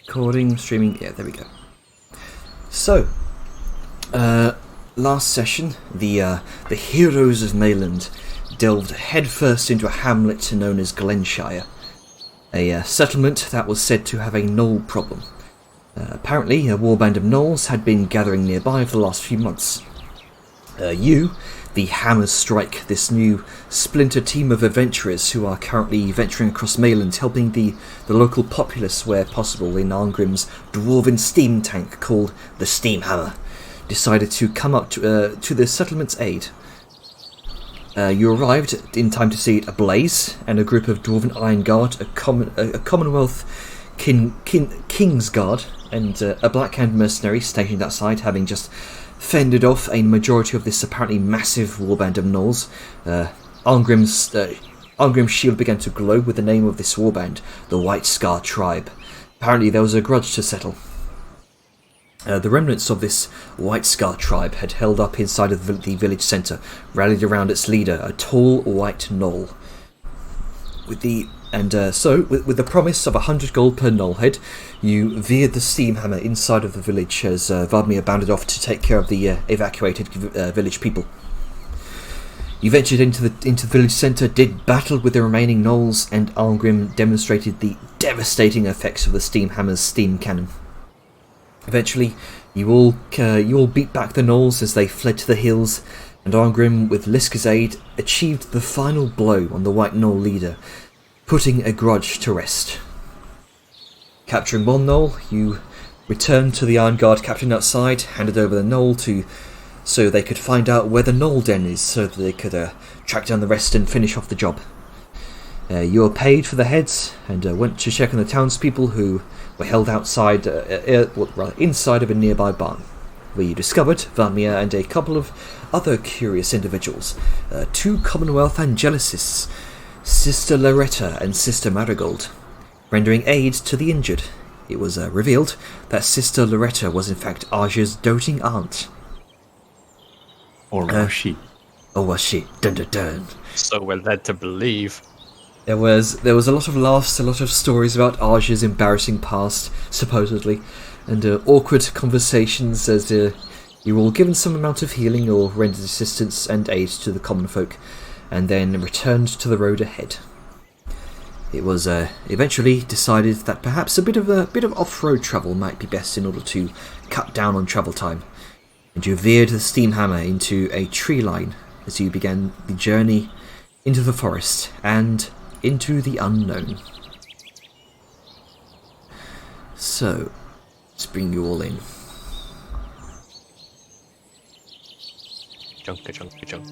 Recording, streaming, yeah, there we go. So, last session, the heroes of Mayland delved headfirst into a hamlet known as Glenshire, a settlement that was said to have a gnoll problem. Apparently, a warband of gnolls had been gathering nearby for the last few months. You, the Hammer Strike, this new splinter team of adventurers who are currently venturing across Mayland, helping the local populace where possible in Arngrim's dwarven steam tank called the Steam Hammer, decided to come up to the settlement's aid. You arrived in time to see it ablaze, and a group of Dwarven Iron Guard, a Commonwealth King's Guard, and a Blackhand mercenary stationed outside, having just fended off a majority of this apparently massive warband of gnolls. Arngrim's shield began to glow with the name of this warband, the White Scar Tribe. Apparently there was a grudge to settle. The remnants of this White Scar Tribe had held up inside of the village centre, rallied around its leader, a tall white gnoll. With the promise of 100 gold per gnoll head, you veered the steam hammer inside of the village as Vadmir bounded off to take care of the evacuated village people. You ventured into the village centre, did battle with the remaining gnolls, and Arngrim demonstrated the devastating effects of the steam hammer's steam cannon. Eventually, you all beat back the gnolls as they fled to the hills, and Arngrim, with Liska's aid, achieved the final blow on the white gnoll leader, putting a grudge to rest. Capturing one gnoll, you returned to the Iron Guard captain outside, handed over the gnoll so they could find out where the gnoll den is, so that they could track down the rest and finish off the job. You were paid for the heads, and went to check on the townspeople who were held outside, inside of a nearby barn, where you discovered Vadmir and a couple of other curious individuals, two Commonwealth Angelicists, Sister Loretta and Sister Marigold, rendering aid to the injured. It was revealed that Sister Loretta was in fact Arja's doting aunt. Or was she? Or was she? Dun dun dun. So we're led to believe. There was a lot of laughs, a lot of stories about Arja's embarrassing past, supposedly, and awkward conversations as you were all given some amount of healing or rendered assistance and aid to the common folk, and then returned to the road ahead. It was eventually decided that perhaps a bit of off-road travel might be best in order to cut down on travel time, and you veered the steam hammer into a tree line as you began the journey into the forest and into the unknown. So, let's bring you all in. Junka, junka, junk.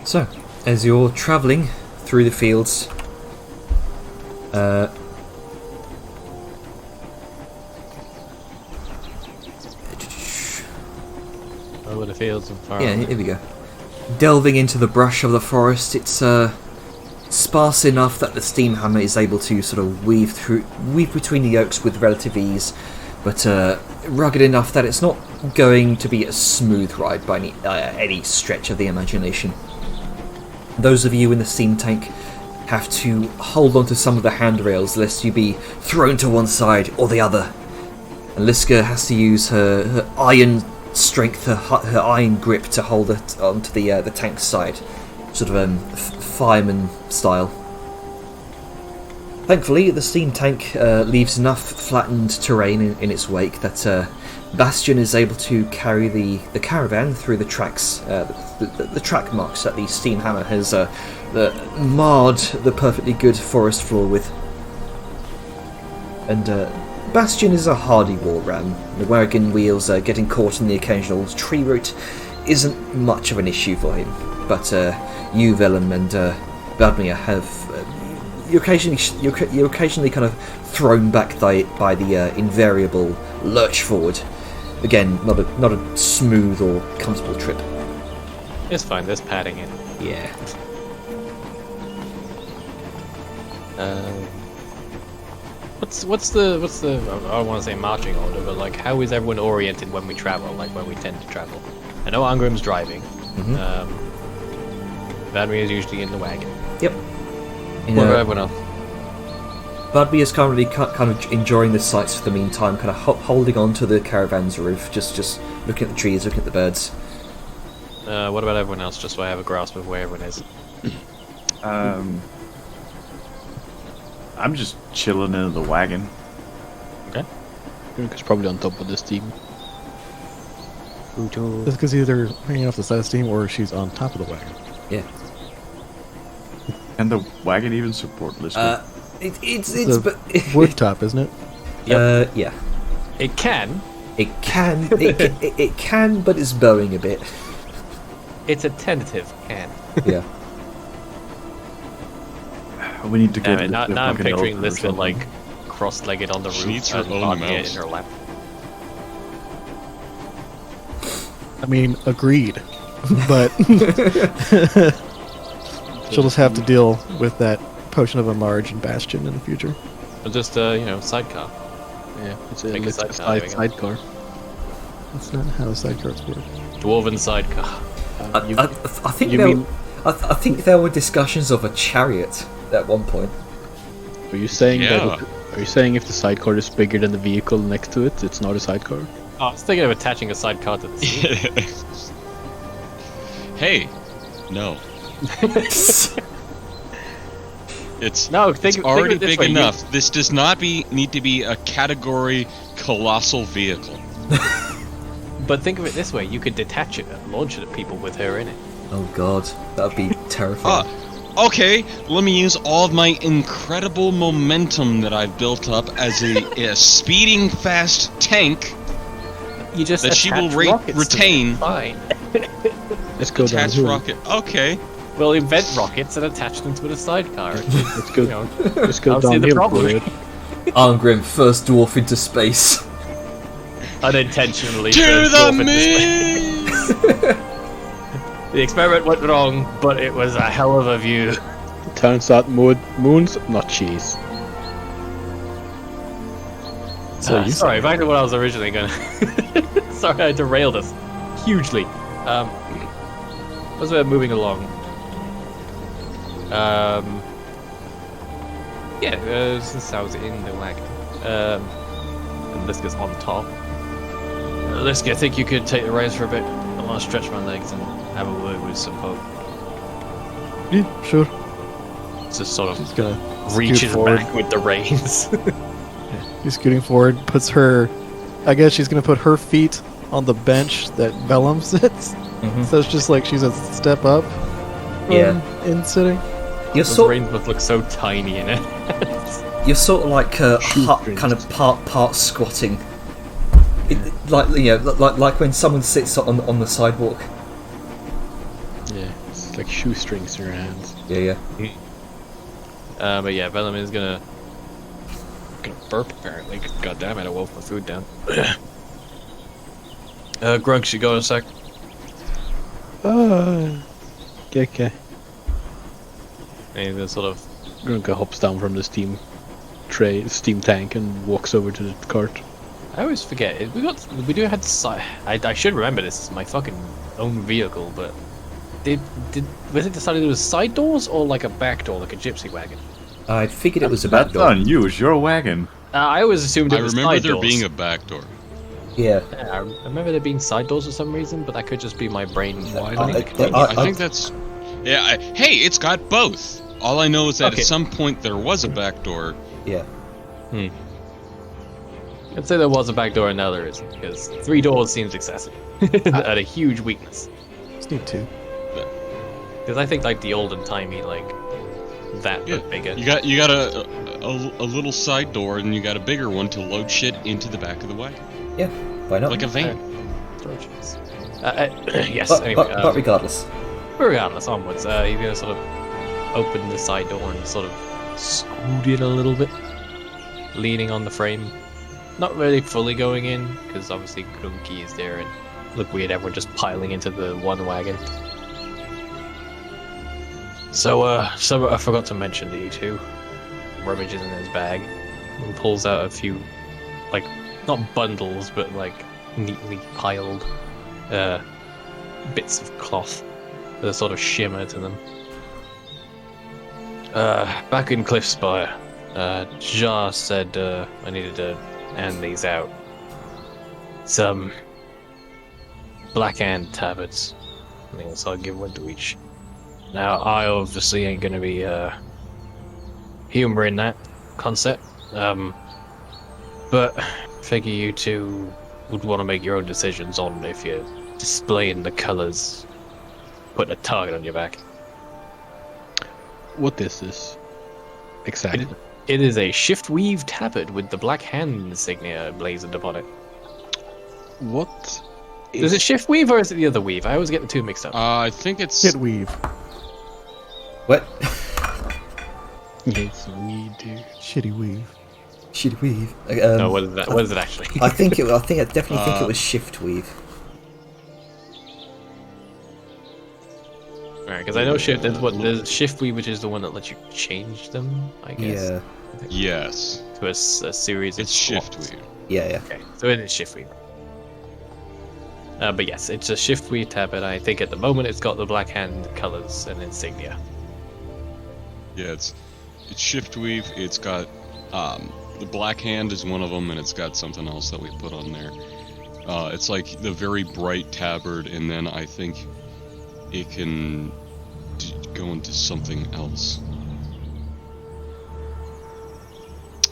So, as you're travelling through the fields, Over the fields and far. yeah, here we go. Delving into the brush of the forest, it's sparse enough that the steam hammer is able to sort of weave between the oaks with relative ease, but rugged enough that it's not going to be a smooth ride by any stretch of the imagination. Those of you in the steam tank have to hold onto some of the handrails lest you be thrown to one side or the other. And Liska has to use her iron strength, her iron grip to hold it onto the tank's side, sort of fireman style. Thankfully, the steam tank leaves enough flattened terrain in its wake that Bastion is able to carry the caravan through the tracks, the track marks that the steam hammer has marred the perfectly good forest floor with. And Bastion is a hardy war ram. The wagon wheels getting caught in the occasional tree root isn't much of an issue for him, but you, Vellum, and Vadmir have you're occasionally kind of thrown back by the invariable lurch forward. Again, not a smooth or comfortable trip. It's fine. There's padding in. Yeah. What's the I don't want to say marching order, but like how is everyone oriented when we travel? Like when we tend to travel. I know Arngrim's driving. Vladimir is usually in the wagon. Yep. What about everyone else? Budby is currently kind of enjoying the sights for the meantime, kind of holding on to the caravan's roof, just looking at the trees, looking at the birds. What about everyone else, just so I have a grasp of where everyone is? I'm just chilling in the wagon. Okay. It's probably on top of this team. Uto. That's because either hanging off the side of the team or she's on top of the wagon. Yeah. Can the wagon even support Lisbon? It's but wood top, isn't it? yeah. It can. It can, it can, but it's bowing a bit. It's a tentative can. Yeah. We need to Damn get it, now I'm fucking picturing elephant or Lisbon something. like cross-legged on the roof needs her and own Vladimir mouse. in her lap. I mean, agreed. But she'll just have to deal with that potion of a Marge and Bastion in the future. Or just, sidecar. Yeah, it's Take a sidecar, there we go. sidecar. That's not how sidecars work. Dwarven sidecar. I think you there, mean- I think there were discussions of a chariot at one point. Are you saying Yeah. Are you saying if the sidecar is bigger than the vehicle next to it, it's not a sidecar? Oh, I was thinking of attaching a sidecar to the seat. Hey, no. It's No, think it's of already it this big way, you- enough. This does not need to be a category colossal vehicle. But think of it this way, you could detach it and launch it at people with her in it. Oh god, that'd be terrifying. Okay, let me use all of my incredible momentum that I've built up as a speeding fast tank You just that she will attach rockets to retain. it. Fine. Let's go down Attached here. rocket. Okay. We'll invent rockets and attach them to the sidecar. Let's go. You know, Let's go I'll see the downhill problem. for it. Arngrim, first dwarf into space. unintentionally. To turned the dwarf into space. moon! The experiment went wrong, but it was a hell of a view. Turns out moons, not cheese. Sorry, back to what I was originally gonna. Sorry, I derailed us hugely. As we're moving along. Since I was in the wagon, and Liska's on top. Liska, I think you could take the reins for a bit. I want to stretch my legs and have a word with some folk. Yeah, sure. Just sort She's of gonna reaches scoot forward. back with the reins. She's scooting forward, puts her. I guess she's gonna put her feet on the bench that Vellum sits. Mhm. So it's just like she's a step up. Yeah. In sitting. You're Those sort, reins must look so tiny in it. you're sort of like Shoestrings. kind of part squatting. Like like when someone sits on the sidewalk. Yeah, it's like shoestrings in her hands. Yeah. But yeah, Vellum is gonna burp apparently. God damn it, I wolfed my food down. Grunk should go in a sec. Okay. And he's gonna sort of. Grunka hops down from the steam tank and walks over to the cart. I always forget. We do have to. I should remember this. It's my fucking own vehicle, but was it decided it was side doors or like a back door, like a gypsy wagon? I figured it was a back That's door. on you. It's your wagon. I always assumed it I was remember side there doors. being a back door. Yeah. Yeah, I remember there being side doors for some reason, but that could just be my brain. I think that's... Yeah, hey, it's got both. All I know is that Okay. at some point there was a back door. Yeah. I'd say there was a back door and now there isn't, because 3 doors seems excessive. And a huge weakness. Just need two. Because I think like the olden timey, like that Yeah, but bigger. you got a little side door, and you got a bigger one to load shit into the back of the wagon, Yeah. Why not? like a van. Storage. Yes, but, anyway. but regardless. Regardless, onwards. He's gonna sort of open the side door and sort of scoot it a little bit, leaning on the frame. Not really fully going in, because obviously Grunky is there and look weird, everyone just piling into the one wagon. So I forgot to mention to you two. Rummages in his bag and pulls out a few, like, not bundles, but like neatly piled bits of cloth with a sort of shimmer to them. Back in Cliffspire, Jar said I needed to hand these out. Some black hand tablets. I think so I'll give one to each. Now, I obviously ain't gonna be humoring that concept, but figure you two would want to make your own decisions on if you're displaying the colours, putting a target on your back. What is this? Exactly. It is a shift weave tabard with the black hand insignia blazoned upon it. What? Is it shift weave or is it the other weave? I always get the two mixed up. I think it's Hit weave. What? It's weed, dude. Shitty weave. Should weave? No, what is that? What is it actually? I definitely think it was shift weave. Alright, because I know shift. There's shift weave, which is the one that lets you change them. I guess. Yeah. yes. To a series. It's of shift swaps. weave. Yeah. Okay, so it is shift weave. But yes, it's a shift weave tabard. I think at the moment it's got the black hand colors and insignia. Yeah, it's shift weave. It's got the black hand is one of them, and it's got something else that we put on there. It's like the very bright tabard, and then I think it can go into something else.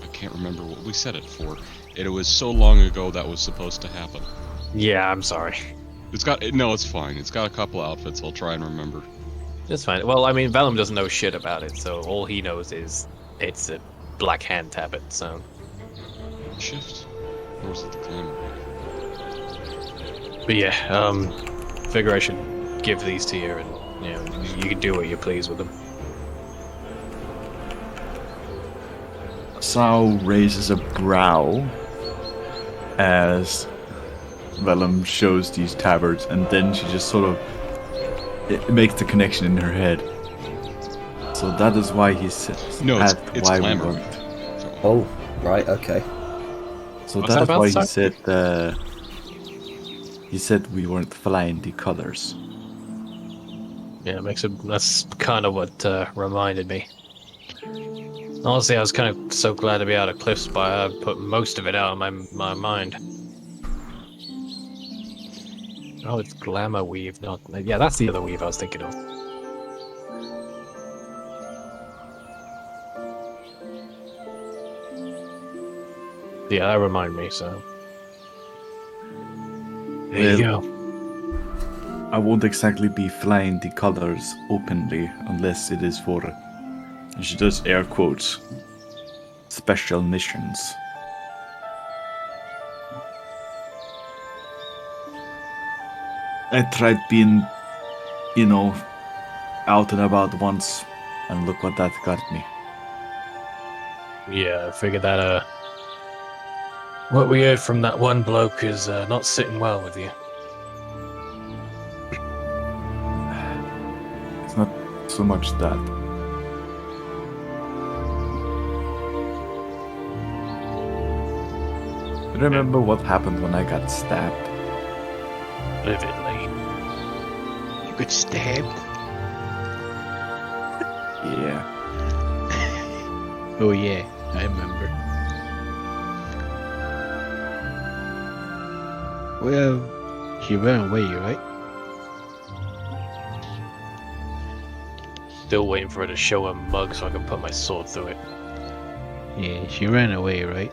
I can't remember what we set it for. It was so long ago that was supposed to happen. Yeah, I'm sorry. It's fine. It's got a couple outfits. I'll try and remember. That's fine. Well, I mean, Vellum doesn't know shit about it, so all he knows is it's a black hand tabard. So. Shift, or was it the climber? But yeah, figure I should give these to you, and you can do what you please with them. Sao raises a brow as Vellum shows these tabards, and then she just sort of it makes the connection in her head. So that is why he says No, it's why we clamor. weren't. Oh, right. Okay. So What's that's that about, why sorry? he said we weren't flying the colors. Yeah, that's kind of what reminded me. Honestly, I was kind of so glad to be out of Cliffspire. I put most of it out of my mind. Oh, it's glamour weave, not yeah. That's the other weave I was thinking of. Yeah, that reminded me. So there you go. I won't exactly be flying the colors openly unless it is for, and she does air quotes, special missions. I tried being, out and about once, and look what that got me. Yeah, I figured that what we heard from that one bloke is not sitting well with you. It's not so much that. Remember what happened when I got stabbed? Vividly. You got stabbed? Yeah. Oh yeah, I remember. Well, she ran away, right? Still waiting for her to show her mug so I can put my sword through it. Yeah, she ran away, right?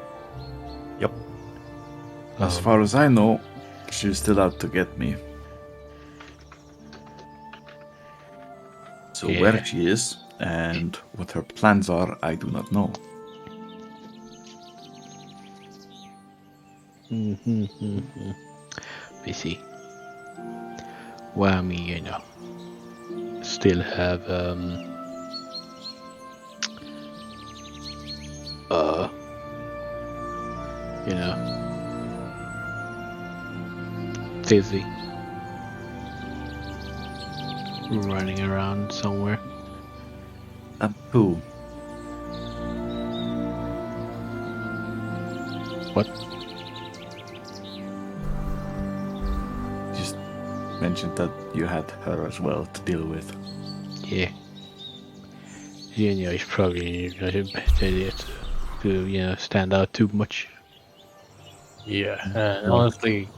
Yep. As far as I know, she's still out to get me. So Yeah. where she is and what her plans are, I do not know. I see. Well, I mean, still have Dizzy running around somewhere. Who? What? Just mentioned that you had her as well to deal with. Yeah. Xenia is probably not a bad idea to stand out too much. Yeah, and honestly,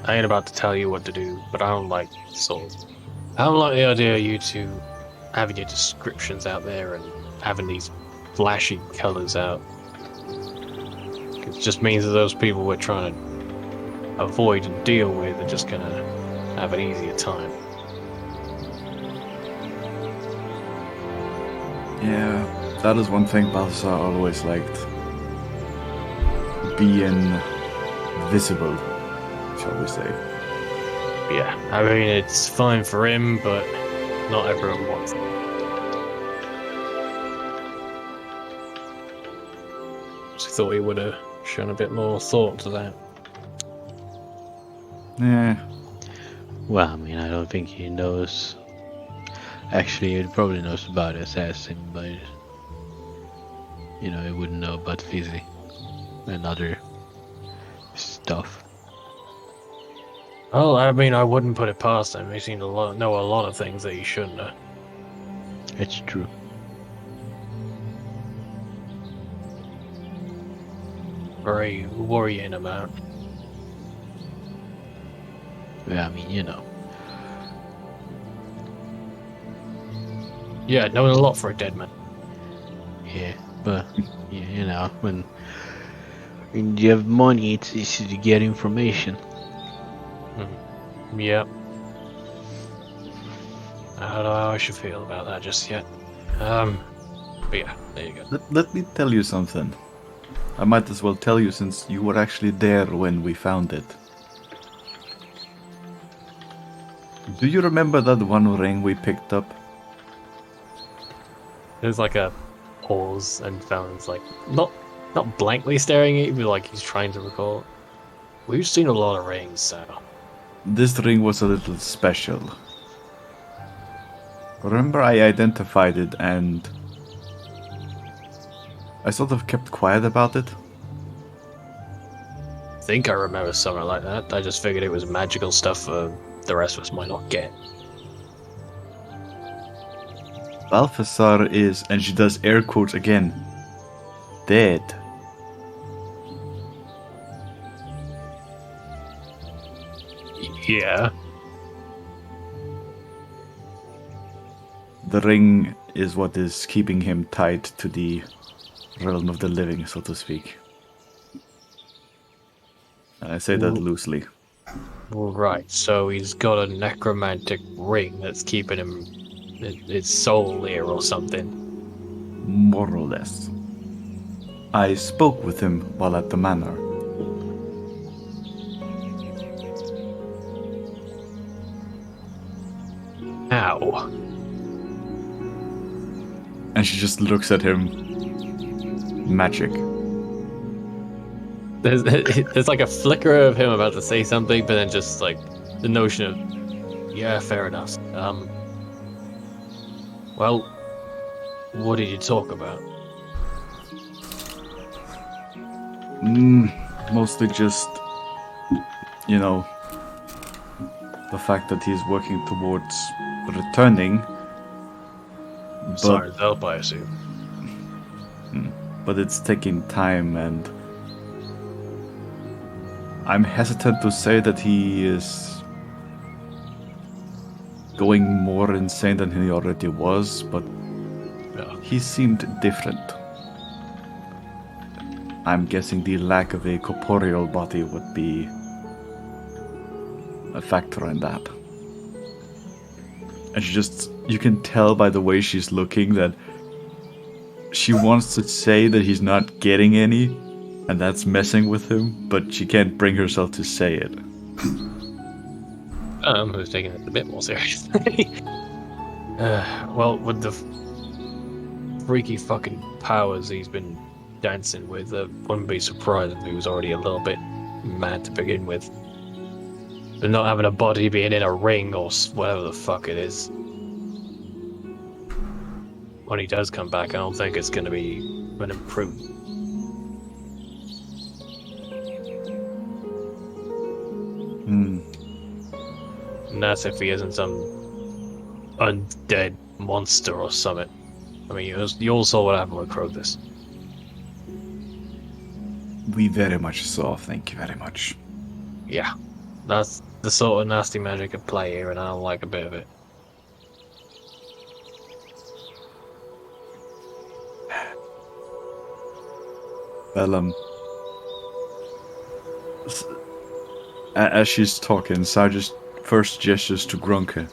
I ain't about to tell you what to do, but I don't like the idea of you two having your descriptions out there and having these flashy colors out. It just means that those people we're trying to avoid and deal with are just gonna have an easier time. Yeah, that is one thing Balthazar always liked. Being visible, shall we say. Yeah, I mean, it's fine for him, but not everyone wants it. So I thought he would have shown a bit more thought to that. Yeah. Well, I mean, I don't think he knows. Actually, he probably knows about assassin, but he wouldn't know about Fizzy and other stuff. Well, I mean, I wouldn't put it past him. He seemed to know a lot of things that he shouldn't have. It's true. Or are you worrying about? Yeah, I mean, Yeah, knowing a lot for a dead man. Yeah, but when you have money, it's easy to get information. Yep. I don't know how I should feel about that just yet. But yeah, there you go. Let me tell you something. I might as well tell you since you were actually there when we found it. Do you remember that one ring we picked up? There's like a pause, and Fallon's like not blankly staring at you, but like he's trying to recall. We've seen a lot of rings, so This ring was a little special. Remember I identified it and I sort of kept quiet about it? I think I remember something like that. I just figured it was magical stuff the rest of us might not get. Balthazar is, and she does air quotes again, dead. Yeah. The ring is what is keeping him tied to the realm of the living, so to speak. And I say that loosely. Right, so he's got a necromantic ring that's keeping his soul here or something. More or less. I spoke with him while at the manor. How? And she just looks at him. Magic. There's like a flicker of him about to say something, but then just like the notion of, yeah, fair enough. Well, what did you talk about? Mostly just, the fact that he's working towards returning. Siren's help, I assume. But it's taking time, and I'm hesitant to say that he is going more insane than he already was, but Yeah. he seemed different. I'm guessing the lack of a corporeal body would be a factor in that. And you can tell by the way she's looking that she wants to say that he's not getting any, and that's messing with him, but she can't bring herself to say it. Who's taking it a bit more seriously. Well, with the freaky fucking powers he's been dancing with, I wouldn't be surprised if he was already a little bit mad to begin with. But not having a body being in a ring or whatever the fuck it is. When he does come back, I don't think it's going to be an improvement. And that's if he isn't some undead monster or something. I mean, you all saw what happened with Crothus. We very much saw, thank you very much. Yeah, that's the sort of nasty magic at play here, and I don't like a bit of it. Well, as she's talking, Sarge first gestures to Grunke.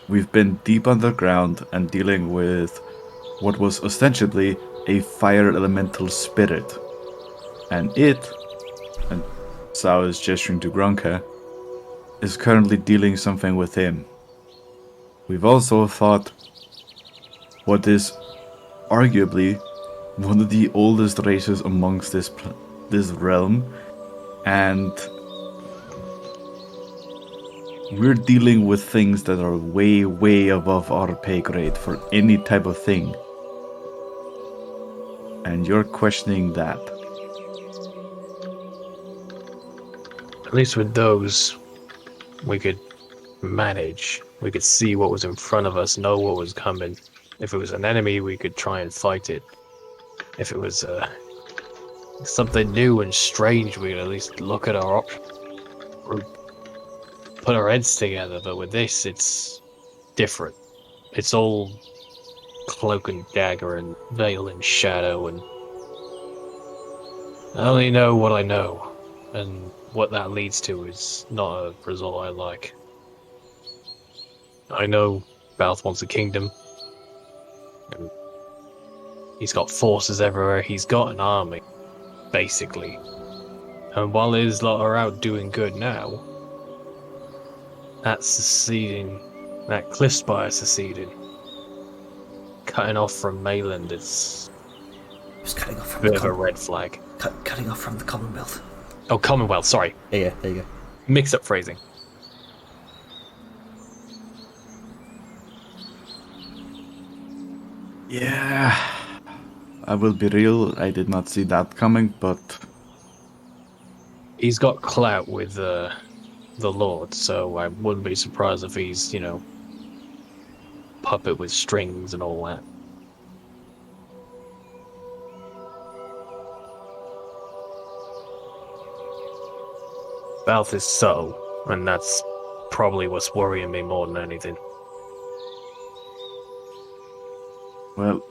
We've been deep underground and dealing with what was ostensibly a fire elemental spirit. And Sao is gesturing to Grunke, is currently dealing something with him. We've also thought what is arguably one of the oldest races amongst this realm, and we're dealing with things that are way, way above our pay grade for any type of thing. And you're questioning that. At least with those, we could manage. We could see what was in front of us, know what was coming. If it was an enemy, we could try and fight it. If it was something new and strange, we'd at least look at our options. Put our heads together, but with this, it's different. It's all cloak and dagger and veil and shadow, and I only know what I know, and what that leads to is not a result I like. I know Balth wants a kingdom, and he's got forces everywhere, he's got an army, basically. And while his lot are out doing good now, that seceding, that Cliffspire seceding, cutting off from Mayland, it's Just cutting off a from bit the of a red flag. cutting off from the Commonwealth. Oh, Commonwealth, sorry. Yeah, there you go. Mixed up phrasing. Yeah, I will be real, I did not see that coming, but He's got clout with the Lord, so I wouldn't be surprised if he's, puppet with strings and all that. Balth is subtle, and that's probably what's worrying me more than anything. well,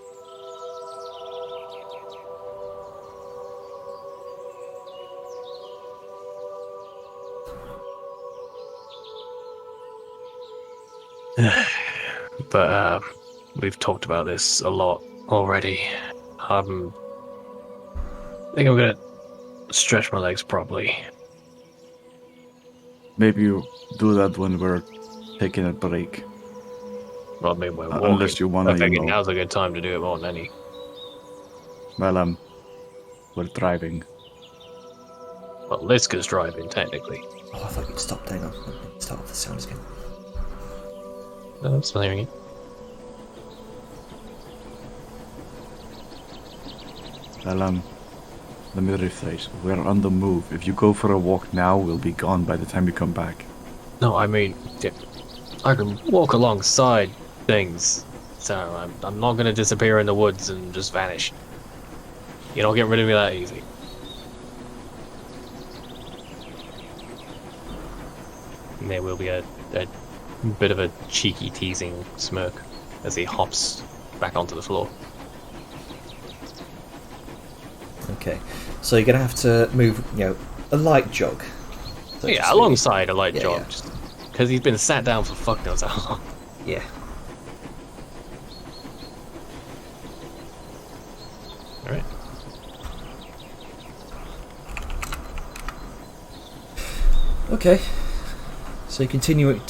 But we've talked about this a lot already. I think I'm gonna stretch my legs properly. maybe you do that when we're taking a break. Well, I mean, we're walking. Unless you wanna, I figured now's a good time to do it more than any. Well, we're driving. Well, Liska's driving, technically. Oh, I thought you'd stop. Hang on. Let me start off the sounds again. No, I'm still hearing it. Well, let me rephrase. We're on the move. If you go for a walk now, we'll be gone by the time you come back. No, I mean, I can walk alongside things, so I'm not gonna disappear in the woods and just vanish. You don't get rid of me that easy. And there will be a bit of a cheeky teasing smirk as he hops back onto the floor. Okay, so you're gonna have to move, a light jog. So Yeah, just- alongside a light Yeah, jog, yeah. just because he's been sat down for fuck knows how long. Yeah. Alright. Okay. So continuing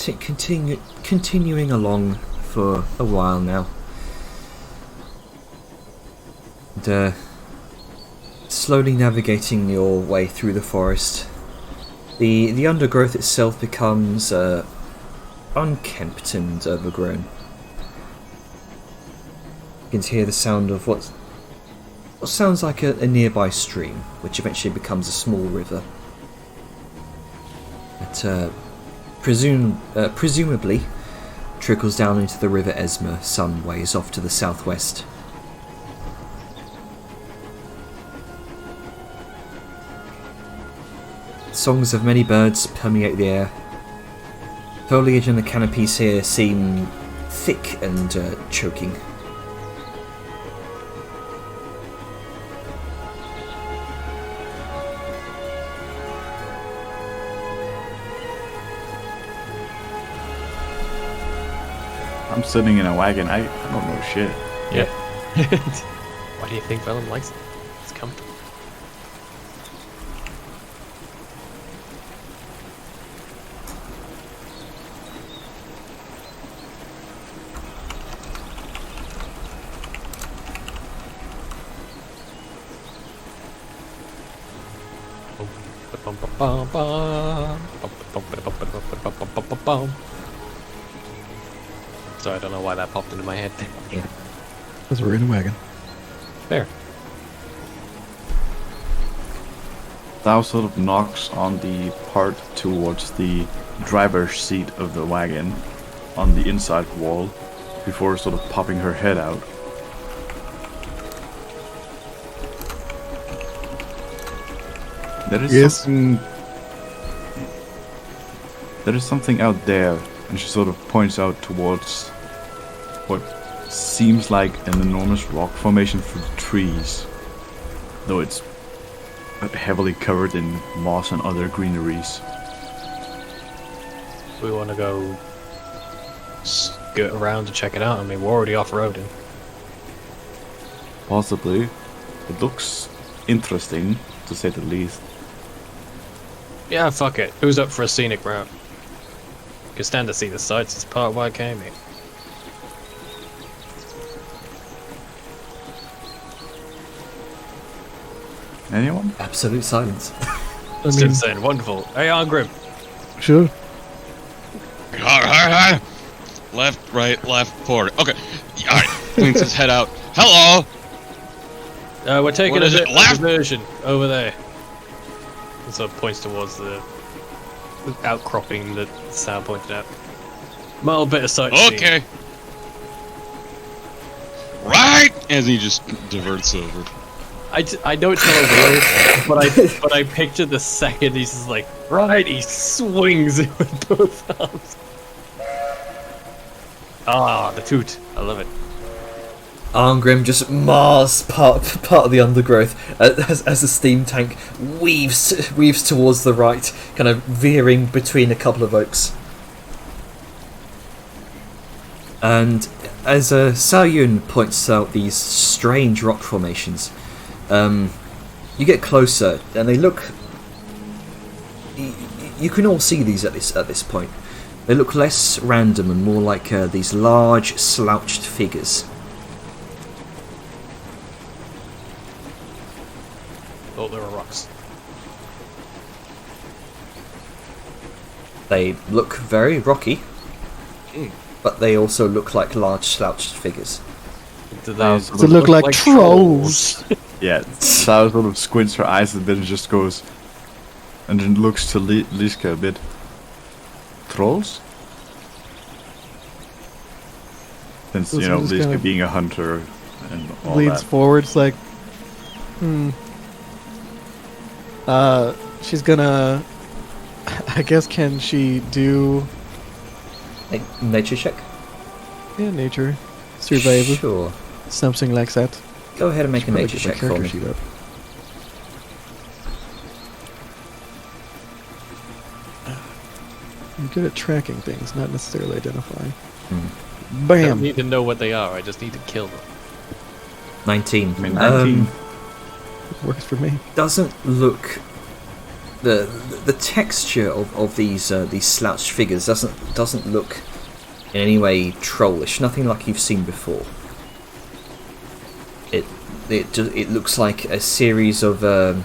along for a while now. And, slowly navigating your way through the forest. The undergrowth itself becomes unkempt and overgrown. You can hear the sound of what sounds like a nearby stream, which eventually becomes a small river. But presumably trickles down into the River Esma some ways off to the southwest. Songs of many birds permeate the air. Foliage in the canopies here seem thick and choking. I'm sitting in a wagon. I don't know shit. Yeah. Why do you think Vellum likes it? It's comfortable. So I don't know why that popped into my head. Because we're in a wagon. There. Thou sort of knocks on the part towards the driver's seat of the wagon on the inside wall before sort of popping her head out. There is Yes. there is something out there, and she sort of points out towards what seems like an enormous rock formation through the trees, though it's heavily covered in moss and other greeneries. We want to go skirt around to check it out. I mean, we're already off-roading. Possibly. It looks interesting, to say the least. Yeah, fuck it. Who's up for a scenic route? Can stand to see the sights. It's part of why I came here. Anyone? Absolute silence. I It's mean, insane. Wonderful. Hey, Arngrim. sure. Left, right, left, forward. Okay. Alright. Cleans his head out. Hello! We're taking What a is it, left? diversion over there. And so it points towards the outcropping that Sal pointed out. Mild bit of sightseeing. Okay. Right! As he just diverts over. I know it's not a word, but I picture the second he's just like, right, he swings it with both arms. Ah, the toot. I love it. Arngrim just mars part of the undergrowth as the steam tank weaves towards the right, kind of veering between a couple of oaks. And as Saoyun points out these strange rock formations, you get closer and they look. You can all see these at this point. They look less random and more like these large slouched figures. Oh, there are rocks. They look very rocky, but they also look like large slouched figures. Do Does Does it look like trolls? Yeah, Sao sort of squints her eyes a bit and just goes, and then looks to Liska a bit. Trolls? Since, So you know, just Liska kinda being a hunter and all Leans that. forward. It's like, she's gonna. I guess, can she do Nature check? nature survival, Sure. something like that? Go ahead and make a Probably nature get my check for character me. sheet up. I'm good at tracking things, not necessarily identifying. I don't Bam! need to know what they are. I just need to kill them. 19. I mean, 19. Works for me. Doesn't look the texture of these slouched figures doesn't look in any way trollish. Nothing like you've seen before. It looks like a series of go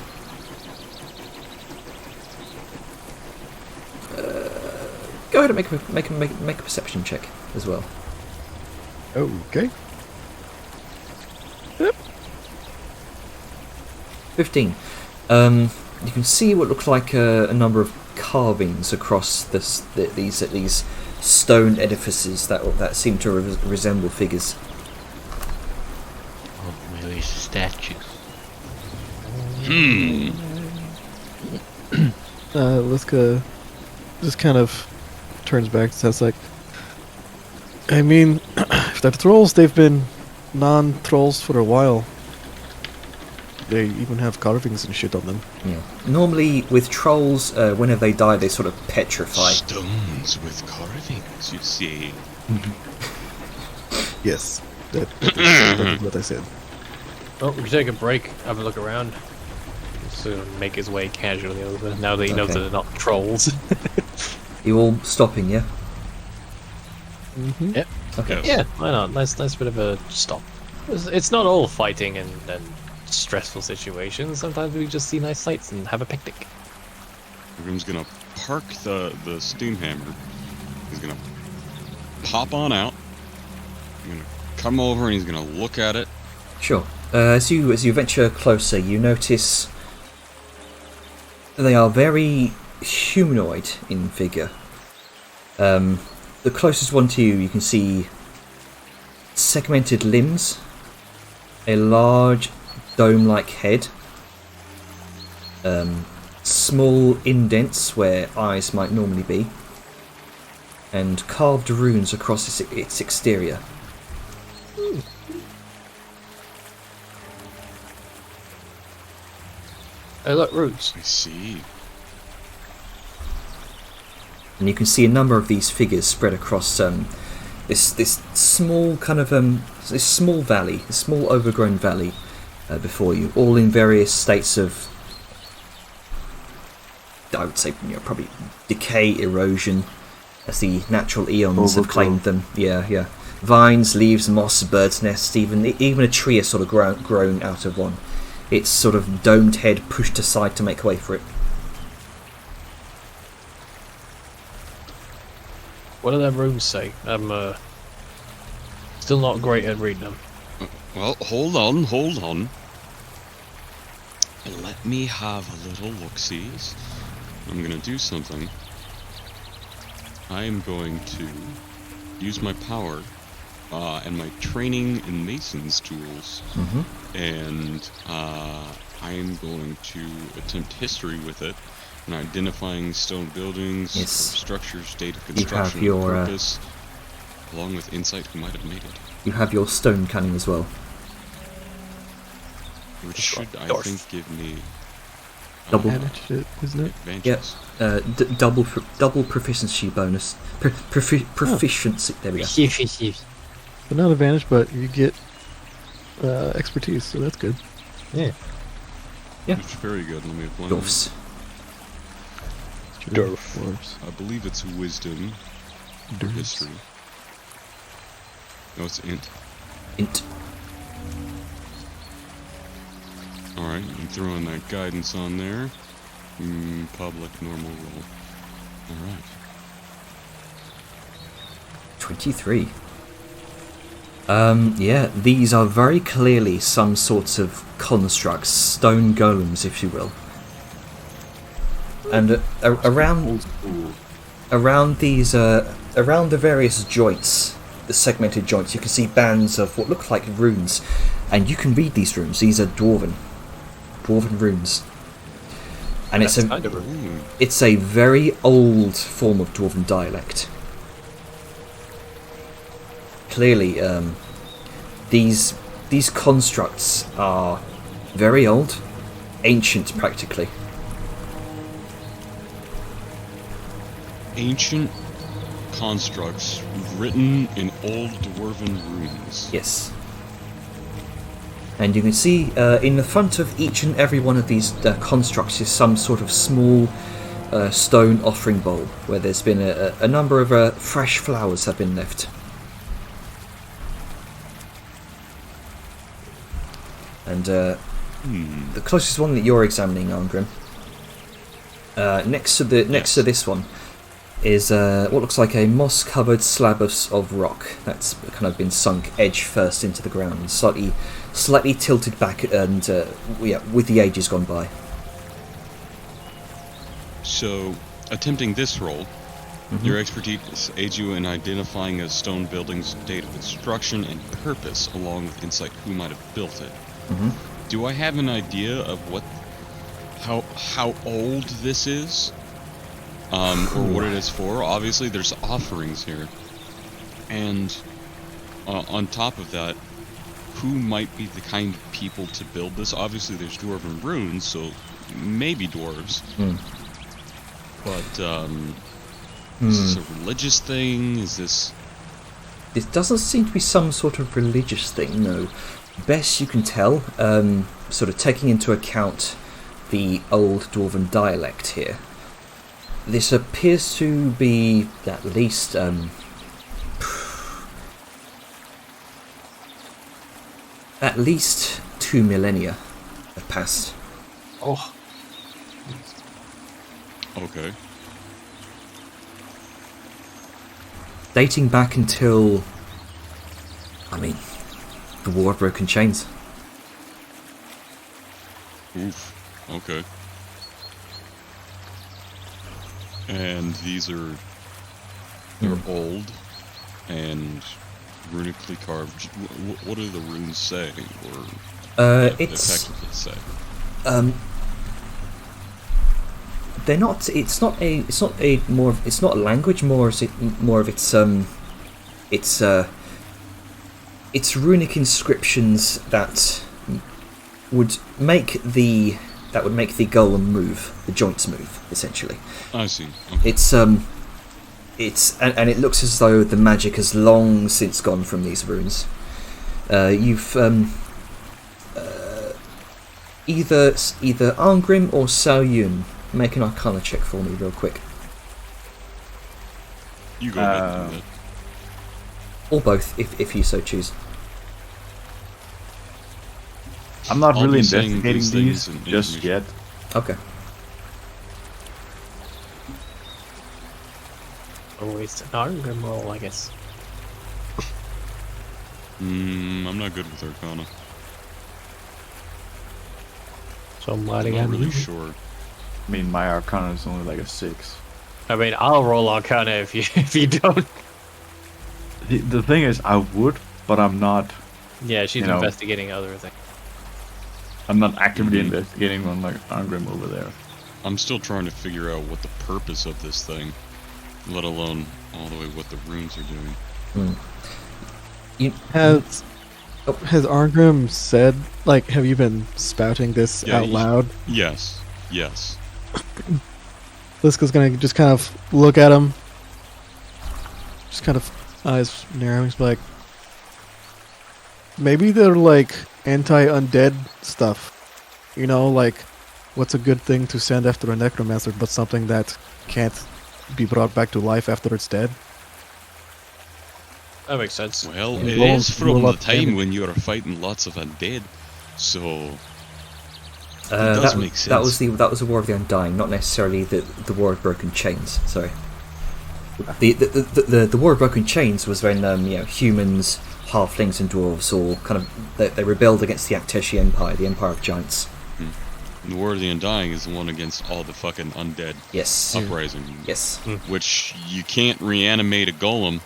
ahead and make a perception check as well. Okay. 15. You can see what looks like a number of carvings across these stone edifices that seem to resemble figures. Oh, maybe statues. Liska just kind of turns back and says, like, I mean, if they're trolls, they've been non-trolls for a while. They even have carvings and shit on them. Yeah. Normally, with trolls, whenever they die, they sort of petrify. Stones with carvings, you see. Yes, that is what I said. Oh, we should take a break, have a look around. So make his way casually over, now that he knows Okay. that they're not trolls. You all stopping, yeah? Mm-hmm. Yep. Okay. Yeah, why not? Nice bit of a stop. It's not all fighting and stressful situations. Sometimes we just see nice sights and have a picnic. Grim's gonna park the steam hammer. He's gonna pop on out. He's gonna come over and he's gonna look at it. Sure. As you venture closer, you notice they are very humanoid in figure. The closest one to you, you can see segmented limbs, a large dome-like head, small indents where eyes might normally be, and carved runes across its exterior. Oh, look, roots. I see. And you can see a number of these figures spread across this small kind of this small valley, a small overgrown valley before you, all in various states of, I would say, probably decay, erosion, as the natural eons have claimed them. Yeah. Vines, leaves, moss, birds' nests, even a tree has sort of grown out of one. Its sort of domed head pushed aside to make way for it. What do them runes say? I'm still not great at reading them. Well, hold on. Let me have a little look-sees. I'm gonna do something. I am going to use my power and my training in Mason's tools, and I am going to attempt history with it, and identifying stone buildings, Yes. structures, date of have construction, your, purpose, along with insight who might have made it. You have your stone cannon as well. Which should, I Dwarf. think, give me Double. Advantage, isn't it? advantages. Double proficiency bonus. Proficiency. There we go. But not advantage, but you get expertise, so that's good. Yeah. It's very good. Let me have one. Dwarfs. Dwarfs. I believe it's wisdom or Dwarfs. history. No, it's int. Int. Alright, I'm throwing that guidance on there. Public, normal roll. Alright. 23. Yeah, these are very clearly some sorts of constructs, stone golems, if you will. And around these, around the various joints, the segmented joints, you can see bands of what look like runes, and you can read these runes. These are dwarven runes, and That's kind of a it's a very old form of dwarven dialect. Clearly, these constructs are very old, ancient practically. Ancient constructs written in old dwarven runes. Yes. And you can see in the front of each and every one of these constructs is some sort of small stone offering bowl where there's been a number of fresh flowers have been left. And the closest one that you're examining, Arngrim, next to this one, is what looks like a moss-covered slab of rock that's kind of been sunk edge first into the ground, and slightly tilted back, and with the ages gone by. So, attempting this role, your expertise aids you in identifying a stone building's date of construction and purpose, along with insight who might have built it. Do I have an idea of how old this is, or what it is for? Obviously, there's offerings here, and on top of that, who might be the kind of people to build this? Obviously, there's dwarven runes, so maybe dwarves. But is this a religious thing? Is this? This doesn't seem to be some sort of religious thing, no. Best you can tell, sort of taking into account the old dwarven dialect here, this appears to be at least at least 2 millennia have passed. Oh, Okay. Dating back until, I mean, the War of Broken Chains. Oof. Okay. And these are they're old and runically carved. What do the runes say, or It's technically say? they're not. It's not a language. More of it's runic inscriptions that would make the golem move, the joints move, essentially. I see. Okay. And it looks as though the magic has long since gone from these runes. You've either Arngrim or Sao Yun. Make an Arcana check for me, real quick. You go ahead and do that. Or both, if you so choose. I'm not I'll really be saying investigating these these things in just information. yet. Okay. Always an Arngrim roll, I guess. I'm not good with Arcana. Somebody I'm got not really me. sure. I mean, my Arcana is only like a 6. I mean, I'll roll Arcana if you don't. The thing is, I would, but I'm not. Yeah, she's You know. investigating other things. I'm not actively investigating on like Arngrim over there. I'm still trying to figure out what the purpose of this thing, let alone all the way what the runes are doing. Has Arngrim said, like, have you been spouting this Yeah, out loud? Yes. Liska's gonna just kind of look at him, just kind of eyes narrowing, he's like, maybe they're like anti-undead stuff. You know, like, what's a good thing to send after a necromancer but something that can't be brought back to life after it's dead? That makes sense. Well, Yeah, it roll- is from roll the up time damage. when you are fighting lots of undead, so does make sense. That was the War of the Undying, not necessarily the War of Broken Chains. Sorry. The War of Broken Chains was when humans, halflings, and dwarves all kind of they rebelled against the Akteshi Empire, the Empire of Giants. the War of the Undying is the one against all the fucking undead Yes. uprising, Yes. which you can't reanimate a golem.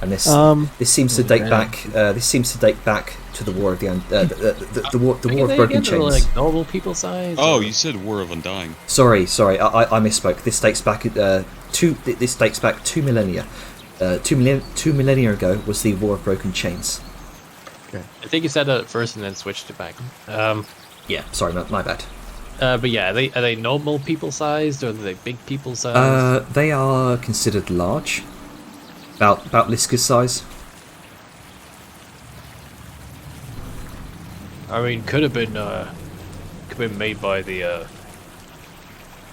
And this Um, this seems to date back. This seems to date back to the War of the War of Broken Chains. Like normal people size. Oh, or- you said War of Undying. Sorry, I misspoke. This dates back 2 millennia. 2 millennia ago was the War of Broken Chains. I think you said that at first and then switched it back. Yeah, sorry, my bad. But yeah, are they normal people sized or are they big people sized? They are considered large, about Liska's size. I mean, could have been made by the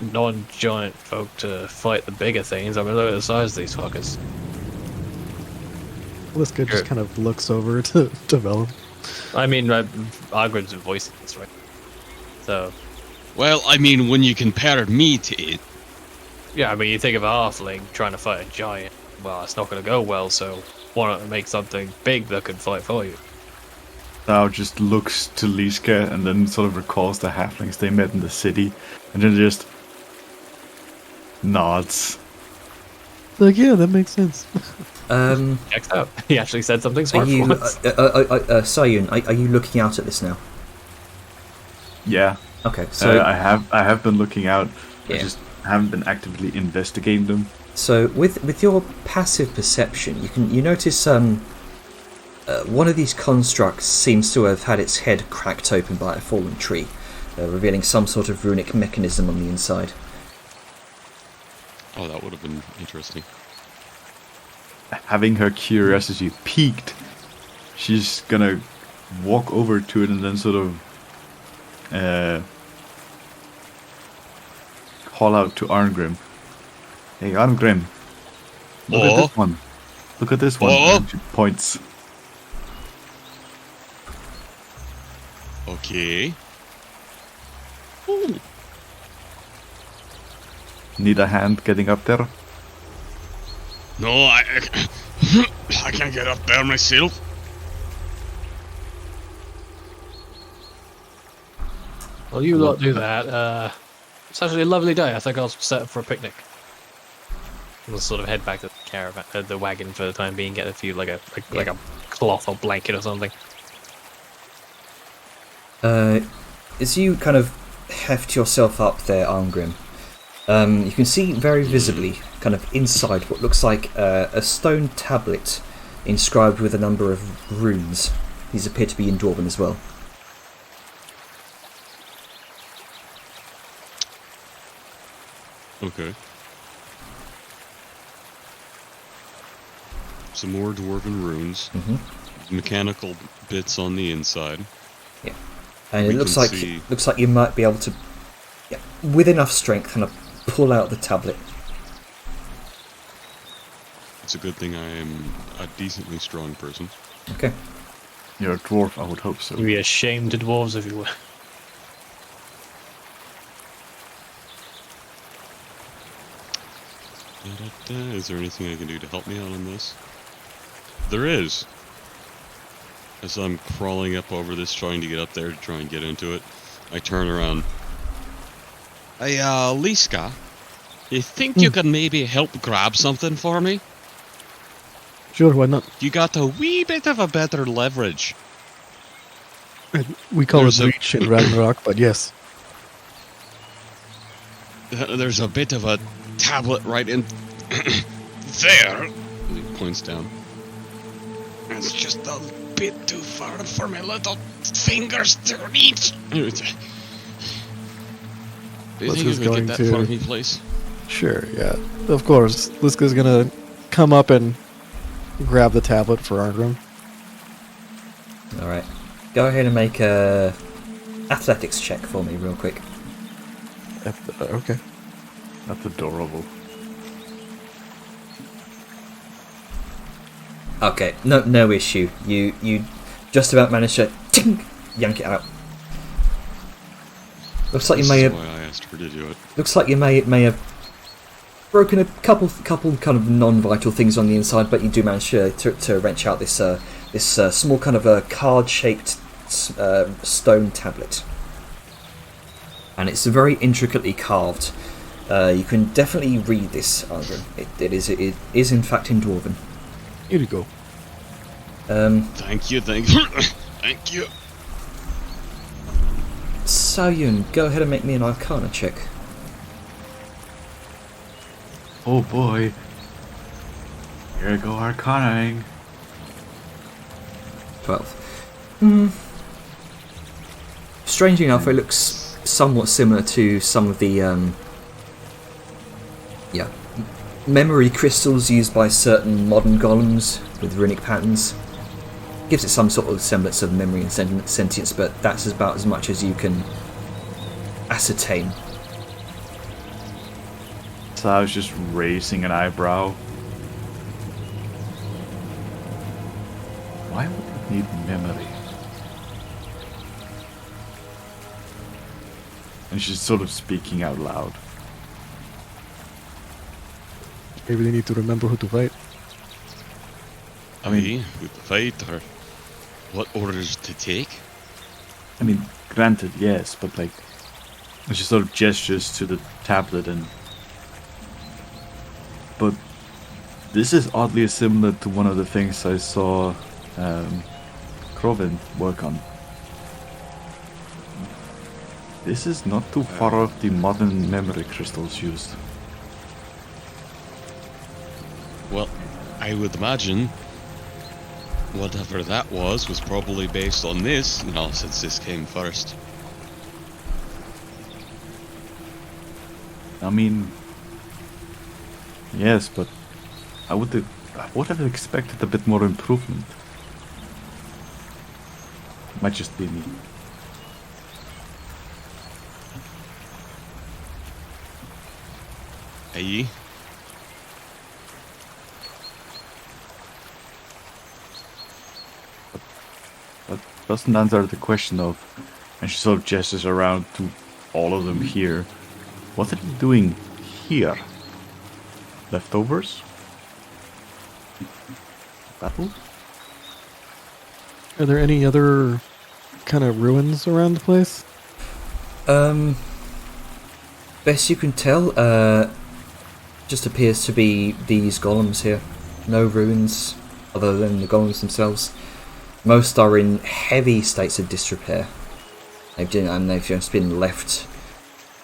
non-giant folk to fight the bigger things. I mean, look at the size of these fuckers. Liska just Sure. kind of looks over to Vellum. I mean, Argrim's voicing this, right? So, Well, I mean, when you compare me to it, yeah, I mean, you think of a halfling trying to fight a giant. Well, it's not going to go well, so why not make something big that can fight for you? Thou just looks to Liska and then sort of recalls the halflings they met in the city, and then just nods. Like, yeah, that makes sense. Checks out. He actually said something Are smart you, for once. Sayun, are you looking out at this now? Yeah. Okay, so I have been looking out. I Yeah. just haven't been actively investigating them. so with your passive perception, you notice one of these constructs seems to have had its head cracked open by a fallen tree, revealing some sort of runic mechanism on the inside. Oh, that would have been interesting. Having her curiosity piqued, she's gonna walk over to it and then sort of call out to Arngrim. Hey, Arngrim, look at this one. Look at this one. Oh. And she points. Okay. Ooh. Need a hand getting up there? No, I can't get up there myself. Well, you lot do that. It's actually a lovely day. I think I'll set up for a picnic. We'll sort of head back to the caravan, the wagon for the time being. Get a few like a cloth or blanket or something. As you kind of heft yourself up there, Arngrim, you can see very visibly, kind of inside what looks like a stone tablet inscribed with a number of runes. These appear to be in Dwarven as well. Okay. Some more dwarven runes. Mechanical bits on the inside. And We it looks can like see- you might be able to, with enough strength, kind of pull out the tablet. It's a good thing I am a decently strong person. Okay. You're a dwarf, I would hope so. You'd be ashamed to dwarves if you were. Is there anything I can do to help me out on this? There is. As I'm crawling up over this, trying to get up there to try and get into it, I turn around. Hey, Liska, you think you can maybe help grab something for me? Sure, why not? You got a wee bit of a better leverage. We call There's it a- reach in Ragnarok, but yes. There's a bit of a tablet right in there. He points down. It's just a bit too far for my little fingers to reach. Do you Let's think you just could going get that to- for me, please? Sure, yeah. Of course. Liska's gonna come up and grab the tablet for Arngrim. All right. Go ahead and make a athletics check for me, real quick. Okay. That's adorable. Okay. No issue. You just about managed to yank it out. Looks like you This may is have. why I asked her to do it. Looks like you may have broken a couple kind of non-vital things on the inside, but you do manage to wrench out this small kind of a card-shaped stone tablet, and it's very intricately carved. You can definitely read this, Arngrim. It is in fact in Dwarven. Here you go. Thank you, thank you, thank you. Sayun, go ahead and make me an Arcana check. Oh boy. Here I go arcanaing. 12. Strangely enough, it looks somewhat similar to some of the memory crystals used by certain modern golems with runic patterns. Gives it some sort of semblance of memory and sentience, but that's about as much as you can ascertain. So I was just raising an eyebrow. Why would it need memory? And she's sort of speaking out loud. Maybe they need to remember who to fight. I mean, with the fight or what orders to take? I mean, granted, yes, but like, and she sort of gestures to the tablet and but this is oddly similar to one of the things I saw Krovin work on. This is not too far off the modern memory crystals used. Well, I would imagine whatever that was probably based on this, since this came first. I mean, yes, but I would have expected a bit more improvement. Might just be me. Aye. That doesn't answer the question of, and she sort of gestures around to all of them here. What are you doing here? Leftovers? Battle? Are there any other kind of ruins around the place? Best you can tell, just appears to be these golems here. No ruins other than the golems themselves. Most are in heavy states of disrepair. They've just been left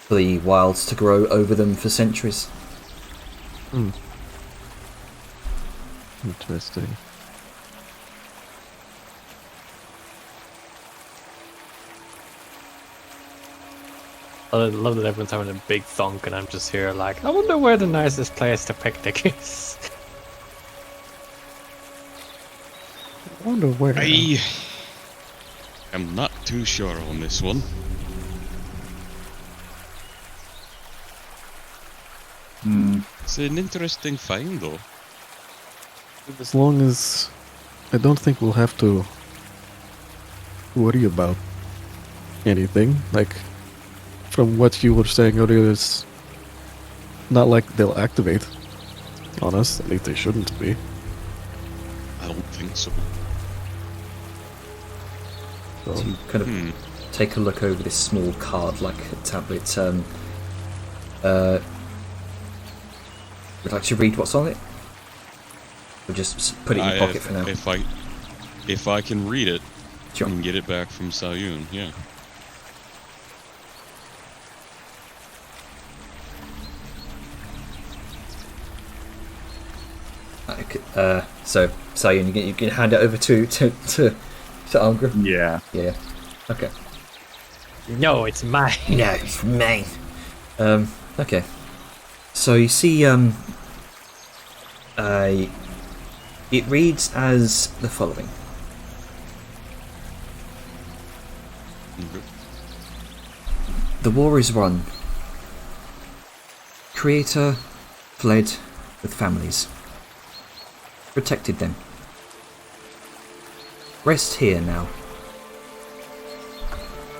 for the wilds to grow over them for centuries. Interesting. I love that everyone's having a big thunk and I'm just here like, I wonder where the nicest place to picnic is. I wonder where. I am not too sure on this one. It's an interesting find, though. As long as I don't think we'll have to worry about anything. Like, from what you were saying earlier, it's not like they'll activate on us. At least they shouldn't be. I don't think so. So, So you kind of take a look over this small card, like a tablet. Would you like to read what's on it? Or just put it in your pocket for now? If I can read it Sure. and get it back from Sayun, yeah. So Sayun, you can hand it over to Algrim? Yeah. Yeah. Okay. No, it's mine. No, it's mine. Okay. So you see, it reads as the following. The war is won. Creator fled with families. Protected them. Rest here now.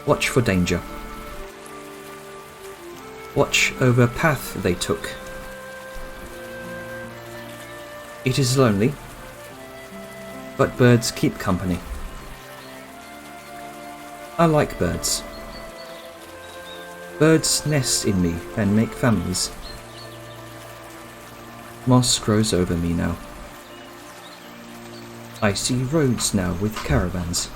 Watch for danger. Watch over path they took. It is lonely, but birds keep company. I like birds. Birds nest in me and make families. Moss grows over me now. I see roads now with caravans.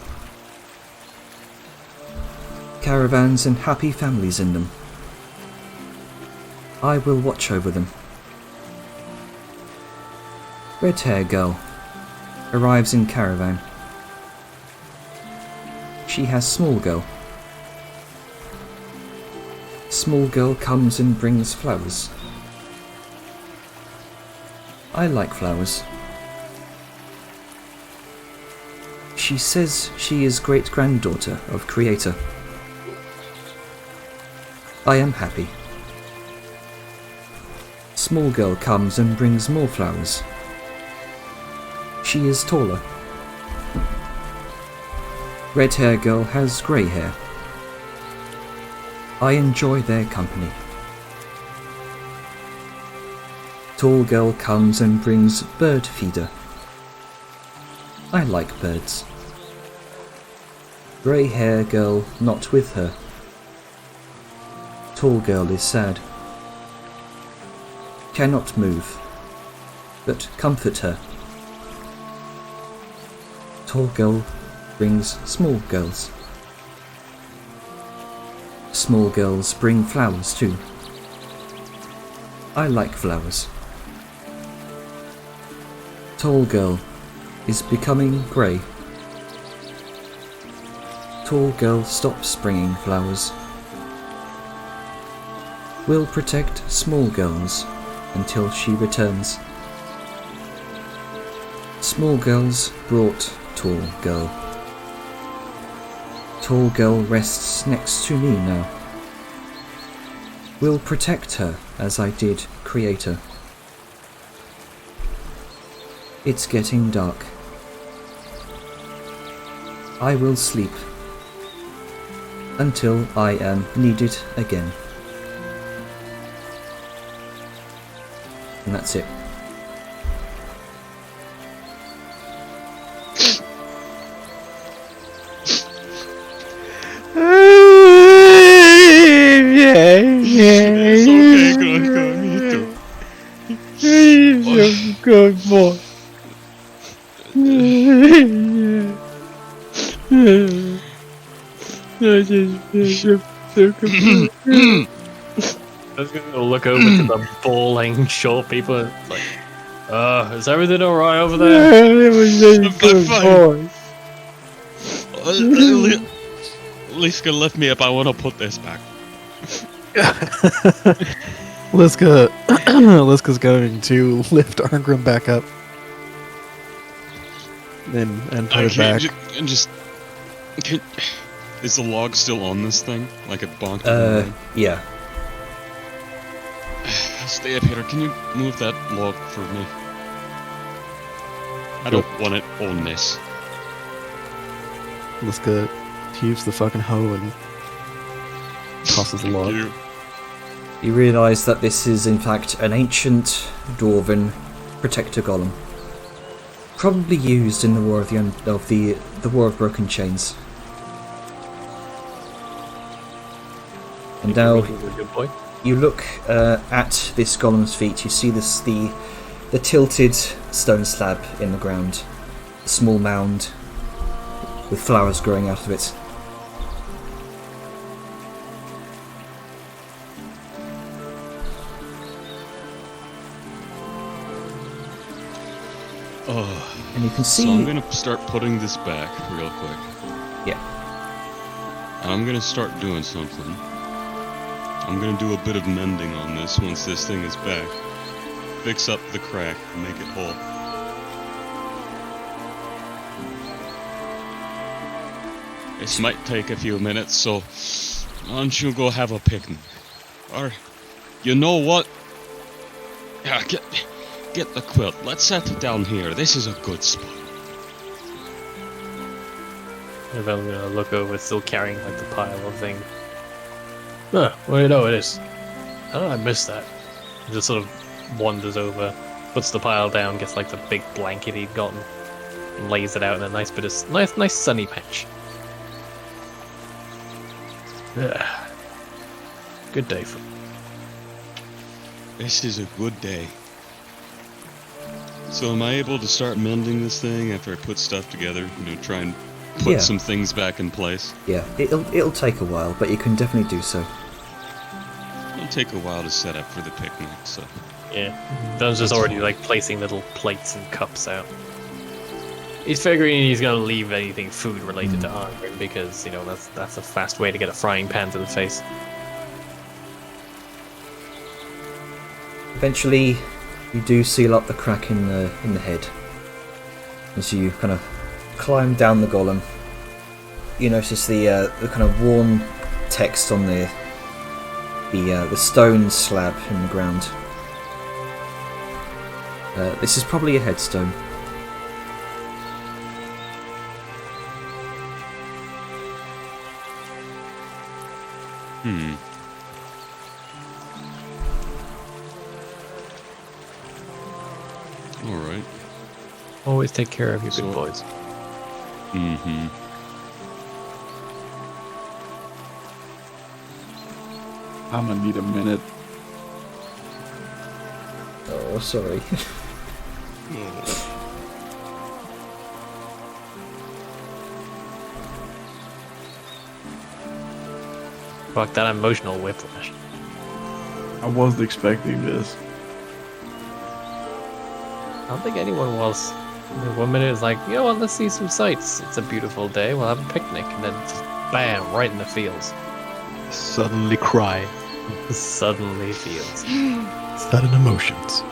Caravans and happy families in them. I will watch over them. Red hair girl arrives in caravan. She has small girl. Small girl comes and brings flowers. I like flowers. She says she is great-granddaughter of Creator. I am happy. Small girl comes and brings more flowers. She is taller. Red hair girl has grey hair. I enjoy their company. Tall girl comes and brings bird feeder. I like birds. Grey hair girl not with her. Tall girl is sad. Cannot move. but comfort her. Tall girl brings small girls. Small girls bring flowers too. I like flowers. Tall girl is becoming grey. Tall girl stops bringing flowers. Will protect small girls until she returns. Small girls brought tall girl. Tall girl rests next to me now. Will protect her as I did Creator. It's getting dark. I will sleep until I am needed again. And that's it. It's okay, go, me too. He's a good boy. I was gonna look over to the bawling short people and it's like, is everything alright over there? It was a good fine. boy. Liska, lift me up. I want to put this back. Liska's going to lift Arngrim back up and put it back. Is the log still on this thing? Like it bonked? It Yeah. Stay up here. Can you move that log for me? I don't want it on this. Liska heaves the fucking hoe and tosses the log. You realise that this is in fact an ancient dwarven protector golem, probably used in the War of the War of Broken Chains. And now Good boy. you look at this golem's feet. You see the tilted stone slab in the ground, a small mound with flowers growing out of it. And you can see. So I'm gonna start putting this back real quick. Yeah. And I'm gonna start doing something. I'm gonna do a bit of mending on this once this thing is back. Fix up the crack and make it whole. This might take a few minutes, so why don't you go have a picnic? Or, you know what? Yeah, get the quilt. Let's set it down here. This is a good spot. I'm gonna look over, still carrying like the pile of things. Well, you know it is. Oh, I missed that. He just sort of wanders over, puts the pile down, gets like the big blanket he'd gotten, and lays it out in a nice bit of nice sunny patch. Yeah. Good day for. This is a good day. So am I able to start mending this thing after I put stuff together? You know, try and put some things back in place? Yeah, it'll take a while, but you can definitely do so. It'll take a while to set up for the picnic, so... Yeah, Don's just already like placing little plates and cups out. He's figuring he's gonna leave anything food related to Arngrim because, you know, that's a fast way to get a frying pan to the face. Eventually, you do seal up the crack in the head. As you kind of climb down the golem, you notice the kind of worn text on the stone slab in the ground. This is probably a headstone. Alright. Always take care of your good boys. Mm-hmm. I'm gonna need a minute. Oh, sorry. Fuck that emotional whiplash. I wasn't expecting this. I don't think anyone was. One minute it's like, you know what, let's see some sights. It's a beautiful day, we'll have a picnic. And then just bam, right in the fields. Suddenly cry. Suddenly fields. Sudden emotions.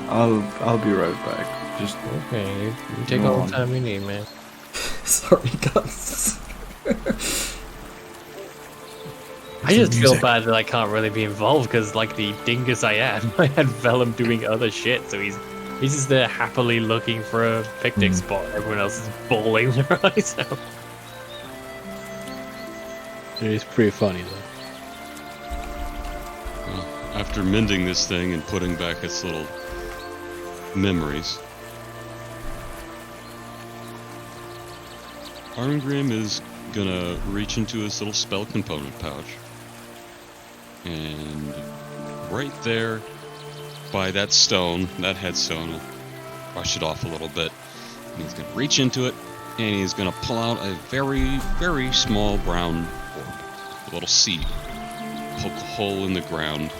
I'll be right back. Just Okay, you take Go all on. the time you need, man. Sorry, guys. I just feel music. bad that I can't really be involved because, like the dingus I am, I had Vellum doing other shit, so he's just there happily looking for a picnic spot. Everyone else is bawling their eyes out. It is pretty funny though. Well, after mending this thing and putting back its little memories, Arngrim is gonna reach into his little spell component pouch. And right there by that stone, that headstone, will brush it off a little bit. And he's gonna reach into it and he's gonna pull out a very, very small brown orb. A little seed. Poke a hole in the ground.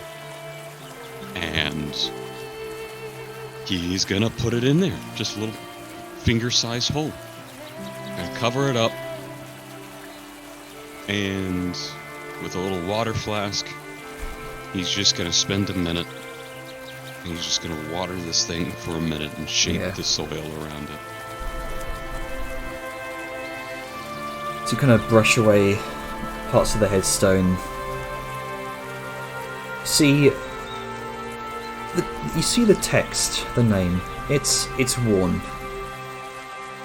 And he's gonna put it in there. Just a little finger-sized hole. Gonna cover it up. And with a little water flask, he's just gonna spend a minute. And he's just gonna water this thing for a minute and shape Yeah. the soil around it. To kind of brush away parts of the headstone. You see the text, the name. It's worn.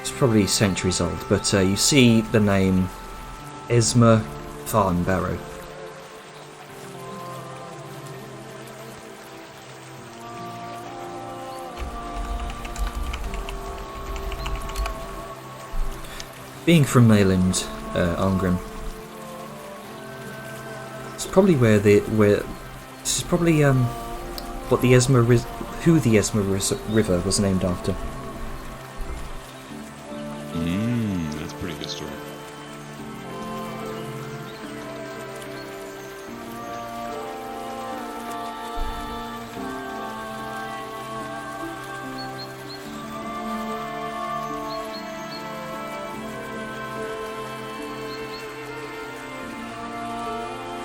It's probably centuries old, but you see the name Esma Farnbarrow. Being from Mayland, Arngrim, it's probably this is probably what the who the Esma River was named after. That's a pretty good story.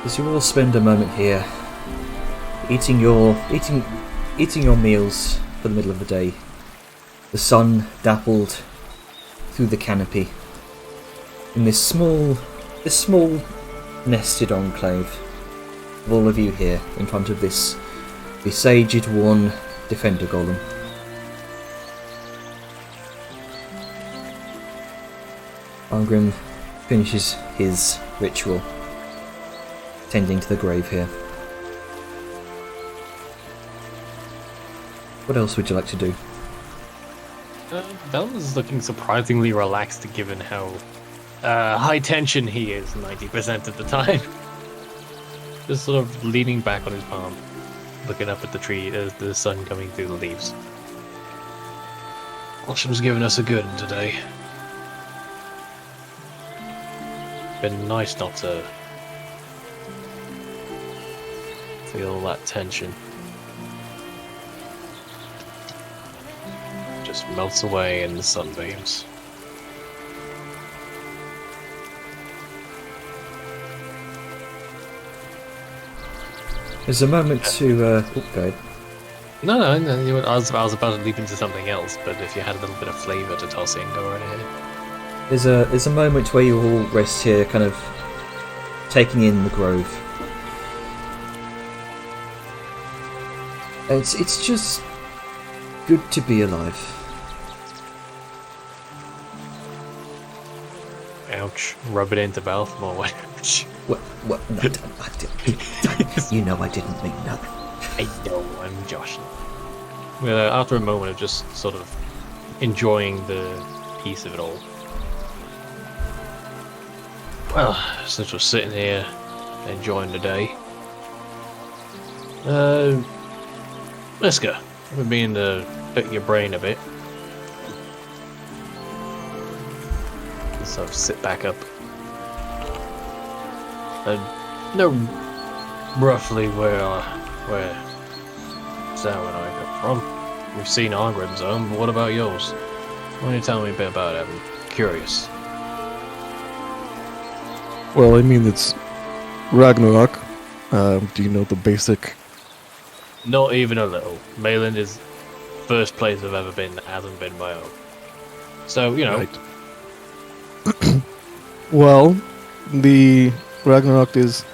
As you all spend a moment here, eating your meals for the middle of the day, the sun dappled through the canopy in this small nested enclave of all of you here in front of this aged, worn defender golem. Arngrim finishes his ritual, tending to the grave here. What else would you like to do? Vellum is looking surprisingly relaxed given how high tension he is 90% of the time. Just sort of leaning back on his palm, looking up at the tree as the sun coming through the leaves. Ocean's given us a good one today. Been nice not to feel that tension. Just melts away in the sunbeams. There's a moment to go ahead. No, I was about to leap into something else, but if you had a little bit of flavour to toss in, go right ahead. There's a moment where you all rest here, kind of taking in the grove. It's just good to be alive. Ouch. Rub it into mouth more. What? No, you know I didn't mean that. I know, I'm Josh. Well, after a moment of just sort of enjoying the peace of it all. Well, since we're sitting here enjoying the day, Liska, we've been to pick your brain a bit. So sit back up. And know roughly where Sam and I come from. We've seen Arngrim's home, but what about yours? Why don't you tell me a bit about it? I'm curious. Well, I mean, it's Ragnarok. Do you know the basic? Not even a little. Mayland is first place I've ever been that hasn't been my own. So, you know. Right. Well, the Ragnarok is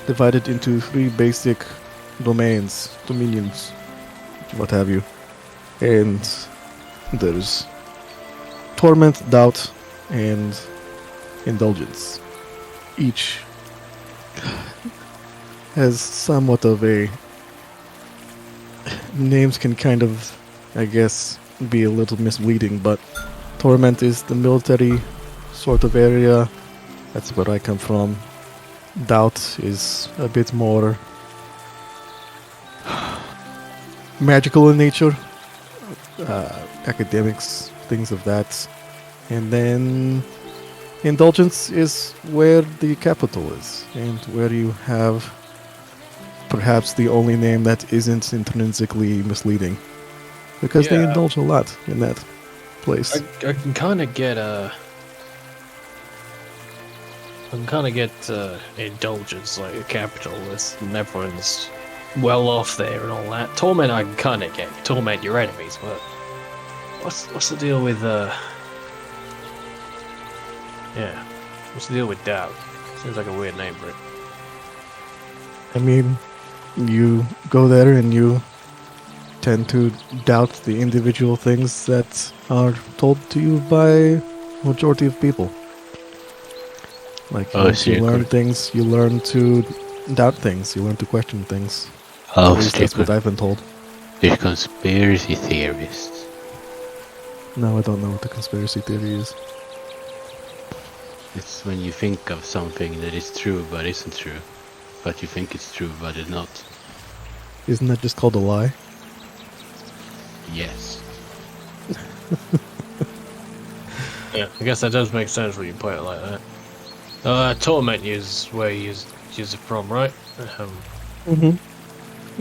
divided into 3 basic domains, dominions, what have you. And there's torment, doubt, and indulgence. Each has somewhat of a... Names can kind of, I guess, be a little misleading, but torment is the military sort of area. That's where I come from. Doubt is a bit more magical in nature. Academics, things of that. And then indulgence is where the capital is, and where you have perhaps the only name that isn't intrinsically misleading. Because they Yeah. indulge a lot in that place. I can kind of get indulgence, like a capitalist, and everyone's well off there and all that. Torment, I can kind of get. Torment your enemies, but what's the deal with yeah, what's the deal with doubt? Seems like a weird name for it. I mean, you go there and you tend to doubt the individual things that are told to you by majority of people. Like, Oh, once you secret. learn things, you learn to doubt things, you learn to question things. At Oh, least that's what stupid. I've been told. They're conspiracy theorists. No, I don't know what the conspiracy theory is. It's when you think of something that is true but isn't true. But you think it's true but it's not. Isn't that just called a lie? Yes. Yeah, I guess that does make sense when you put it like that. Torment is where you're from, right? Mm-hmm.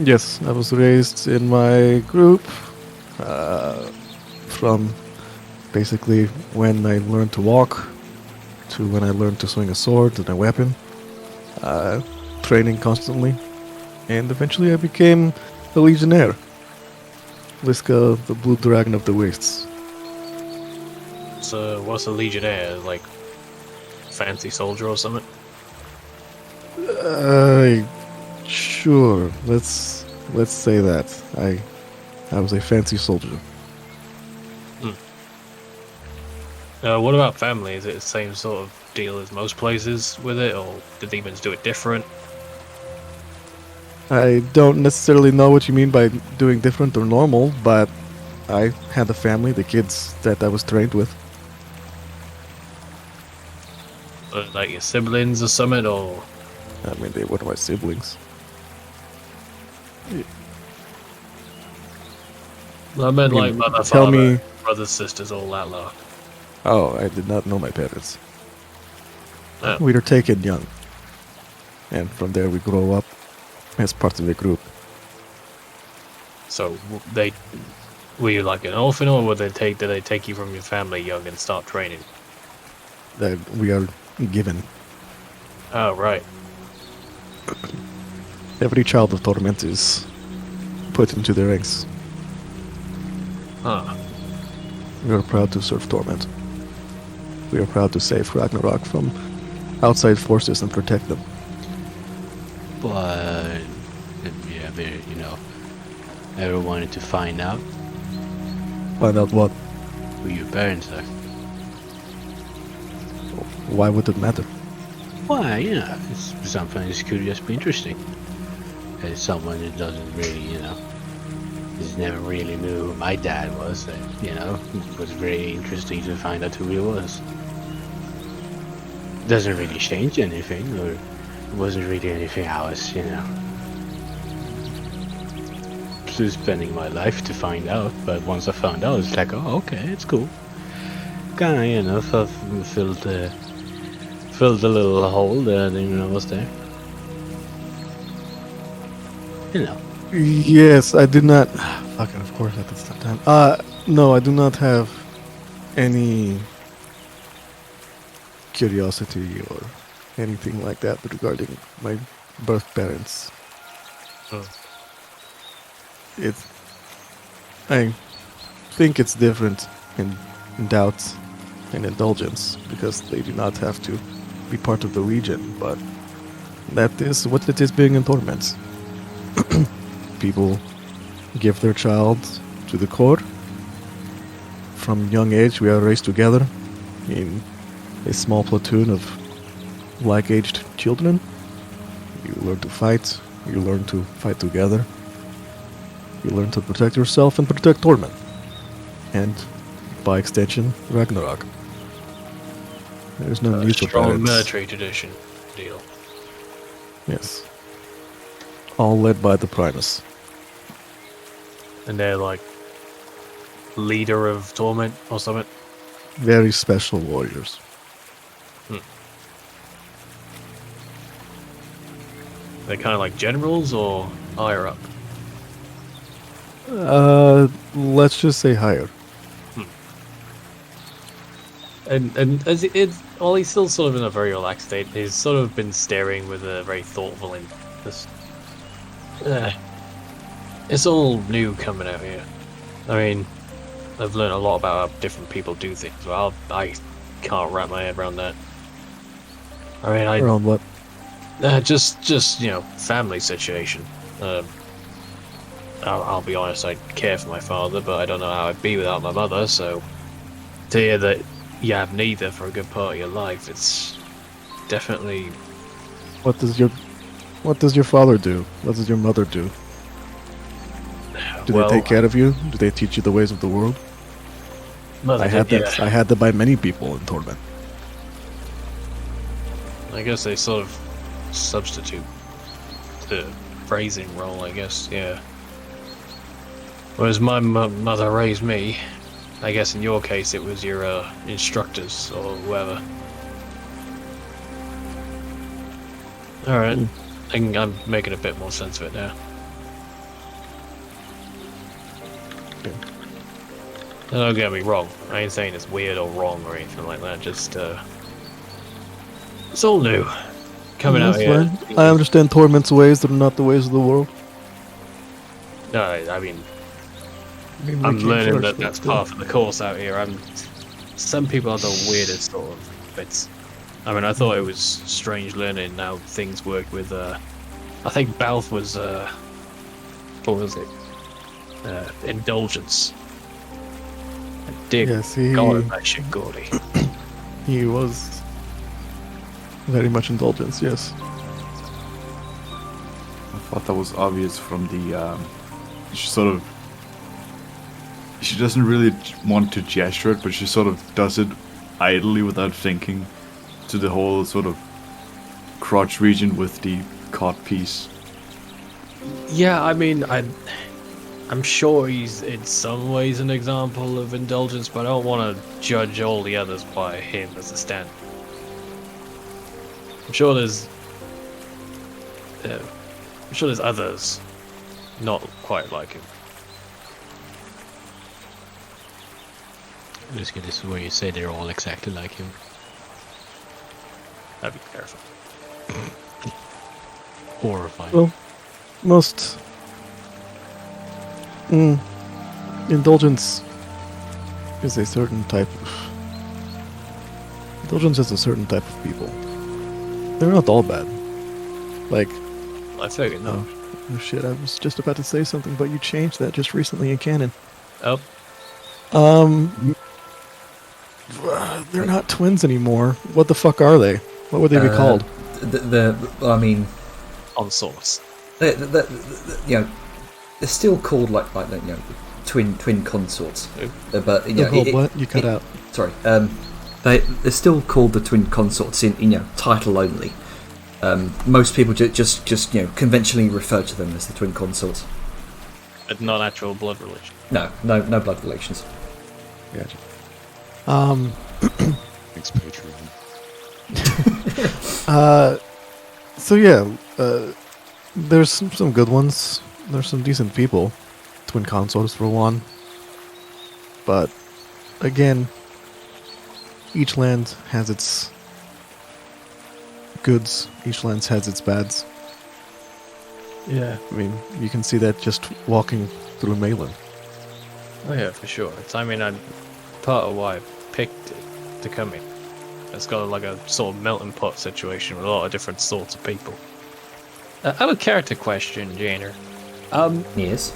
Yes, I was raised in my group from basically when I learned to walk to when I learned to swing a sword and a weapon, training constantly, and eventually I became a legionnaire. Liska, the blue dragon of the wastes. So, what's a legionnaire? Like, fancy soldier or something? Sure. Let's say that I was a fancy soldier. What about family? Is it the same sort of deal as most places with it, or do demons do it different? I don't necessarily know what you mean by doing different or normal, but I had a family, the kids that I was trained with. Like your siblings or something, or I mean, they were my siblings. I meant You like mother, tell father, me- brothers, sisters, all that lot. Oh, I did not know my parents. Oh. We were taken young. And from there we grow up as part of the group. So were you like an orphan, or did they take you from your family young and start training? That we are given. Oh right. Every child of Torment is put into the ranks. Huh. We are proud to serve Torment. We are proud to save Ragnarok from outside forces and protect them. But you ever, ever wanted to find out Find out what? who your parents are? Why would it matter? Why, it's something that could just be interesting. As someone that doesn't really, just never really knew who my dad was, and, it was very interesting to find out who he was. Doesn't really change anything, or wasn't really anything I was, to spending my life to find out, but once I found out, it's like, oh, okay, it's cool. Kinda, you know, filled the little hole that I didn't know was there. You know. Yes, I do not. Fucking, of course, at this time. No, I do not have any curiosity or anything like that regarding my birth parents. I think it's different in doubts and indulgence because they do not have to be part of the region, but that is what it is being in torments. People give their child to the court. From young age, we are raised together in a small platoon of like-aged children. You learn to fight. You learn to fight together. You learn to protect yourself and protect Torment. And, by extension, Ragnarok. There's no need for Strong parents. military tradition deal. Yes. All led by the Primus. And they're like leader of Torment or something. Very special warriors. They're kind of like generals or higher up. Let's just say higher. And as while he's still sort of in a very relaxed state, he's sort of been staring with a very thoughtful interest. It's all new coming out here. I mean, I've learned a lot about how different people do things. Well, I can't wrap my head around that. I mean, Around what? just you know, family situation. I'll be honest, I care for my father, but I don't know how I'd be without my mother. So to hear that you have neither for a good part of your life, it's definitely. What does your father do? What does your mother do? Do well, they take care of you? Do they teach you the ways of the world? mother I had did, that. yeah. I had that by many people in Torment. I guess they sort of substitute the raising role, I guess, yeah. Whereas my mother raised me, I guess in your case it was your instructors or whoever. Alright, I'm making a bit more sense of it now. Okay. Now, don't get me wrong, I ain't saying it's weird or wrong or anything like that, just it's all new. Coming out That's here. fine. I understand Torment's ways that are not the ways of the world. No, I mean, I mean, I'm we came learning first, that but that's still. part of the course out here. Some people are the weirdest sort of bits. I mean, I thought it was strange learning how things work with. I think Balth was. What was it? Indulgence. Dear Yes, God, that shit gaudy. he was very much indulgence. Yes. I thought that was obvious from the she doesn't really want to gesture it, but she sort of does it idly without thinking to the whole sort of crotch region with the cod piece. Yeah, I mean, I'm sure he's in some ways an example of indulgence, but I don't want to judge all the others by him as a standard. I'm sure there's others not quite like him. Just get this where you say they're all exactly like him. I'd be careful. Horrifying. Well, most indulgence is a certain type of indulgence is a certain type of people. They're not all bad. Like, I figured no. oh shit, I was just about to say something, but you changed that just recently in canon. Oh, They're not twins anymore. What the fuck are they? What would they be called? I mean, on source. you know, they're still called like you know, twin consorts. But you They're know, called what? You cut out. Sorry. They're still called the twin consorts in, you know, title only. Most people just you know, conventionally refer to them as the twin consorts. But not actual blood relation. No blood relations. Gotcha. Thanks, Patreon. So yeah, there's some good ones. There's some decent people. Twin consorts for one. But again, each land has its goods. Each land has its bads. Yeah. I mean, you can see that just walking through Malin. Oh yeah, for sure. I'm part of why I picked it to come in. It's got like a sort of melting pot situation with a lot of different sorts of people. I have a character question, Janer. Yes.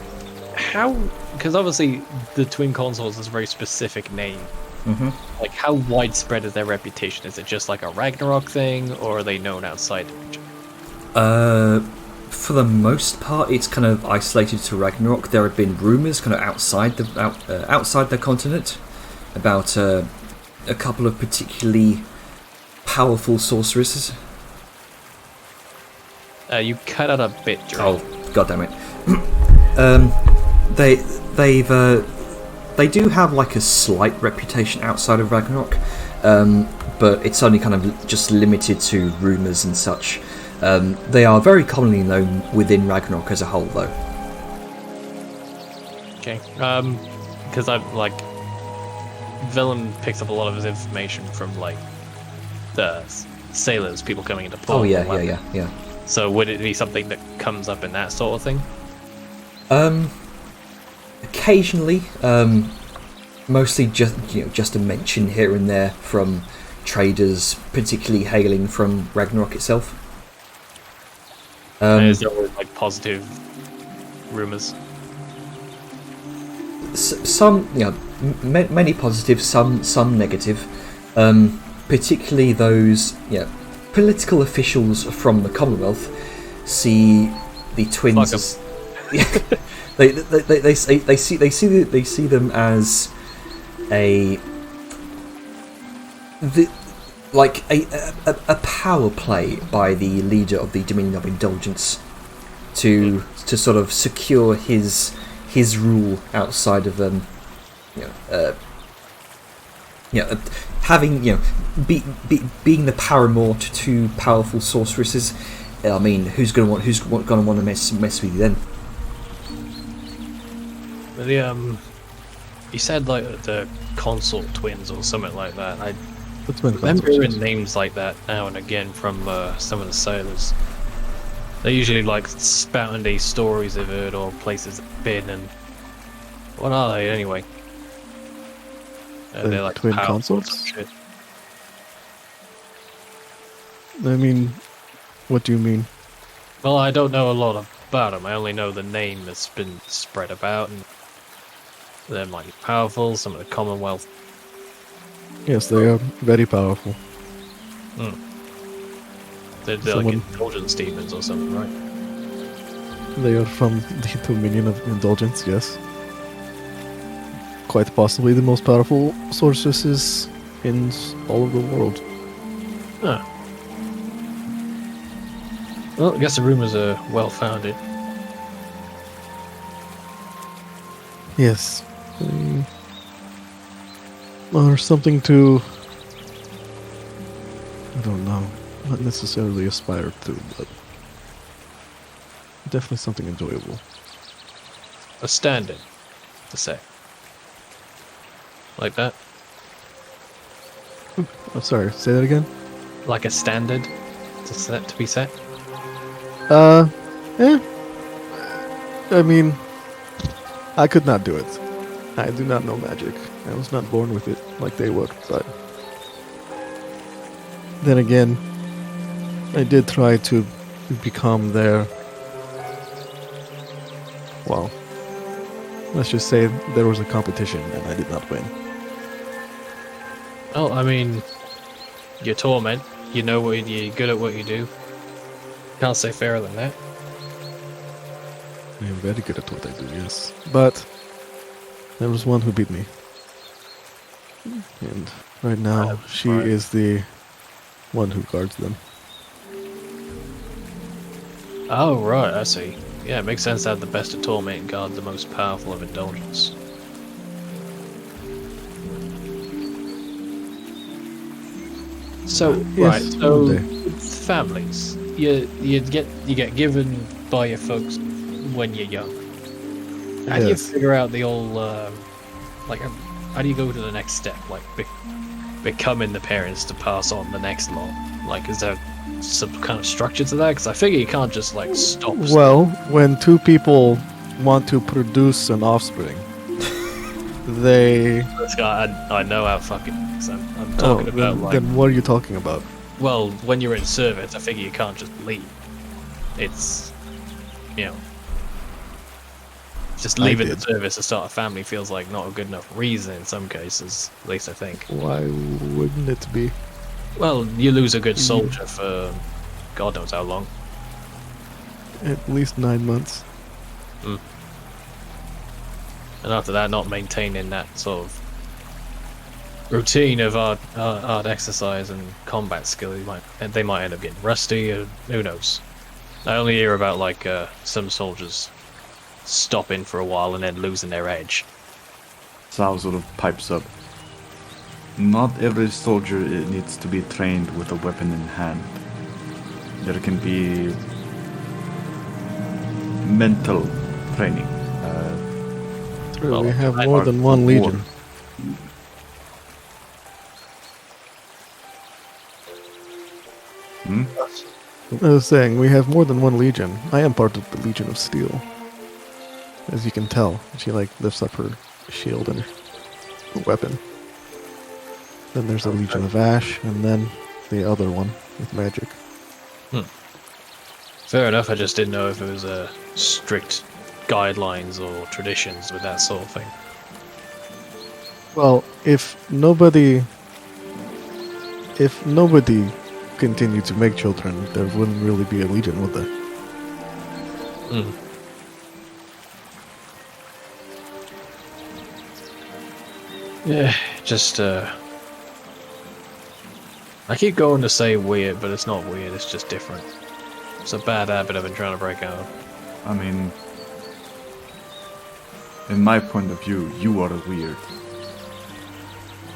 How? Because obviously the Twin Consorts is a very specific name. Mm-hmm. Like, how widespread is their reputation? Is it just like a Ragnarok thing, or are they known outside the region? For the most part, it's kind of isolated to Ragnarok. There have been rumours kind of outside the continent about a couple of particularly powerful sorceresses. You cut out a bit, Drew. Oh, god damn it! They do have like a slight reputation outside of Ragnarok, but it's only kind of just limited to rumours and such. They are very commonly known within Ragnarok as a whole, though. Okay. Because Vellum picks up a lot of his information from like the sailors, people coming into port. Oh yeah. So would it be something that comes up in that sort of thing? Occasionally, mostly just a mention here and there from traders, particularly hailing from Ragnarok itself. And is there always like positive rumors? Some, many positive, some negative. Particularly those, political officials from the Commonwealth see the twins as, they see them as a power play by the leader of the Dominion of Indulgence to sort of secure his rule outside of having being the paramour to two powerful sorceresses. I mean, who's gonna want to mess with you then? You said like the consort twins or something like that. I The twin remember consorts. hearing names like that now and again from some of the sailors. They're usually like spouting these stories they've heard or places they've been, and what are they anyway? The They're like twin powerful or consorts? some shit. I mean, what do you mean? Well, I don't know a lot about them. I only know the name that's been spread about, and they're mighty powerful. Some of the Commonwealth. Yes, they are very powerful. They're like Someone- indulgence demons or something, right? They are from the Dominion of Indulgence, yes. Quite possibly the most powerful sorceresses in all of the world. Huh. Well, I guess the rumors are well founded. Yes. Or something to... I don't know. Not necessarily aspire to, but... definitely something enjoyable. A stand-in, to say. Like that? I'm sorry, say that again? Like a standard to be set? I mean, I could not do it. I do not know magic. I was not born with it like they were, but... Then again, I did try to become their... Well, let's just say there was a competition and I did not win. Well, I mean, you're Torment. You know what you're good at what you do. Can't say fairer than that. I am very good at what I do, yes. But there was one who beat me. And right now, she right. is the one who guards them. Oh, right, I see. Yeah, it makes sense to have the best of torment and guard the most powerful of indulgence. So right, Yes, so one day. families, you get given by your folks when you're young. How do you Yes. figure out the old how do you go to the next step, like becoming the parents to pass on the next law? Like, is there some kind of structure to that? Because I figure you can't just like stop. Well, when two people want to produce an offspring, they. This guy, I know how fucking. I'm talking about like. Then what are you talking about? Well, when you're in service, I figure you can't just leave. It's, you know, just leaving the did. service to start a family feels like not a good enough reason in some cases, at least I think. Why wouldn't it be? Well, you lose a good soldier for God knows how long. At least 9 months. And after that, not maintaining that sort of routine of hard exercise and combat skill, they might end up getting rusty, or who knows. I only hear about like some soldiers stopping for a while and then losing their edge. Sal sort of pipes up. Not every soldier needs to be trained with a weapon in hand. There can be mental training. True, Well, we have I- more than one legion. Hmm? I was saying, we have more than one legion. I am part of the Legion of Steel. As you can tell, she like lifts up her shield and her weapon. Then there's the Legion of Ash, and then the other one with magic. Fair enough, I just didn't know if it was strict guidelines or traditions with that sort of thing. Well, if nobody continued to make children, there wouldn't really be a legion, would there? Yeah, just I keep going to say weird, but it's not weird, it's just different. It's a bad habit I've been trying to break out of. I mean, in my point of view, you are weird.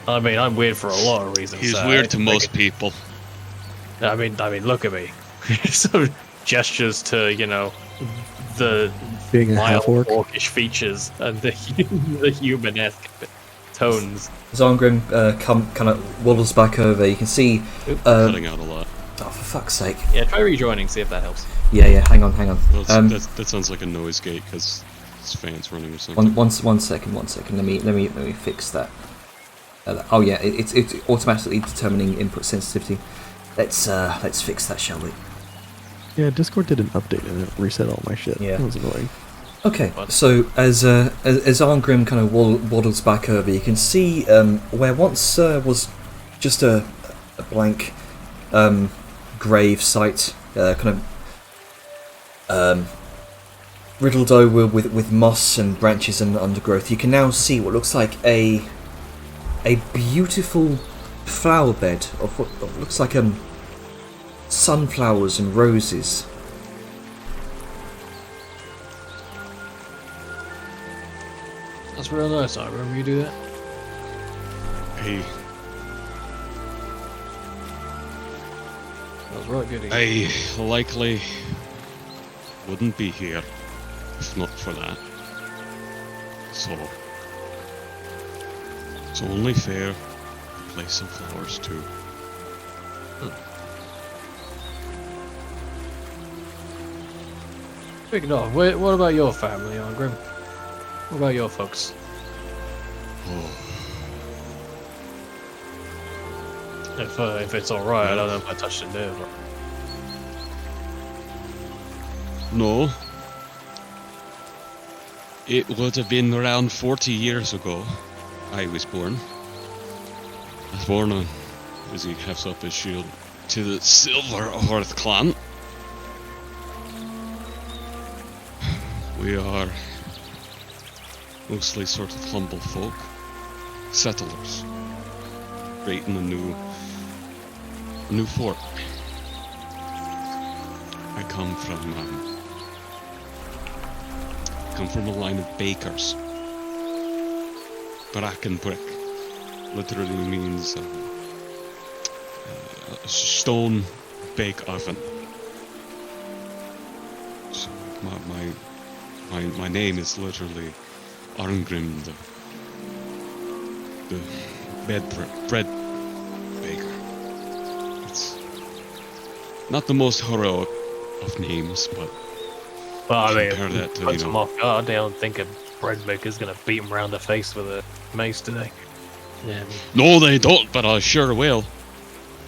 I mean, I'm weird for a lot of reasons. He's so I weird to think most people. I mean, look at me. Some gestures to, you know, the Being a mild half-orc. orcish features and the human-esque tones. Zongrim kind of waddles back over. You can see. Cutting out a lot. Oh, for fuck's sake! Yeah, try rejoining, see if that helps. Yeah. Hang on. Well, that sounds like a noise gate because it's fans running or something. One second. Let me fix that. Oh yeah, it's automatically determining input sensitivity. Let's fix that, shall we? Yeah, Discord did an update and it reset all my shit. Yeah. That was annoying. Okay, What? so as Arngrim kind of waddles back over, you can see where once was just a blank grave site, kind of riddled over with moss and branches and undergrowth. You can now see what looks like a beautiful flower bed of what looks like sunflowers and roses. That's real nice, I remember you do that. Hey, That was right good of you. I likely wouldn't be here if not for that. So it's only fair to place some flowers too. Speaking of, what about your family, Arngrim? What about your folks? Oh, If it's alright, I don't know if I touched a nerve. no. It would have been around 40 years ago I was born. I was born on, as he hefts up his shield, to the Silver Hearth clan. We are mostly sort of humble folk, settlers, creating a new fort. I come from come from a line of bakers. Brackenbrick literally means a stone bake oven. So my name is literally Arngrim, the bread baker. It's not the most heroic of names, but Well, I mean, compare that to, puts them off guard. They don't think a bread maker's gonna beat him around the face with a mace today. Yeah, No, they don't, but I sure will.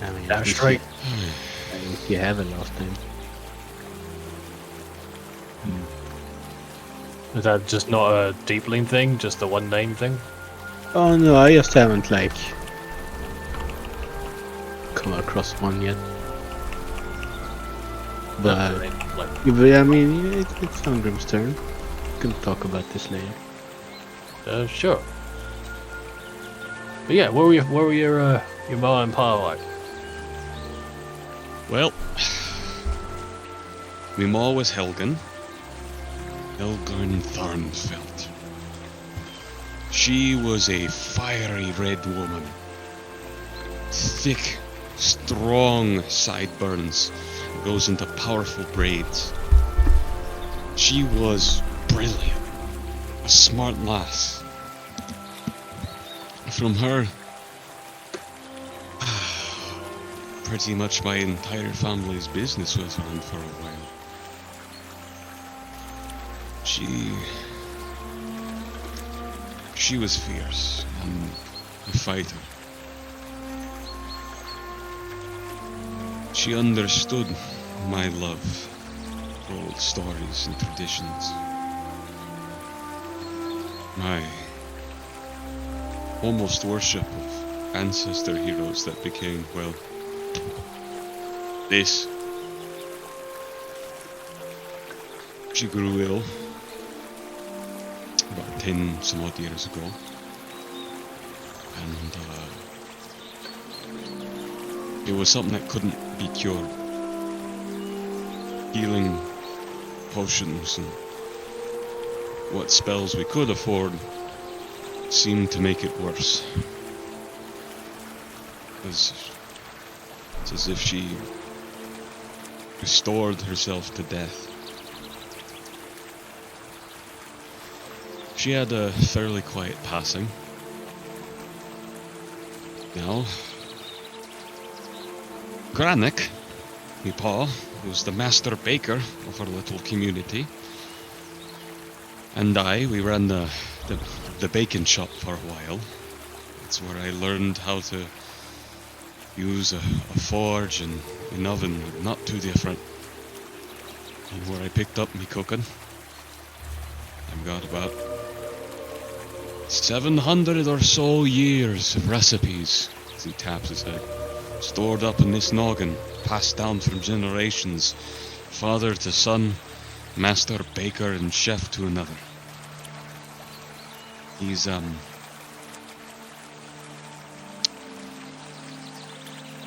I mean, Damn straight. I think you have it last time. Is that just not a deepling thing? Just a one name thing? Oh no, I just haven't like come across one yet. But, Like, but I mean, it's Angrim's turn. We can talk about this later. sure. But yeah, what were your ma and pa like? Well, my ma was Helgen Thornfeld. She was a fiery red woman. Thick, strong sideburns, goes into powerful braids. She was brilliant, a smart lass. From her, pretty much my entire family's business was run for a while. She was fierce and a fighter. She understood my love for old stories and traditions. My almost worship of ancestor heroes that became, well, this. She grew ill about 10 some odd years ago, and it was something that couldn't be cured. Healing potions and what spells we could afford seemed to make it worse. It's as if she restored herself to death. She had a fairly quiet passing. Now, Granik, me pa, who's the master baker of our little community, and we ran the bacon shop for a while. It's where I learned how to use a forge and an oven, not too different. And where I picked up me cooking. I've got about 700 or so years of recipes, as he taps his head, stored up in this noggin, passed down from generations, father to son, master baker and chef to another.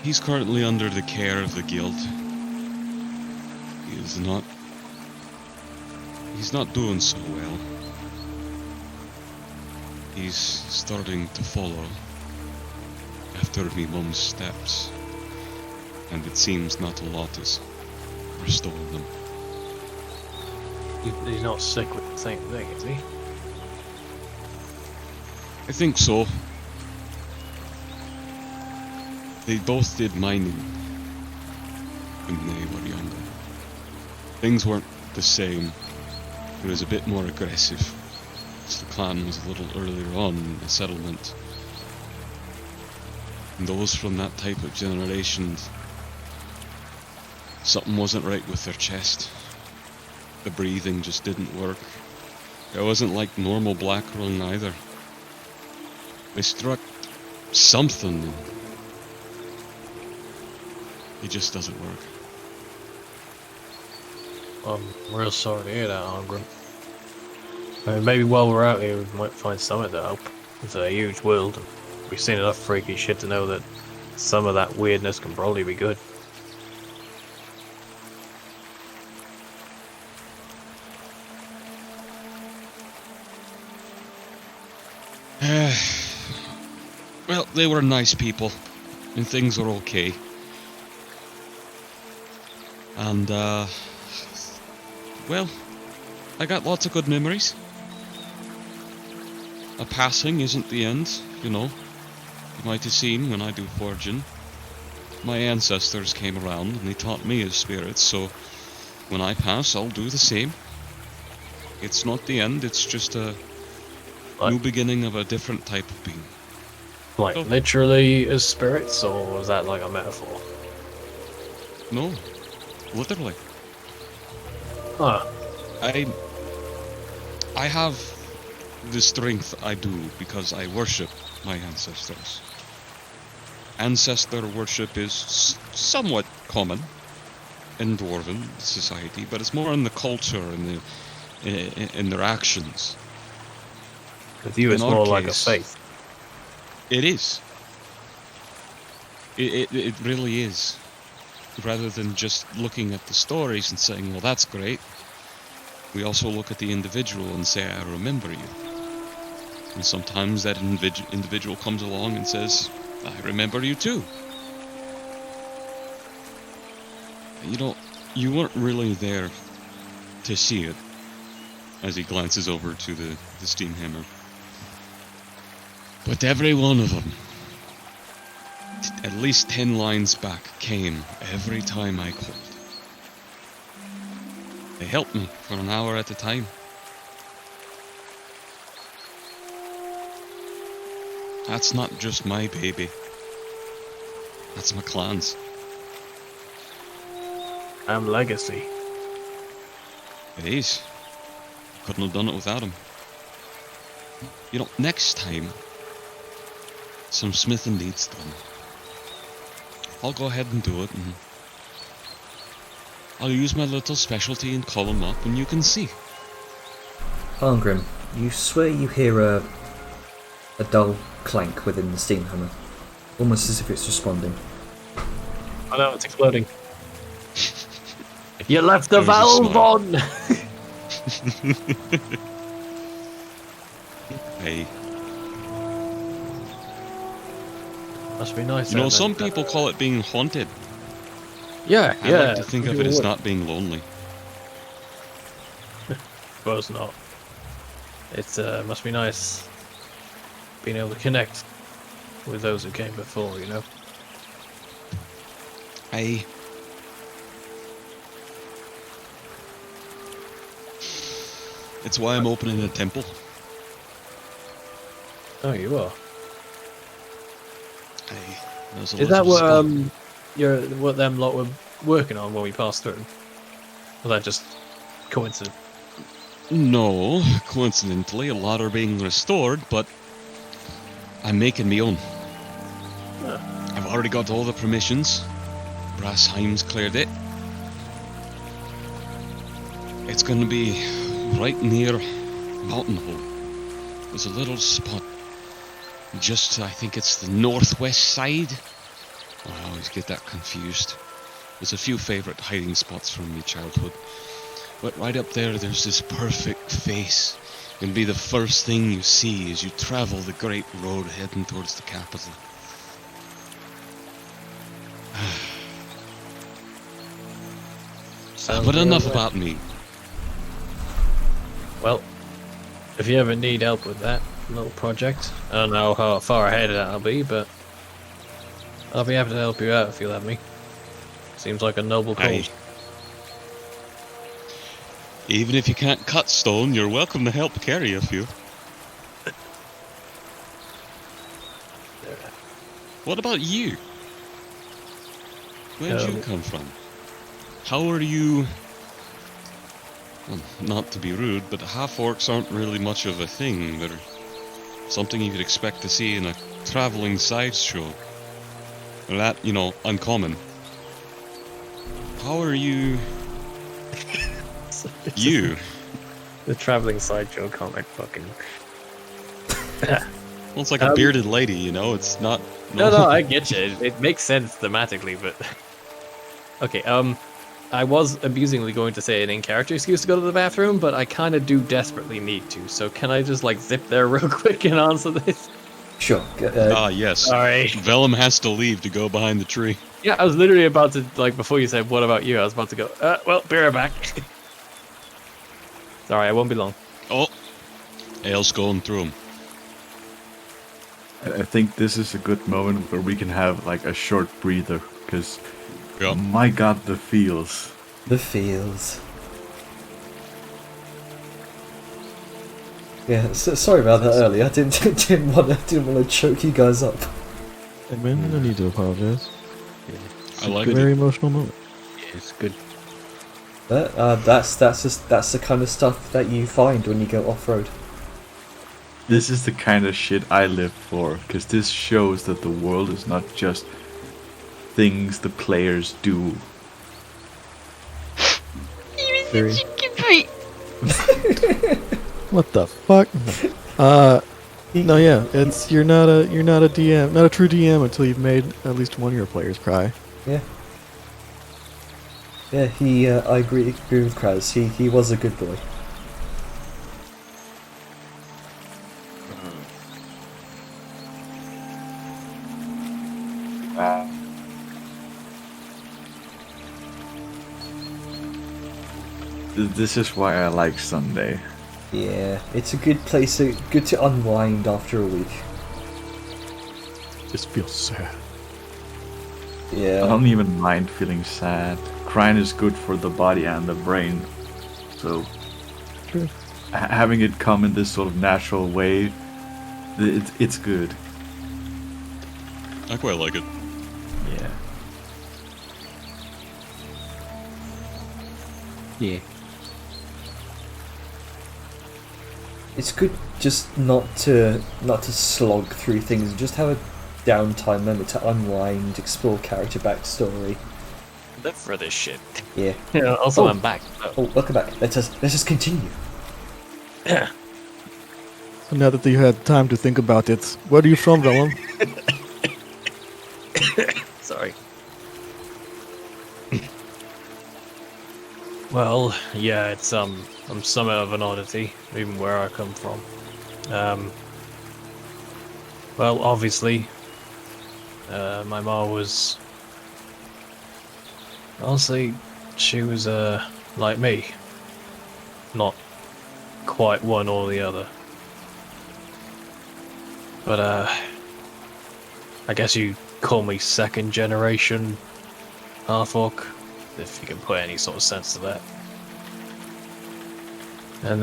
He's currently under the care of the guild. He's not doing so well. He's starting to follow after me mum's steps, and it seems not a lot is restoring them. He's not sick with the same thing, is he? I think so. They both did mining when they were younger. Things weren't the same. It was a bit more aggressive. The clan was a little earlier on in the settlement. And those from that type of generation, something wasn't right with their chest. The breathing just didn't work. It wasn't like normal Blackroot either. They struck something, and it just doesn't work. I'm real sorry to hear that, Arngrim. I mean, maybe while we're out here we might find something to help. It's a huge world, and we've seen enough freaky shit to know that some of that weirdness can probably be good. Well, they were nice people, and things were okay. And, well, I got lots of good memories. A passing isn't the end, you know. You might have seen when I do forging. My ancestors came around and they taught me as spirits, so when I pass, I'll do the same. It's not the end, it's just a new beginning of a different type of being. Like, Oh. literally as spirits, or was that like a metaphor? No, literally. Huh. I have the strength I do because I worship my ancestors. Ancestor worship is somewhat common in Dwarven society, but it's more in the culture and in their actions. With you, it's In our more like a case- faith. It is. It really is. Rather than just looking at the stories and saying, well, that's great, we also look at the individual and say, I remember you. And sometimes that individual comes along and says, I remember you too. You know, you weren't really there to see it, as he glances over to the steam hammer. But every one of them, at least 10 lines back, came every time I called. They helped me for an hour at a time. That's not just my baby. That's my clan's. And legacy. It is. Couldn't have done it without him. You know, next time some smithing needs done, I'll go ahead and do it, and I'll use my little specialty and call him up, and you can see. Palmgrim, you swear you hear a dull clank within the steam hammer, almost as if it's responding. I know, it's exploding. You left the There was a valve smile. on! Hey, Must be nice. you know, having some that- people call it being haunted. Yeah, I yeah. like to think of it as not being lonely. Suppose not. It must be nice being able to connect with those who came before, you know? It's why I'm opening a temple. Oh, you are. There's a Is that little what spot. what them lot were working on when we passed through? Was that just coincidence? No, coincidentally, a lot are being restored, but I'm making me own. I've already got all the permissions. Brassheim's cleared it. It's gonna be right near Mountain Hole. There's a little spot. Just, I think it's the northwest side. I always get that confused. There's a few favorite hiding spots from my childhood. But right up there, there's this perfect face. It'll be the first thing you see as you travel the great road heading towards the capital. Sounds But real enough nice. about me. Well, if you ever need help with that little project, I don't know how far ahead that'll be, but I'll be happy to help you out if you let me. Seems like a noble cause. Aye. Even if you can't cut stone, you're welcome to help carry a few. What about you? Where'd you come from? How are you... Well, not to be rude, but half-orcs aren't really much of a thing. They're something you could expect to see in a traveling sideshow. Or that, you know, uncommon. How are you... You? The traveling sideshow comic fucking... Well, it's like a bearded lady, you know? It's not... No, I get you. It makes sense thematically, but... Okay, I was abusingly going to say an in-character excuse to go to the bathroom, but I kind of do desperately need to, so can I just, like, zip there real quick and answer this? Sure. Yes. Sorry. Vellum has to leave to go behind the tree. Yeah, I was literally about to, like, before you said, what about you? I was about to go, well, be right back. Sorry, I won't be long. Oh, Ale's going through him. I think this is a good moment where we can have like a short breather, because Yep. my god, the feels. The feels. Yeah, sorry about that earlier. I didn't want to choke you guys up. Hey man, no need to apologize. I like Very it. emotional moment. Yeah, it's good. But that's the kind of stuff that you find when you go off road. This is the kind of shit I live for, because this shows that the world is not just things the players do. Very... What the fuck? No, yeah, it's you're not a DM, not a true DM until you've made at least one of your players cry. Yeah. Yeah, I agree with Kraz. He was a good boy. This is why I like Sunday. Yeah, it's a good place, good to unwind after a week. Just feels sad. I Yeah. don't even mind feeling sad. Crying is good for the body and the brain. So, True. having it come in this sort of natural way, it's good. I quite like it. Yeah. Yeah. It's good just not to slog through things, just have a downtime moment to unwind, explore character backstory. Live for this shit. Yeah. Yeah, also, Oh. I'm back. So. Oh, welcome back. Let's just continue. Yeah. So now that you had time to think about it, where are you from, Vellum? Sorry. Well, yeah, it's I'm somewhat of an oddity, even where I come from. Well, obviously, my mom was. Honestly, she was like me, not quite one or the other. But I guess you call me second generation half-orc, if you can put any sort of sense to that. And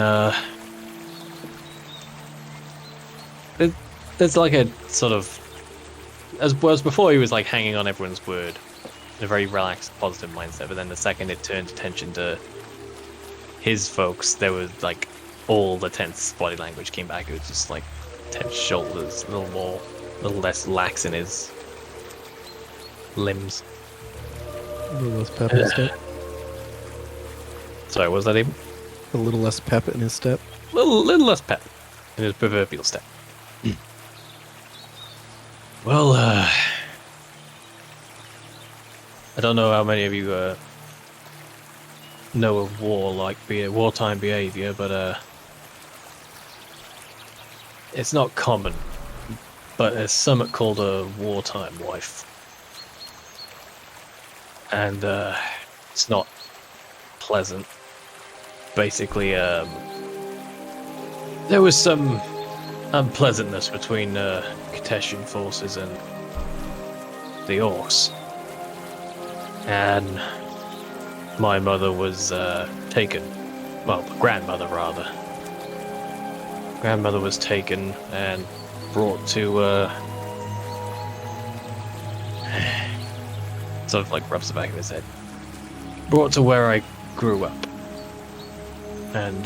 there's like a sort of, as before he was like hanging on everyone's word in a very relaxed, positive mindset, but then the second it turned attention to his folks, there was like all the tense body language came back. It was just like tense shoulders, a little less lax in his limbs. A little less pep in his step. Sorry, what was that even? A little less pep in his step. Little less pep in his proverbial step. Well, I don't know how many of you know of wartime behavior, but it's not common. But there's something called a wartime wife, and it's not pleasant. Basically, there was some unpleasantness between Kiteshian forces and the Orcs, and my mother was taken. Well, grandmother rather. Grandmother was taken and brought to sort of like rubs the back of his head. Brought to where I grew up. And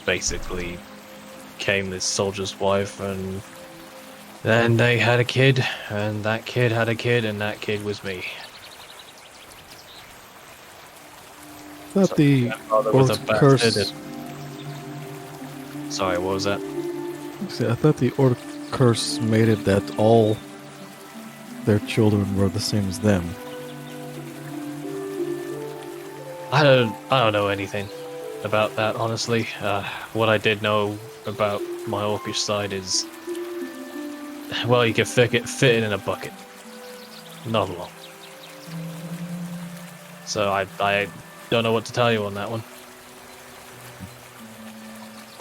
basically became this soldier's wife, and then they had a kid, and that kid had a kid, and that kid was me. I thought the Father was a Orc bastard. curse. Sorry, what was that? I thought the Orc curse made it that all their children were the same as them. I don't know anything about that, honestly. What I did know about my orcish side is, well, you can fit it in a bucket. Not a lot. So I don't know what to tell you on that one.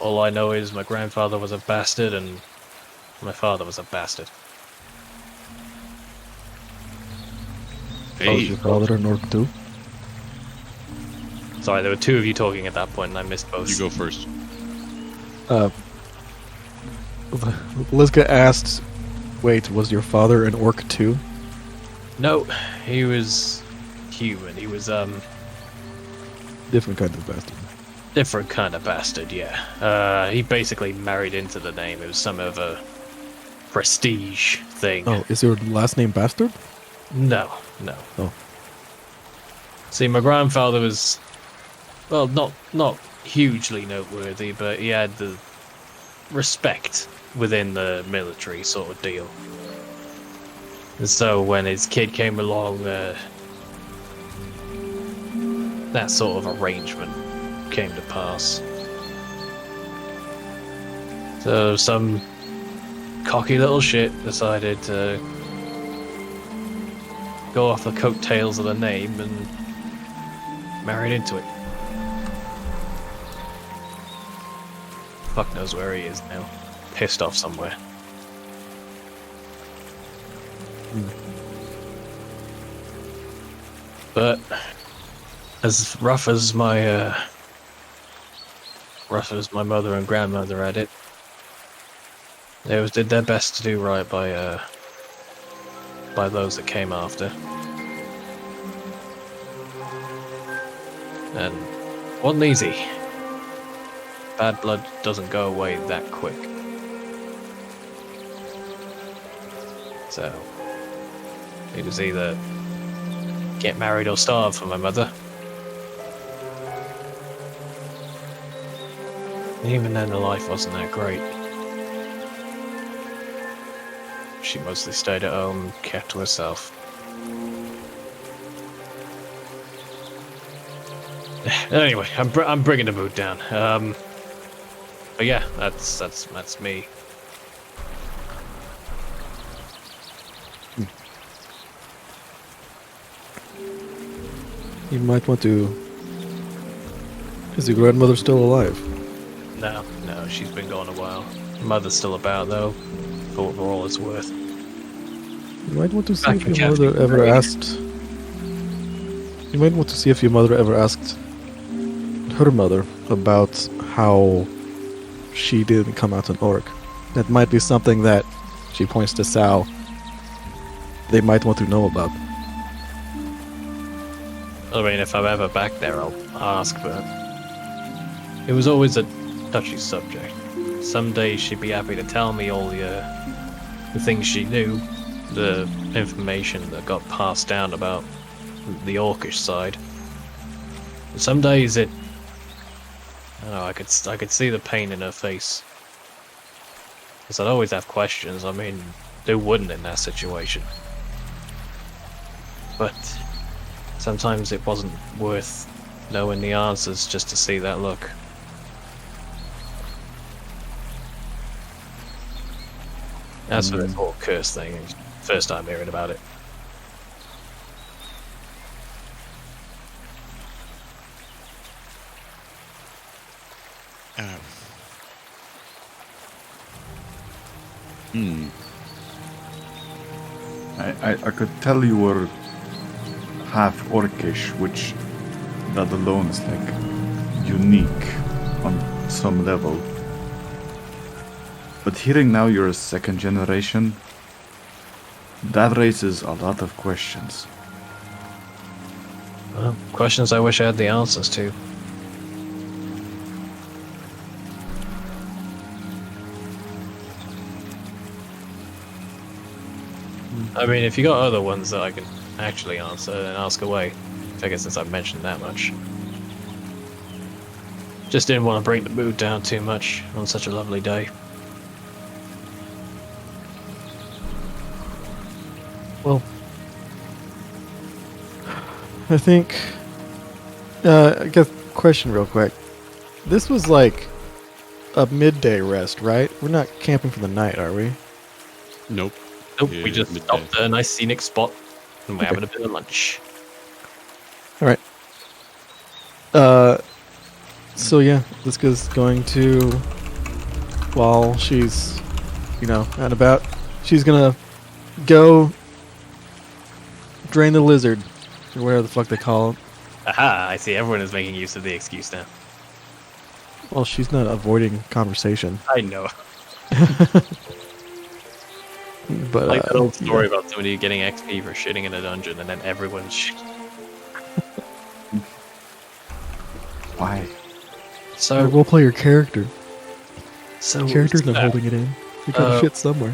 All I know is my grandfather was a bastard and my father was a bastard. Was Hey, your father an orc too? Sorry, there were two of you talking at that point and I missed both. you go first. Liska asked, "Wait, was your father an orc too?" No, he was human. He was Different kind of bastard. different kind of bastard, yeah. He basically married into the name. It was some of a prestige thing. Oh, is your last name Bastard? No. Oh. See, my grandfather was, well, not hugely noteworthy, but he had the respect within the military sort of deal. And so when his kid came along, that sort of arrangement came to pass. So some cocky little shit decided to go off the coattails of the name and married into it. Fuck knows where he is now. Pissed off somewhere. But as rough as my mother and grandmother had it, they did their best to do right by those that came after. And wasn't easy. Bad blood doesn't go away that quick. So it was either get married or starve for my mother. And even then, the life wasn't that great. She mostly stayed at home, kept to herself. Anyway, I'm bringing the mood down. But yeah, that's me. You might want to. Is your grandmother still alive? No, she's been gone a while. Mother's still about though, for all it's worth. You might want to see Back if in your mother Catholic ever grade. asked. You might want to see if your mother ever asked her mother about how she didn't come out an orc. That might be something that she points to Sal. They might want to know about. I mean, if I'm ever back there, I'll ask, but it was always a touchy subject. Some days she'd be happy to tell me all the things she knew, the information that got passed down about the orcish side. And some days I don't know, I could see the pain in her face. Because I'd always have questions. I mean, who wouldn't in that situation? But sometimes it wasn't worth knowing the answers just to see that look. That's for this whole curse thing. It's the first time hearing about it. I could tell you were half orcish, which that alone is like unique on some level. But hearing now you're a second generation, that raises a lot of questions. Well, questions I wish I had the answers to. I mean, if you got other ones that I can actually answer, then ask away. I guess since I've mentioned that much. Just didn't want to bring the mood down too much on such a lovely day. Well, I think. I guess question real quick. This was like a midday rest, right? we're not camping for the night, are we? Nope. Nope, Yeah, we just midday. stopped at a nice scenic spot and we're Okay. having a bit of lunch. All right. So yeah, Liska's going to, while she's, out and about, she's gonna go drain the lizard, or whatever the fuck they call it. Aha, I see everyone is making use of the excuse now. Well, she's not avoiding conversation, I know. but Like that old story about somebody getting XP for shitting in a dungeon and then everyone's shit. Why? So, we'll play your character. so Character's not holding it in. You gotta shit somewhere.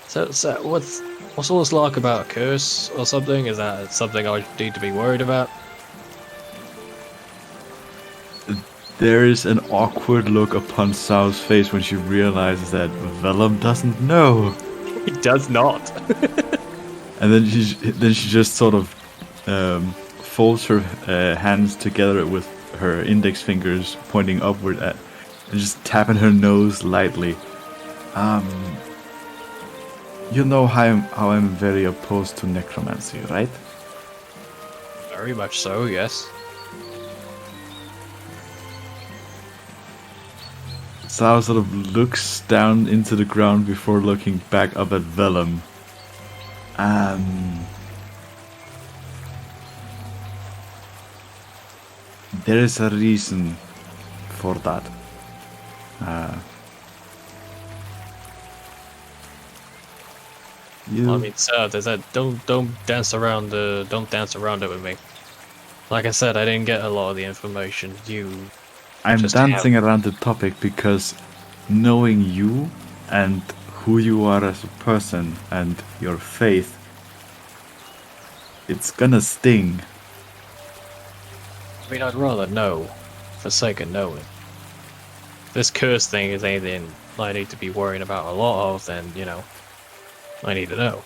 So what's all this like about a curse or something? Is that something I need to be worried about? There is an awkward look upon Sal's face when she realizes that Vellum doesn't know. He does not. And then she just sort of folds her hands together with her index fingers pointing upward and just tapping her nose lightly. You know how I'm very opposed to necromancy, right? Very much so, yes. Sal sort of looks down into the ground before looking back up at Vellum. There is a reason for that. You, I mean, sir, there's that. Don't dance around it with me. Like I said, I didn't get a lot of the information. I'm just dancing around the topic because knowing you and who you are as a person and your faith, it's gonna sting. I mean, I'd rather know, for sake of knowing. This curse thing is anything I need to be worrying about a lot of, then I need to know.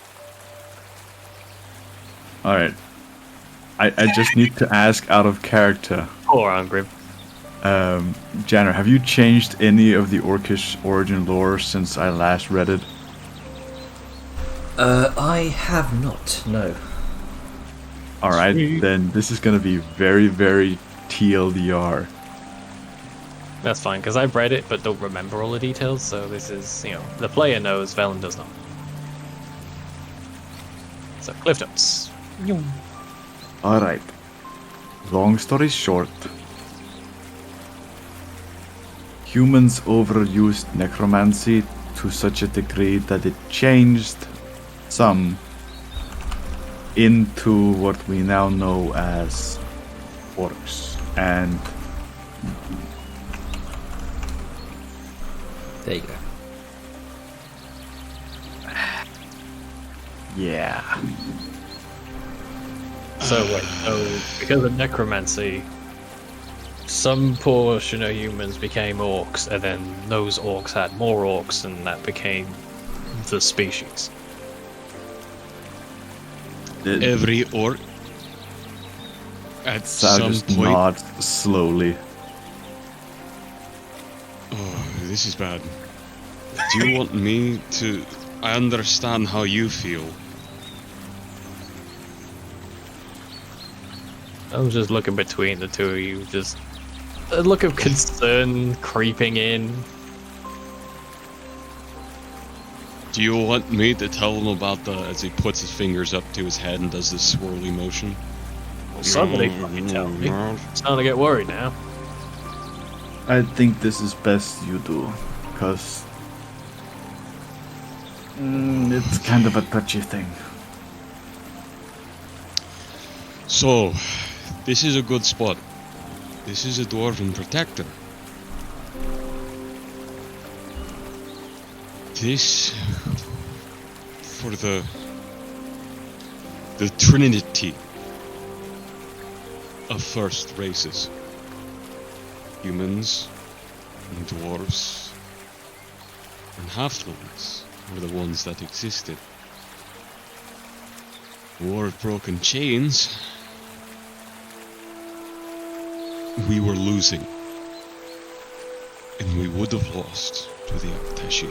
Alright. I just need to ask out of character. Poor Angrim. Janner, have you changed any of the Orcish origin lore since I last read it? I have not, no. Alright, Sweet. then this is gonna be very, very TLDR. That's fine, because I've read it but don't remember all the details, so this is, the player knows, Velen does not. So, Cliff Notes. Alright. Long story short. Humans overused necromancy to such a degree that it changed some into what we now know as orcs. And There you go. yeah. So wait, so because of necromancy, some portion of humans became orcs, and then those orcs had more orcs, and that became the species. Every orc at Sal some just point. nods slowly. Oh, this is bad. Do you want me to? I understand how you feel. I'm just looking between the two of you, just a look of concern creeping in. Do you want me to tell him about as he puts his fingers up to his head and does this swirly motion? Well, somebody fucking tell me. I'm starting to get worried now. I think this is best you do, because it's kind of a touchy thing. So, this is a good spot. This is a dwarven protector. This for the trinity of first races. Humans and dwarves and halflings were the ones that existed. War of Broken Chains. We were losing. And and we would have lost to the Akteshi.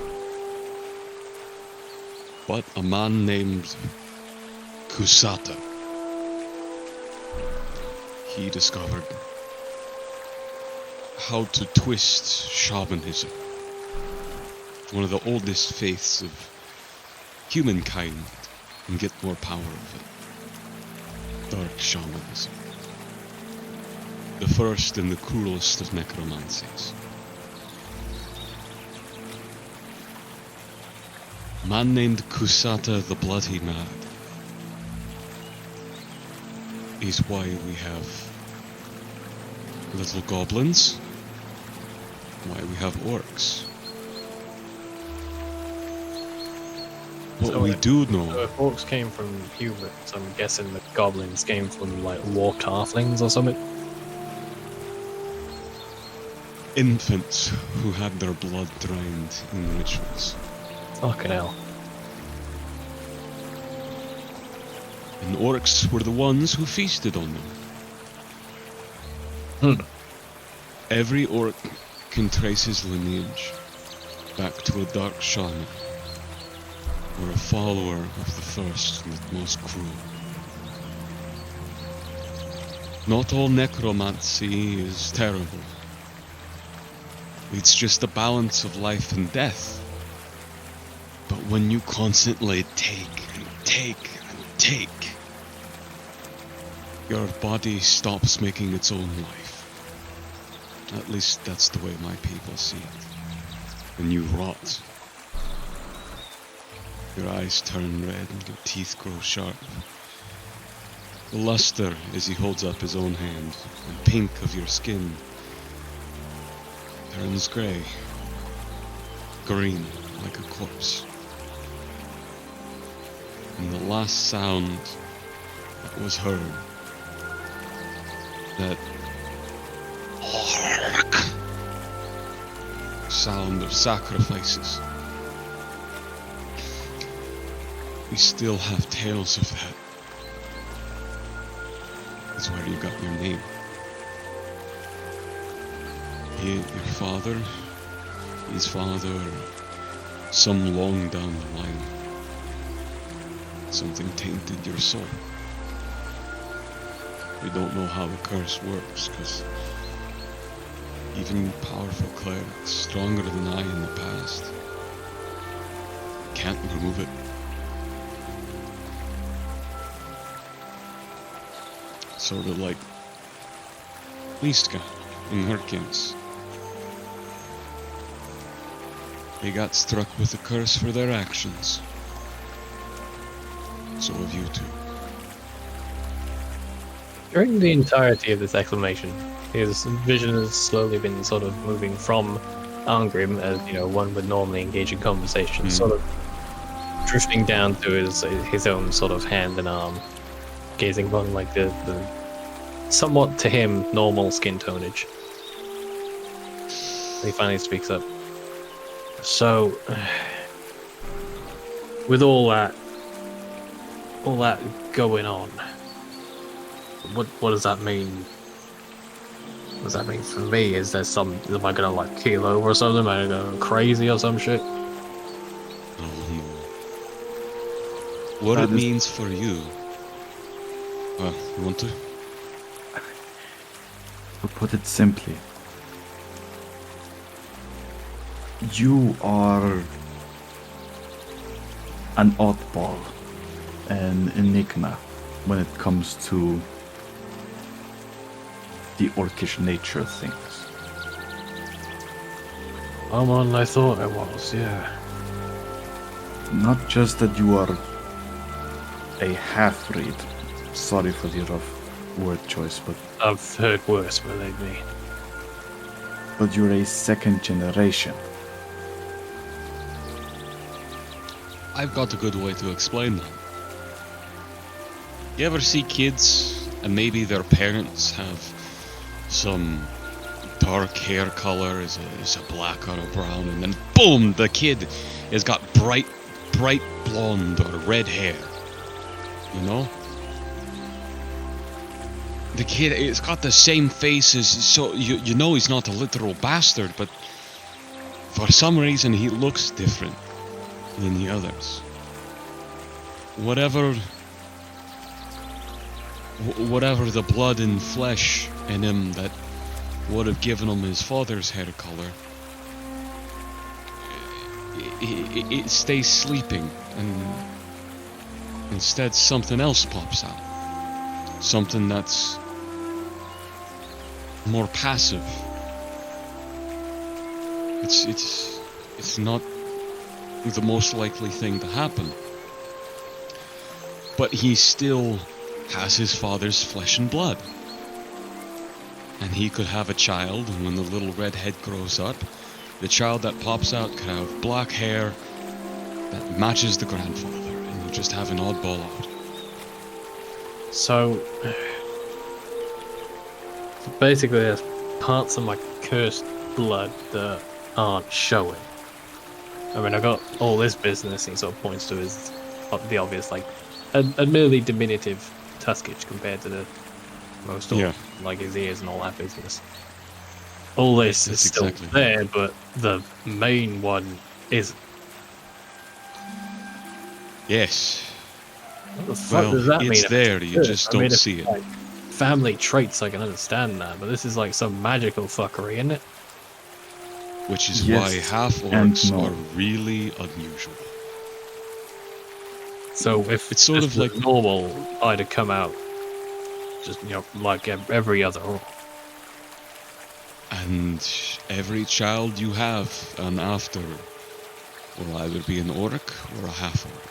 But a man named Kusata, he discovered how to twist shamanism, one of the oldest faiths of humankind, and get more power of it. Dark shamanism. The first and the cruelest of necromancies. A man named Kusata the Bloody Mad is why we have little goblins, why we have orcs. What So we if- do So know, if orcs came from humans, I'm guessing the goblins came from like warped halflings or something. infants who had their blood drowned in rituals. Fucking hell. And orcs were the ones who feasted on them. Hmm. Every orc can trace his lineage back to a dark shaman, or a follower of the first and the most cruel. Not all necromancy is terrible. It's just a balance of life and death. But when you constantly take and take and take, your body stops making its own life. At least that's the way my people see it. And you rot. Your eyes turn red and your teeth grow sharp. The luster as he holds up his own hand, and pink of your skin turns grey, green like a corpse. And the last sound that was heard, that sound of sacrifices. We still have tales of that. That's where you got your name. Be it your father, his father, or some long down the line. Something tainted your soul. We don't know how the curse works, because even powerful clerics, stronger than I in the past, can't remove it. Sort of like Listka and Hurkins. They got struck with a curse for their actions. So have you two. During the entirety of this exclamation, his vision has slowly been sort of moving from Arngrim, as you know, one would normally engage in conversation, sort of drifting down to his own sort of hand and arm, gazing upon like the somewhat to him normal skin tonage. He finally speaks up. So, with all that going on, what does that mean? What does that mean for me? Is there am I gonna like keel over or something? Am I gonna go crazy or some shit? Oh no. What That it is- means for you. You want to? To put it simply, you are an oddball, an enigma when it comes to the orcish nature of things. I'm on. I thought I was. Yeah. Not just that you are a half-breed. Sorry for the rough word choice, but I've heard worse, believe me. you're a second generation. I've got a good way to explain that. You ever see kids and maybe their parents have some dark hair color is a black or a brown, and then boom, the kid has got bright blonde or red hair. You know? The kid, it's got the same face as, so you know he's not a literal bastard, but for some reason he looks different than the others. Whatever the blood and flesh in him that would have given him his father's hair color, it stays sleeping, and instead something else pops out. Something that's more passive. It's not the most likely thing to happen. But he still has his father's flesh and blood. And he could have a child, and when the little red head grows up, the child that pops out could have black hair that matches the grandfather, and you just have an oddball out. So basically, there's parts of my cursed blood that aren't showing. I mean, I got all this business he sort of points to as the obvious, like, admittedly diminutive tuskage compared to the most of, like, his ears and all that business. All this is still exactly there, but the main one isn't. Yes. What the fuck does that mean? It's there, you just don't see it. Like, family traits, I can understand that, but this is like some magical fuckery, isn't it? Which is Yes why half and orcs no. are really unusual. So if It's sort this of was like- normal, I'd have come out just, like every other orc. And every child you have and after will either be an orc or a half orc.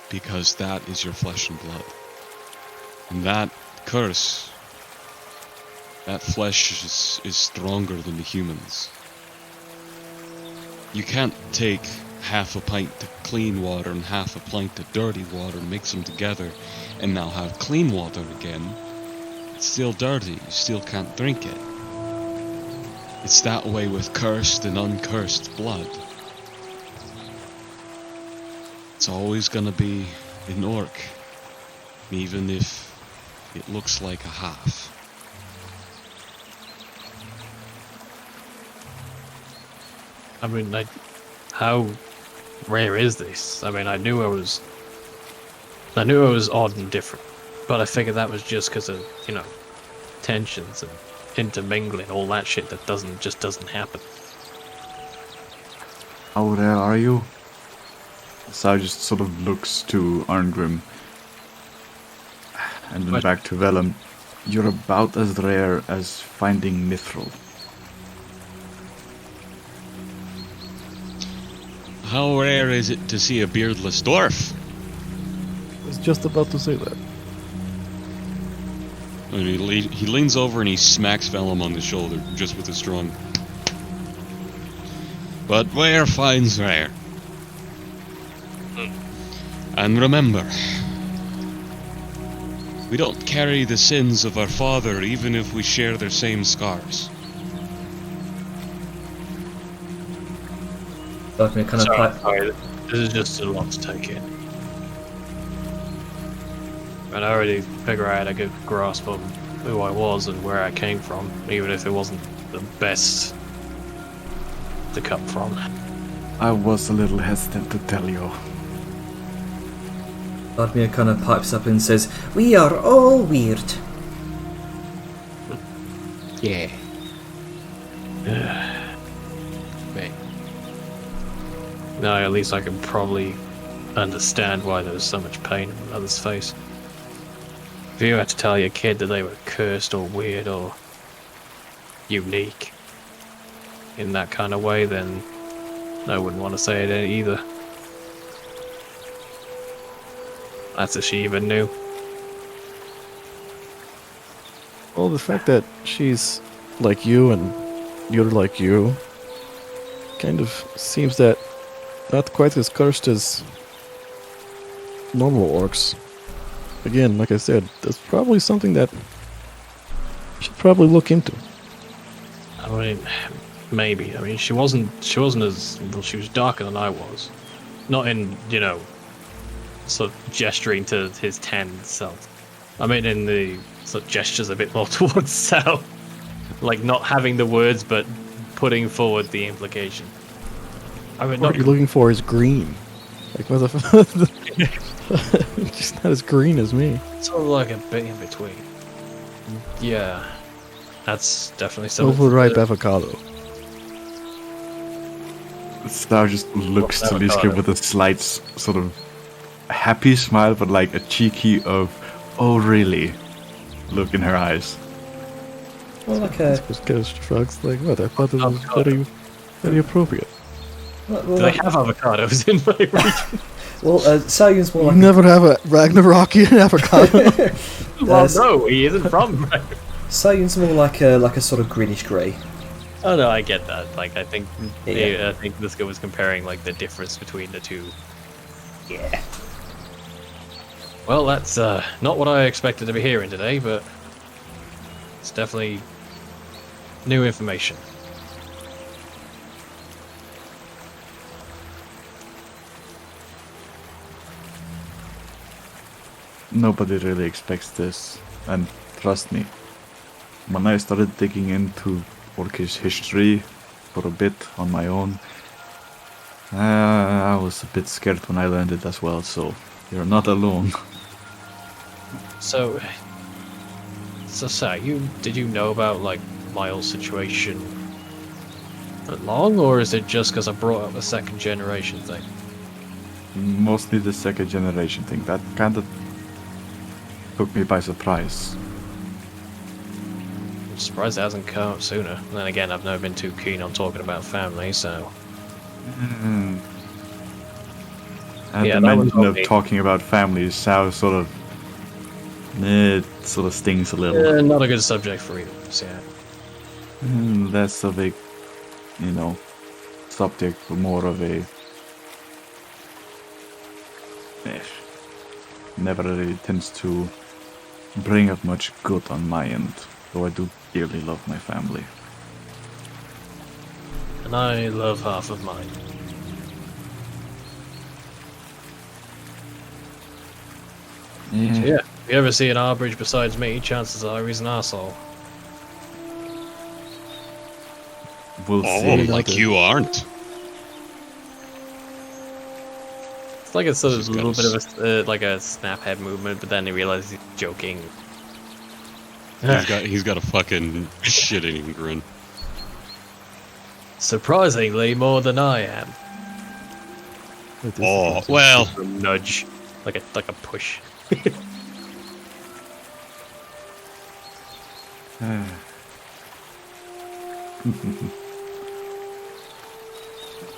Because that is your flesh and blood. And that curse, that flesh is stronger than the humans. You can't take half a pint of clean water and half a pint of dirty water and mix them together and now have clean water again. It's still dirty, you still can't drink it. It's that way with cursed and uncursed blood. It's always gonna be an orc, even if it looks like a half. I mean, how rare is this? I mean, I knew I was odd and different, but I figured that was just because of, tensions and intermingling, all that shit that doesn't happen. How rare are you? Sai just sort of looks to Arngrim and then What? back to Vellum. You're about as rare as finding Mithril. How rare is it to see a beardless dwarf? I was just about to say that. And he leans over and he smacks Vellum on the shoulder, just with a strong. But rare finds rare. And remember, we don't carry the sins of our father even if we share their same scars. Darkmere kind of Sorry, this is just a lot to take in. And I already figured I had a good grasp on who I was and where I came from, even if it wasn't the best to come from. I was a little hesitant to tell you. Darkmere kind of pipes up and says, "We are all weird." Yeah. Wait. No, at least I can probably understand why there was so much pain in my mother's face. If you had to tell your kid that they were cursed or weird or unique in that kind of way, then I wouldn't want to say it either. That's if she even knew. Well, the fact that she's like you and you're like you kind of seems that not quite as cursed as normal orcs. Again, like I said, that's probably something that you should probably look into. I mean, maybe. I mean, she wasn't as, well, she was darker than I was. Not in, sort of gesturing to his tanned self. I mean, in the sort of gestures a bit more towards Sal. Like not having the words, but putting forward the implication. I mean, What not you're looking for is green. Like, what the f- She's not as green as me. sort of like a bit in between. Yeah, that's definitely something. Overripe avocado. Star just looks What's to Liske avocado? with a slight sort of happy smile, but like a cheeky of, oh really, look in her eyes. Well, like a Just kind of shrugs like, what? I thought it was Avocado. very appropriate. well, Do they have avocados in my region? Sayun's more You like never have a Ragnarokian avocado. Well, s- no, he isn't from. Sayun's more like a sort of greenish grey. Oh no, I get that. Like, I think Yeah. I think this guy was comparing like the difference between the two. Yeah. Well, that's not what I expected to be hearing today, but it's definitely new information. Nobody really expects this, and trust me, when I started digging into Orcish history for a bit on my own, I was a bit scared when I learned it as well, so you're not alone. So, did you know about like Miles' situation long, or is it just because I brought up the second generation thing? Mostly the second generation thing. That kind of took me by surprise. I'm surprised it hasn't come up sooner. Then again, I've never been too keen on talking about family, so And Yeah, the that was mention of okay. talking about families sounds sort of... It sort of stings a little. not a good subject for either of us. Yeah. Less of a, subject, but more of a... Never really tends to bring up much good on my end, though I do dearly love my family. And I love half of mine. So yeah, if you ever see an Arbridge besides me, chances are he's an asshole. We'll Oh, see. like you aren't. It's like a sort of She's little got bit of a like a snap head movement, but then he realizes he's joking. He's got a fucking shit-eating grin. Surprisingly, more than I am. But this Oh, is- well, A nudge, like a push.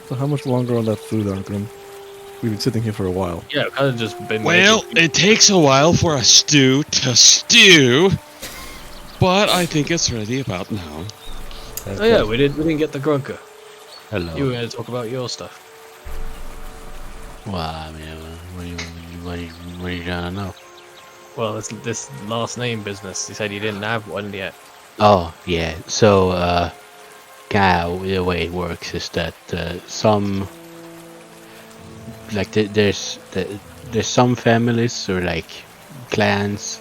So how much longer on that food, Arkham? We've been sitting here for a while. Yeah, I've kind of just been. well, waiting. it takes a while for a stew to stew, but I think it's ready about now. Oh yeah, we didn't get the grunker. Hello. You were going to talk about your stuff. Well, I mean, what are you trying to know? Well, this last name business. You said you didn't have one yet. Oh, yeah. So, kind of the way it works is that some, like, there's some families or like clans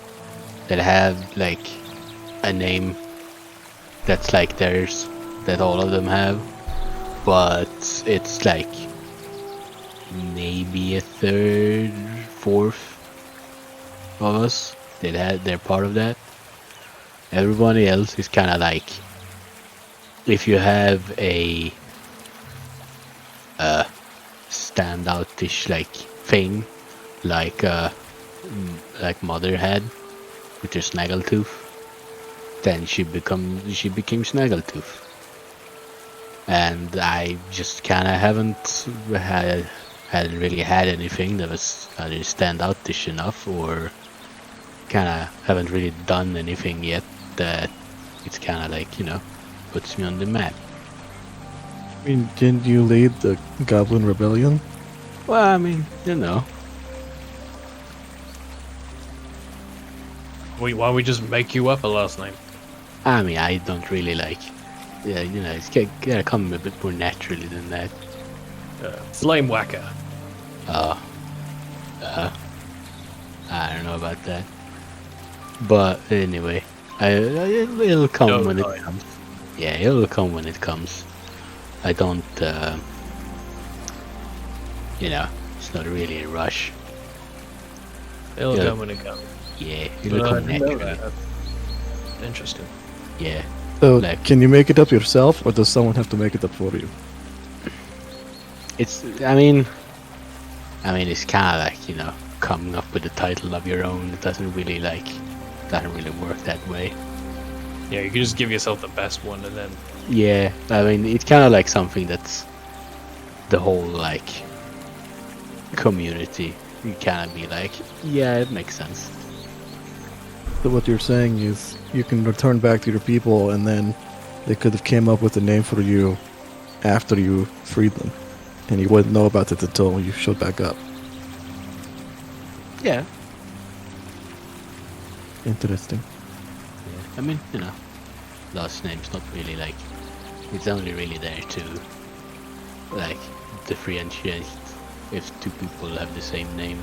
that have like a name that's like theirs, that all of them have, but it's like maybe a third, fourth of us they're part of that. Everybody else is kind of like, if you have a standout-ish like thing, like Mother had with her Snaggletooth, then she became Snaggletooth. And I just kind of hadn't really had anything that was either standout-ish enough, or kind of haven't really done anything yet that it's kind of like, puts me on the map. I mean, didn't you lead the Goblin Rebellion? Well, I mean, Why don't we just make you up a last name? I mean, I don't really like, it's gotta come a bit more naturally than that. Flame Whacker. I don't know about that. But anyway, It'll come No when it time. comes. Yeah, it'll come when it comes. I don't, it's not really a rush. It'll Yeah. come when it comes. Yeah, it'll I come didn't know naturally. that. Interesting. Yeah. So, Like- can you make it up yourself, or does someone have to make it up for you? I mean, it's kind of like, coming up with the title of your own. It doesn't really work that way. Yeah, you can just give yourself the best one and then Yeah, I mean, it's kind of like something that's the whole, like, community. You kind of be like, yeah, it makes sense. So what you're saying is you can return back to your people, and then they could have came up with a name for you after you freed them, and you wouldn't know about it until you showed back up. Yeah. Interesting. I mean, last name's not really like, it's only really there to, like, differentiate if two people have the same name.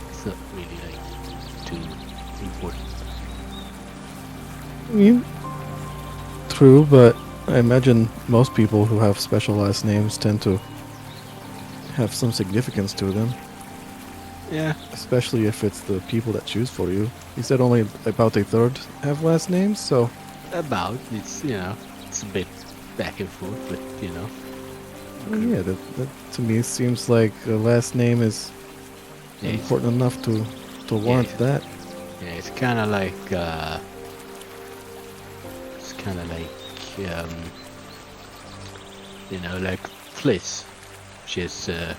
It's not really like too important. I mean, true, but I imagine most people who have special last names tend to have some significance to them, Yeah. especially if it's the people that choose for you. You said only about a third have last names, so About, it's, it's a bit back and forth, but, yeah, that to me seems like a last name is yeah, it's, important enough to warrant Yeah. that. yeah, it's kind of like, like Fliss. She's a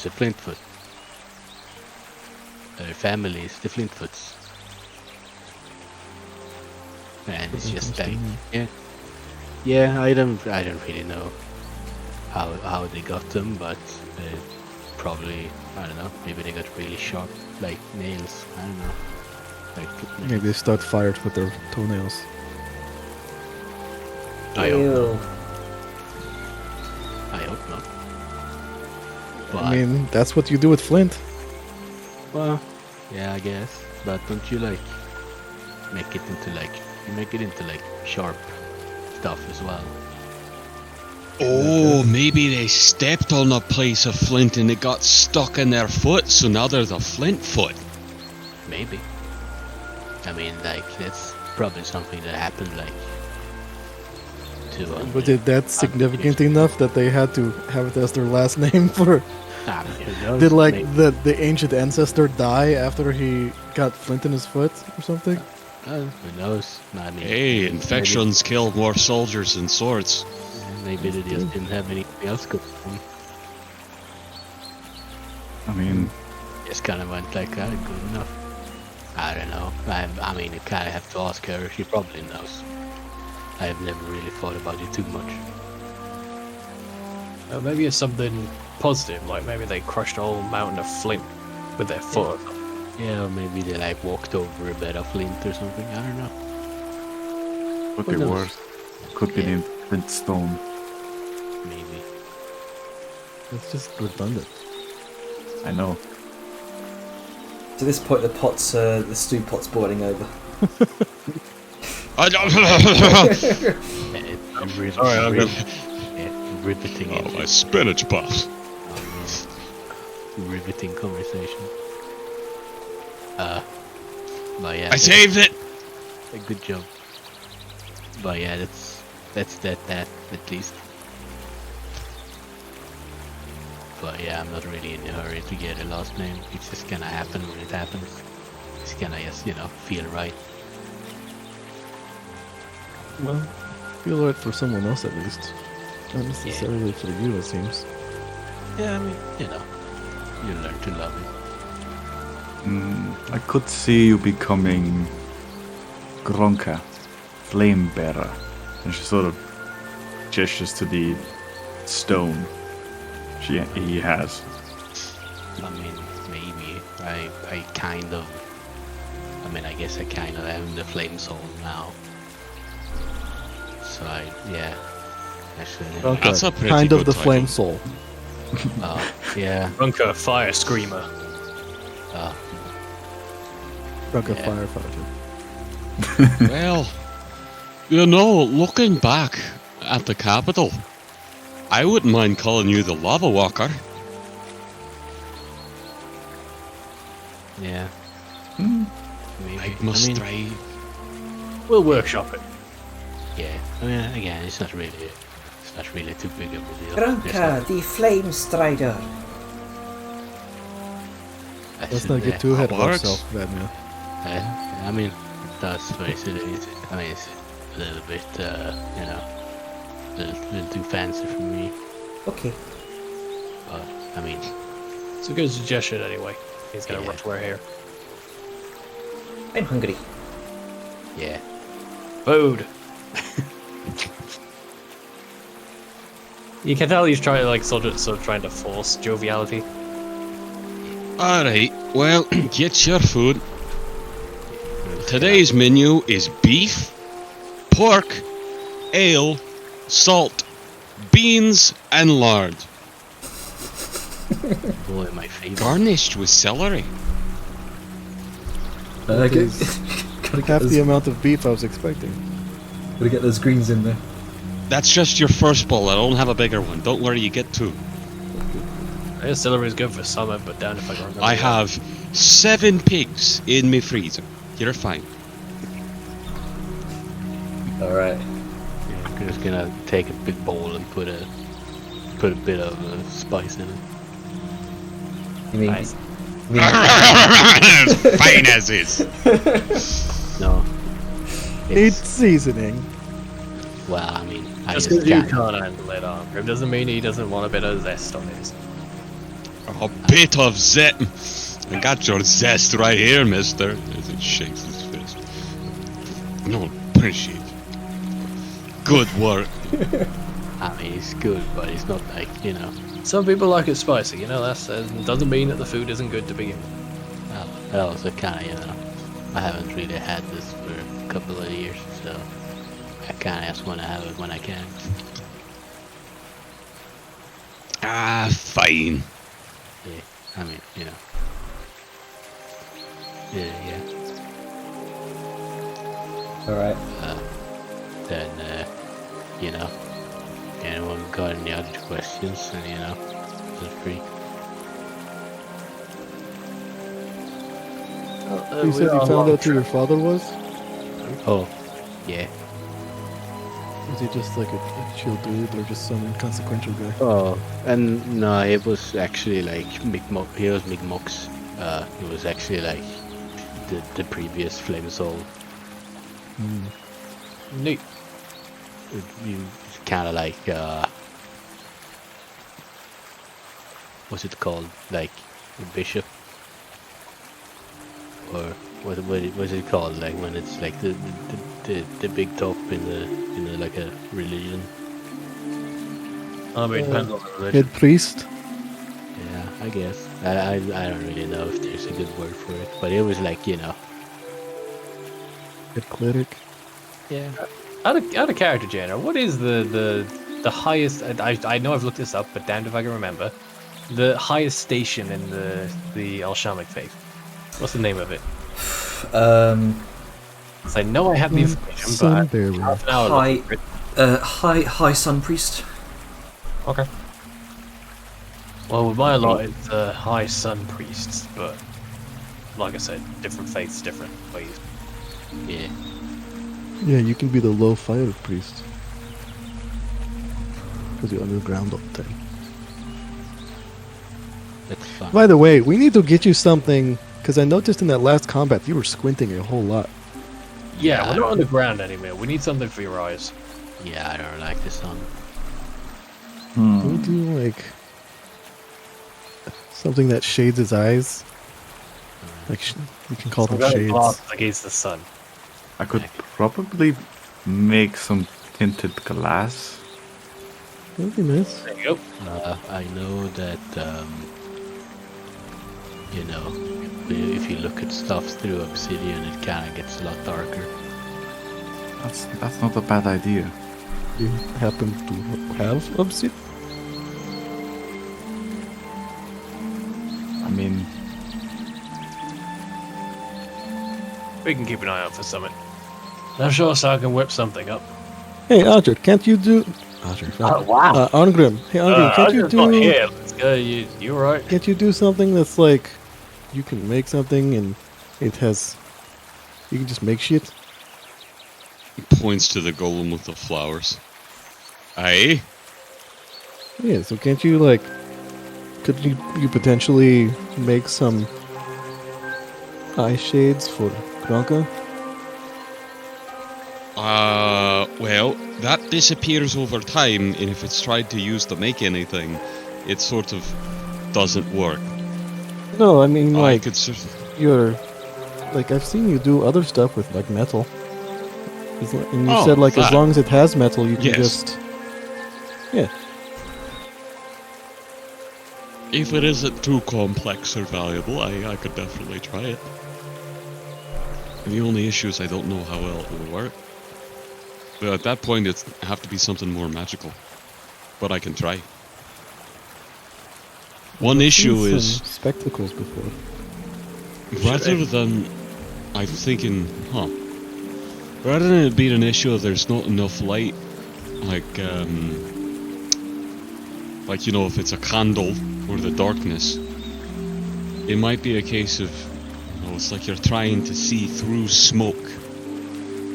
Flintfoot. Her family is the Flintfoots. And it's just like, yeah, I don't really know how they got them, but probably, I don't know, maybe they got really sharp, like, nails, I don't know. Like, foot nails. Maybe they start fires with their toenails. I hope not. I hope not. But, I mean, that's what you do with Flint. well, yeah, I guess. But don't you, like, make it into, like, sharp stuff as well? Oh, maybe they stepped on a piece of flint and it got stuck in their foot, so now they're the flint foot. Maybe. I mean, like, that's probably something that happened, like, to, But did that significant enough that they had to have it as their last name for? who knows? Did like Maybe. the ancient ancestor die after he got flint in his foot or something? Who knows? I mean, Hey, infections kill more soldiers than swords. Maybe they just didn't have anything else going on. I mean, Just kind of went like, good enough. I don't know. I mean, you kind of have to ask her. She probably knows. I have never really thought about it too much. maybe it's something positive, like maybe they crushed a whole mountain of flint with their foot. Yeah, or maybe they like walked over a bed of flint or something. I don't know. could Who be knows? worse. Could be Yeah. named Flintstone. Maybe. It's just redundant. I know. To this point, the stew pot's boiling over. I don't Sorry, I'm good. Riveting. Oh, my spinach puffs. Riveting conversation. But yeah. I saved it! A good job. But yeah, that's that at least. But yeah, I'm not really in a hurry to get a last name. It's just gonna happen when it happens. It's gonna just, feel right. Well, feel right for someone else at least. Not necessarily for you, it seems. Yeah, I mean, you learn to love it. I could see you becoming Gronka, Flame Bearer. And she sort of gestures to the stone he has. I mean, maybe. I kind of. I guess I kind of am the flame soul now. So yeah. Actually, That's a pretty kind of good the title. flame soul. yeah. Runker, fire screamer. Like a Yeah. firefighter. Well, you know, looking back at the capital, I wouldn't mind calling you the Lava Walker. Yeah. Maybe. I must I mean, try. We'll workshop it. yeah. I mean, again, it's not really too big of a deal. There's Branka, the Flame Strider. Let's not get too ahead of works. ourselves, Batman. I mean, it does, but it's a little bit, you know, a little too fancy for me. Okay. But I mean, It's a good suggestion anyway. He's gonna Yeah. rush we're here. I'm hungry. yeah. Food. You can tell he's trying to sort of trying to force joviality. Alright, well, get your food. Today's menu is beef, pork, ale, salt, beans, and lard. Boy, my favorite. Garnished with celery. Okay. is gotta, get Half those, the amount of beef I was expecting. gotta get those greens in there. That's just your first bowl. I don't have a bigger one. Don't worry, you get two. Celery is good for summer, but down if I can remember. I have 7 pigs in my freezer. You're fine. Alright. Yeah, I'm just gonna take a big bowl and put a bit of spice in it. You mean, Nice. you mean As fine as is. No. Needs It's, seasoning. well, I mean, I Just just because you can't. can't handle it, it doesn't mean he doesn't want a bit of zest on his. A bit of zest. I got your zest right here, mister. As it shakes his fist. No, appreciate it. Good work. I mean, it's good, but it's not like, you know. Some people like it spicy, you know. Doesn't mean that the food isn't good to begin with. I also kind of, you know, I haven't really had this for a couple of years, so I kind of just want to have it when I can. Ah, fine. Yeah, I mean, you know. Yeah. Alright. Then, you know, anyone got any other questions, and, you know, feel free. You said you found out who your father was? Oh, yeah. Was he just like a chill dude or just some inconsequential guy? Oh, and no, it was actually like he was Mi'kmaq. It was actually like the previous Flame Soul. Neat. You kind of like what's it called? Like a bishop, or what's it called? Like when it's like the big top in the like a religion. I mean, it depends on the religion. Head priest? Yeah, I guess. I don't really know if there's a good word for it, but it was like, you know. Head cleric? Yeah. Out of character, Jaina, what is the highest? I know I've looked this up, but damned if I can remember. The highest station in the Alshamic faith. What's the name of it? So I know I have the information, but Sunbearer. half an hour High, looking for it. high sun priest. Okay. Well, with my lot, it's high sun priests, but like I said, different faiths, different ways. Yeah. Yeah, you can be the low fire priest. Because you're underground all the time. That's fun. By the way, we need to get you something, because I noticed in that last combat you were squinting a whole lot. Yeah, we're not on the ground anymore. We need something for your eyes. Yeah, I don't like the sun. We'll do like something that shades his eyes. Like you can call them shades. Glass against the sun. I could probably make some tinted glass. That'd be nice. There you go. I know that, you know, if you look at stuff through obsidian, it kind of gets a lot darker. That's not a bad idea. You happen to have obsidian? I mean, We can keep an eye out for something. Now sure, so I can whip something up. Hey, Audrey, can't you do... Audrey. Wow. Arngrim. Hey, Arngrim, can't you do... Here, let's go. You right? Can't you do something that's like... You can make something and it has... You can just make shit? He points to the golem with the flowers. Aye? Yeah, so can't you, like... Could you potentially make some... eye shades for Kronka? Well, that disappears over time, and if it's tried to use to make anything, it sort of doesn't work. No, I mean, I like, could certainly... you're... Like, I've seen you do other stuff with, like, metal. And you Oh, said, like, as that. long as it has metal, you can Yes. just... Yeah. If it isn't too complex or valuable, I could definitely try it. The only issue is I don't know how well it will work. But at that point, it'd have to be something more magical. But I can try. One issue Seen is, some spectacles before. rather than... I'm thinking, rather than it being an issue of there's not enough light, like, you know, if it's a candle or the darkness, it might be a case of, you know, it's like you're trying to see through smoke.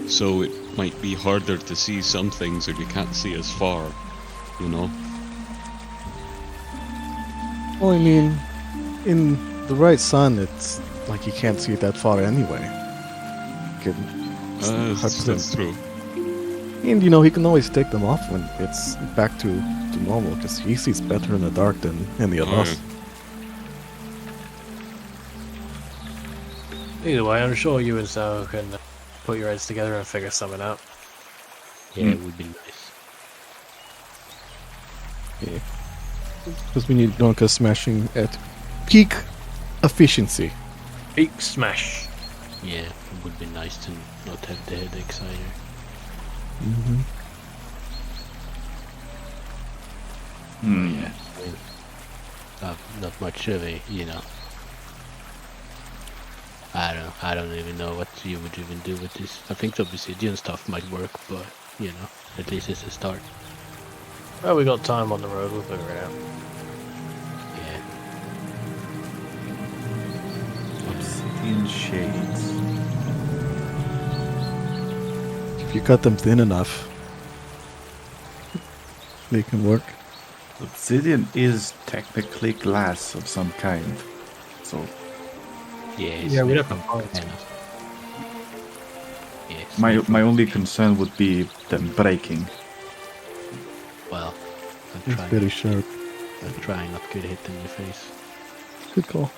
So it might be harder to see some things if you can't see as far, you know? Well, I mean, in the right sun, it's like you can't see it that far anyway. That's true. And, you know, he can always take them off when it's back to normal, because he sees better in the dark than any of us. Either way, I'm sure you and Sao can put your heads together and figure something out. Yeah, it would be nice. Yeah. Because we need Donka smashing at peak efficiency. Peak smash. Yeah, it would be nice to not have the headaches either. Mm-hmm. Yeah, I mean, not much of a, you know. I don't even know what you would even do with this. I think the obsidian stuff might work, but you know, at least it's a start. Well, we got time on the road. We'll figure it out. Yeah. Obsidian shades. If you cut them thin enough, they can work. Obsidian is technically glass of some kind. So Yeah, it's Yeah, we made don't from have kind of- Yeah, it's my made from my only kind of- concern would be them breaking. Well, I'm It's trying. very sharp. I'm trying not to get hit in the face. Good call.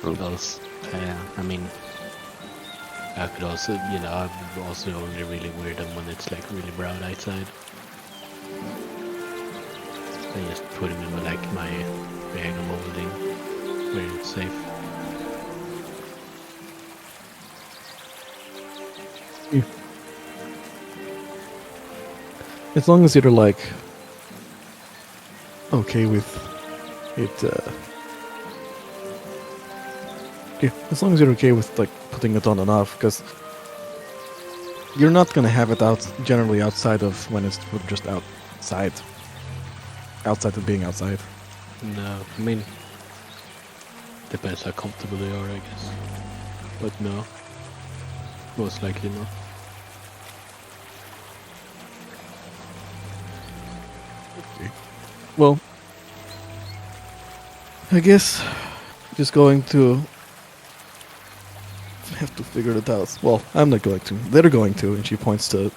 Because, I mean, I could also, you know, I'm also only really weird when it's like really brown outside. I just put him in like my bag of molding where it's safe. As long as you're like okay with it, yeah, as long as you're okay with like putting it on and off, because you're not gonna have it out generally outside of when it's just outside of being outside. No, I mean, depends how comfortable they are, I guess. But no, most likely not. Well, I guess just going to have to figure it out. Well, I'm not going to. They're going to, and she points to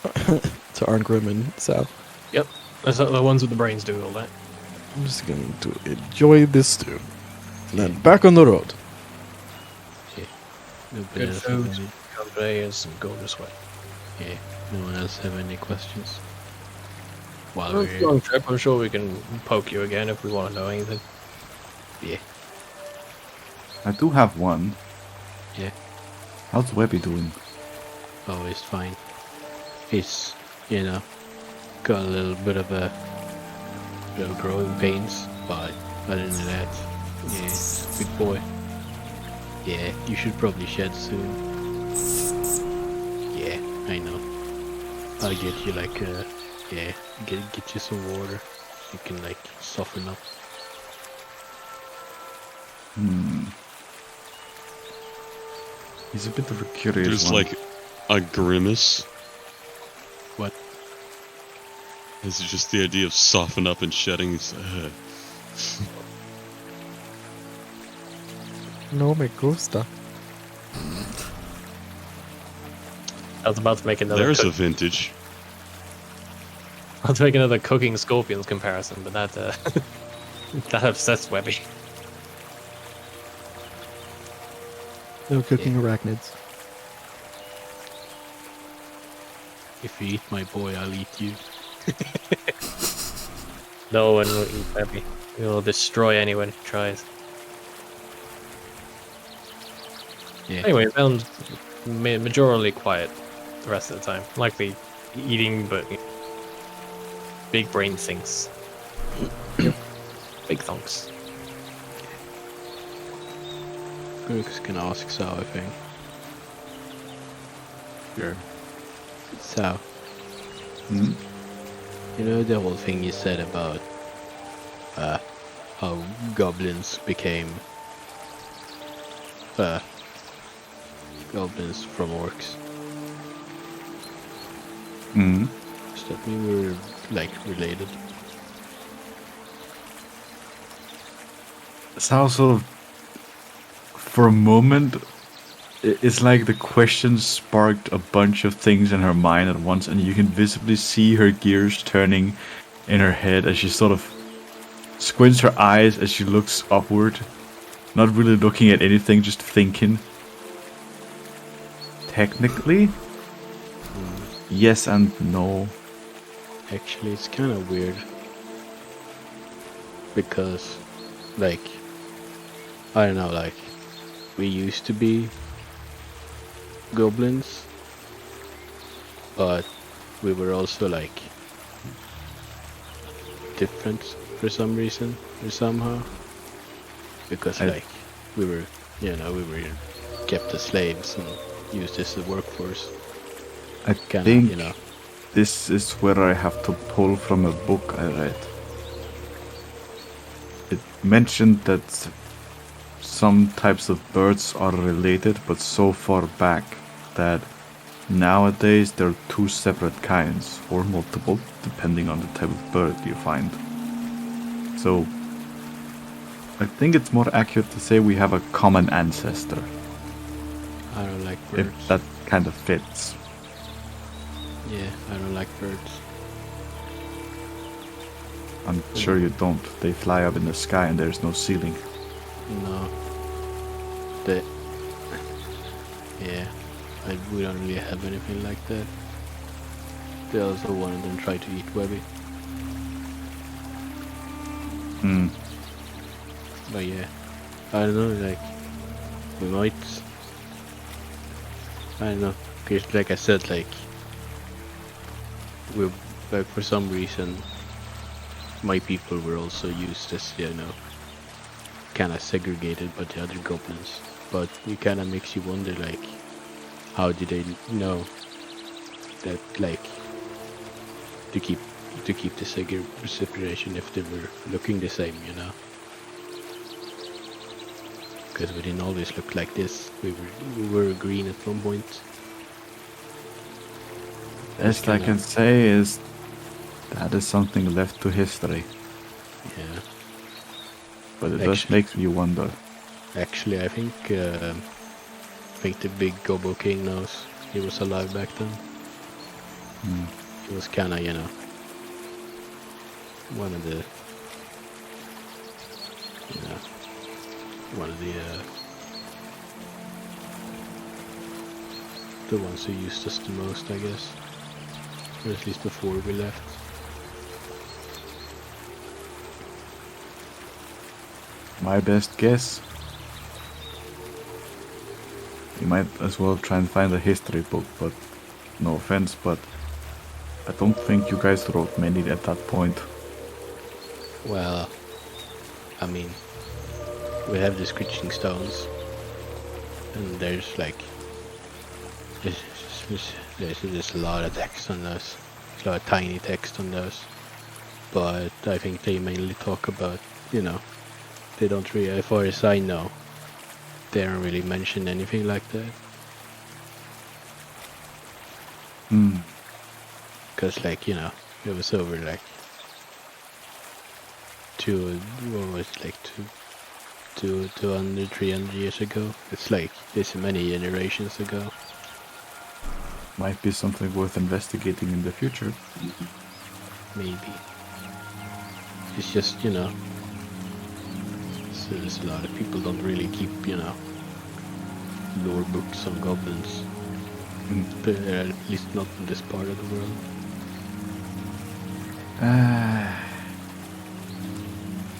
to Arngrim and Sal. Yep. That's the ones with the brains do all that. I'm just going to enjoy this stew, and then back on the road. Nobody Good else have food, any, company, and some gorgeous way. yeah, no one else have any questions? While Well, we're it's a long trip. I'm sure we can poke you again if we want to know anything. yeah, I do have one. yeah. How's Webby doing? Oh, it's fine. He's, you know, got a little bit of a growing pains, but other than that, yeah, good boy. Yeah, you should probably shed soon. Yeah, I know. I'll get you like get you some water. You can like soften up. He's a bit of a curious There's one. like a grimace. What? This is just the idea of soften up and shedding. No me gusta. I was about to make another. There's a vintage. I was to make another cooking scorpions comparison, but that that upsets Webby. No cooking arachnids. If you eat my boy, I'll eat you. No one will eat Webby. We will destroy anyone who tries. Yeah. Anyway, it sounds majorly quiet the rest of the time. Likely eating, but big brain sinks. Big thunks. Brooks can ask Sao, I think. Sure. Sao, Hmm? you know the whole thing you said about how goblins became goblins from orcs? Hmm. Does that mean we're like related? Sao sort of, for a moment, it's like the question sparked a bunch of things in her mind at once, and you can visibly see her gears turning in her head as she sort of squints her eyes as she looks upward, not really looking at anything, just thinking. Technically, yes and no. Actually, it's kind of weird because, like, I don't know, like, we used to be goblins, but we were also like different for some reason or somehow, because like we were, you know, we were kept as slaves and used as a workforce. I Kinda, think you know. this is where I have to pull from a book I read. It mentioned that some types of birds are related, but so far back that nowadays there are two separate kinds, or multiple, depending on the type of bird you find. So, I think it's more accurate to say we have a common ancestor, I don't like birds. if that kind of fits. Yeah, I don't like birds. I'm sure you don't. They fly up in the sky and there's no ceiling. No. Yeah, we don't really have anything like that. They also one of them try to eat Webby. Hmm. But yeah, I don't know, like, we might, I don't know, because like I said, like, we're, like, for some reason, my people were also used as, you know, kind of segregated by the other goblins. But it kind of makes you wonder, like, how did they know that, like, to keep the separation if they were looking the same, you know? Because we didn't always look like this. We were green at one point. Best I can say is that is something left to history, Yeah. but it does Actually- make you wonder. Actually, I think the big Gobo King knows he was alive back then. Hmm. He was kind of, you know, one of the, you know, one of the ones who used us the most, I guess, or at least before we left. My best guess. You might as well try and find a history book, but no offense, but I don't think you guys wrote many at that point. Well, I mean, we have the Screeching Stones, and there's like there's a lot of text on those. There's a lot of tiny text on those. But I think they mainly talk about, they don't really, as far as I know, they don't really mention anything like that. Hmm. Because, it was over, two, what was it, 200, 300 years ago. It's this many generations ago. Might be something worth investigating in the future. Maybe. It's just, so there's a lot of people don't really keep, lore books on goblins. But, at least not in this part of the world.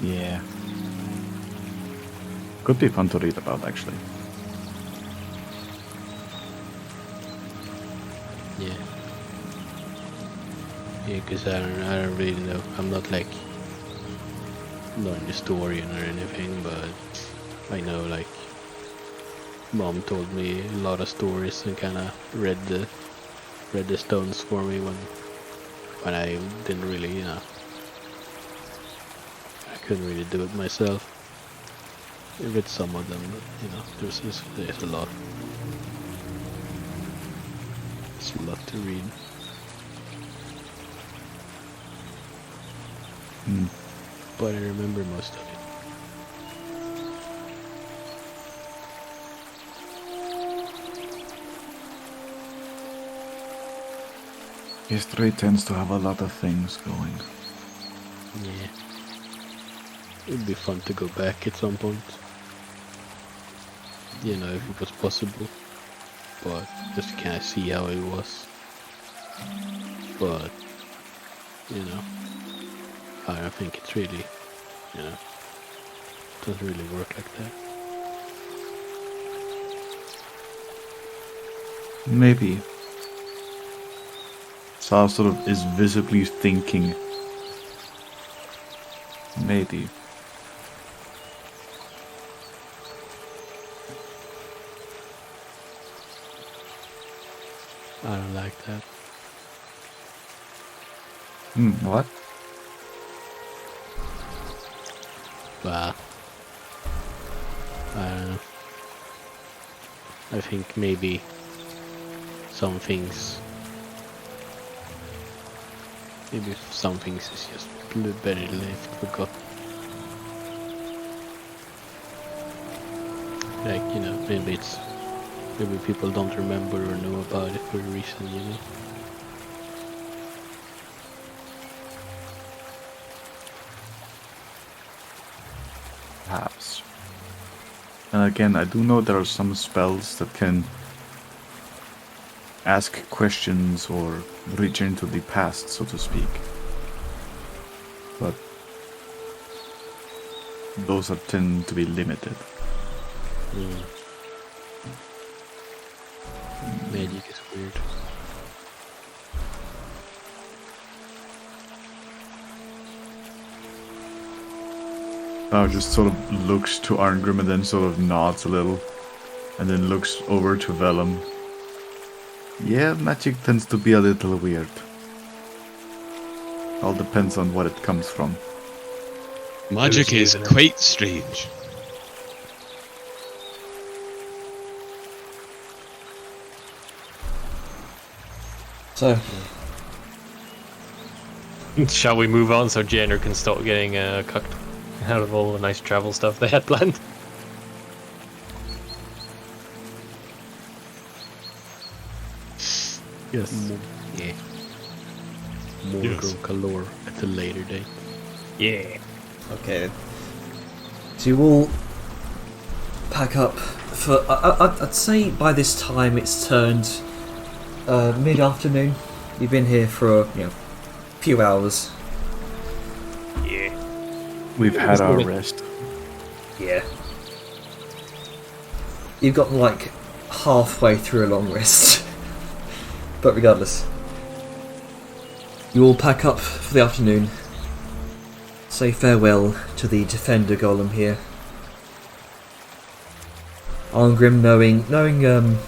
Yeah. Could be fun to read about, actually. Yeah. Yeah, because I don't really know. I'm not not an historian or anything, but I know Mom told me a lot of stories and kind of read the stones for me when I didn't really, I couldn't really do it myself. I read some of them, but there's a lot. It's a lot to read. But I remember most of it. History tends to have a lot of things going. Yeah. It'd be fun to go back at some point. If it was possible. But just to kind of see how it was. But, I don't think it's really, doesn't really work like that. Maybe. Saw sort of is visibly thinking. Maybe. I don't like that. What? Well, I don't know. I think maybe some things is just a little better left forgotten. Maybe people don't remember or know about it for a reason, Perhaps. And again, I do know there are some spells that can ask questions or reach into the past, so to speak. But those tend to be limited. Magic is weird. Now just sort of looks to Arngrim and then sort of nods a little. And then looks over to Vellum. Yeah, magic tends to be a little weird. All depends on what it comes from. Magic is quite strange. So, Shall we move on so Jenner can start getting cucked out of all the nice travel stuff they had planned? Yes. Yeah. More Yes. galore at a later date. Yeah. okay then. So you all pack up for... I'd say by this time it's turned mid-afternoon. You've been here for a few hours. Yeah. We've had our rest. Yeah. You've gotten like halfway through a long rest. But regardless. You all pack up for the afternoon. Say farewell to the defender golem here. Arngrim knowing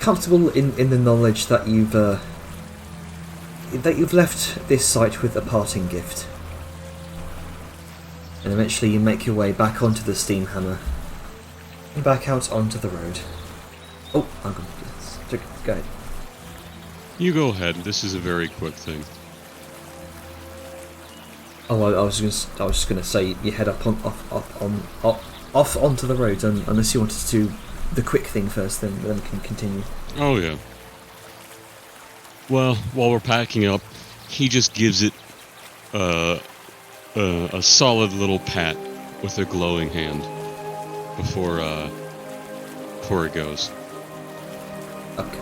comfortable in the knowledge that you've left this site with a parting gift. And eventually you make your way back onto the steam hammer and back out onto the road. Oh, I'm going to go ahead. You go ahead. This is a very quick thing. Oh, I was just going to say you head off onto the road, unless you wanted to do the quick thing first, then we can continue. Oh yeah. Well, while we're packing up, he just gives it a solid little pat with a glowing hand before it goes. Okay.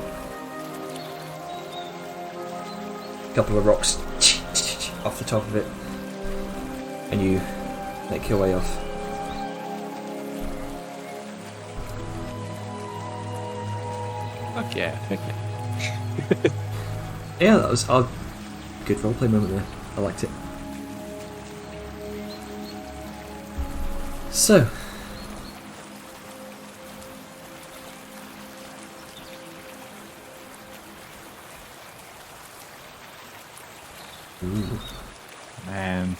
Couple of rocks off the top of it, and you make your way off. Fuck yeah. Yeah, that was a good roleplay moment there. I liked it. So, ooh. Man.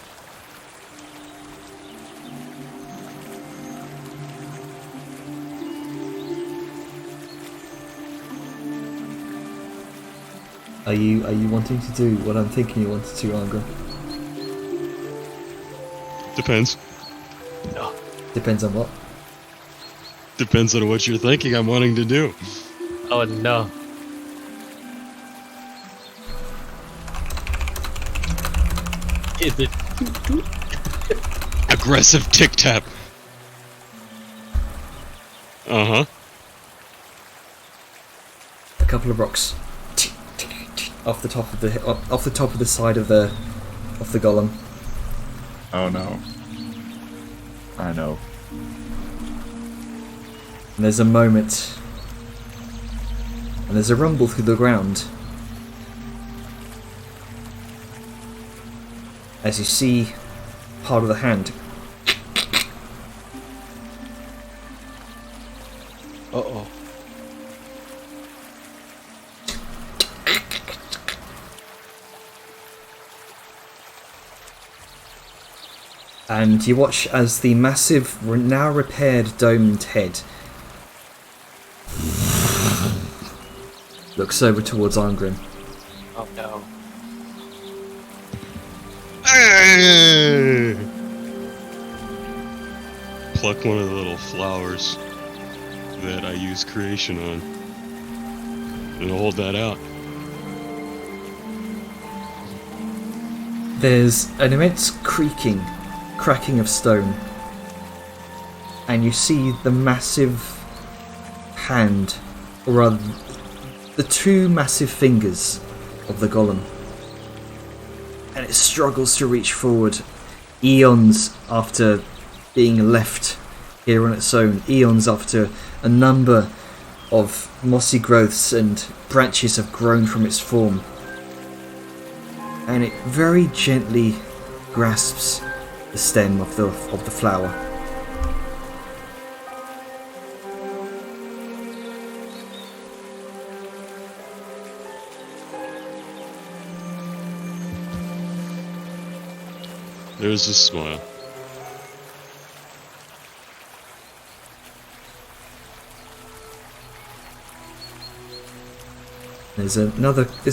Are you wanting to do what I'm thinking you wanted to, Angra? Depends. Depends on what. Depends on what you're thinking I'm wanting to do. Oh no. Is it? Aggressive tic tap. Uh huh. A couple of rocks off the top of the side of the golem. Oh no. I know. And there's a moment, and there's a rumble through the ground as you see part of the hand. Uh-oh. And you watch as the massive, now repaired domed head looks over towards Arngrim. Oh no. Pluck one of the little flowers that I use creation on, and hold that out. There's an immense cracking of stone, and you see the massive hand, or rather, the two massive fingers of the golem, and it struggles to reach forward, eons after being left here on its own, eons after a number of mossy growths and branches have grown from its form, and it very gently grasps the stem of the flower. There's a smile. There's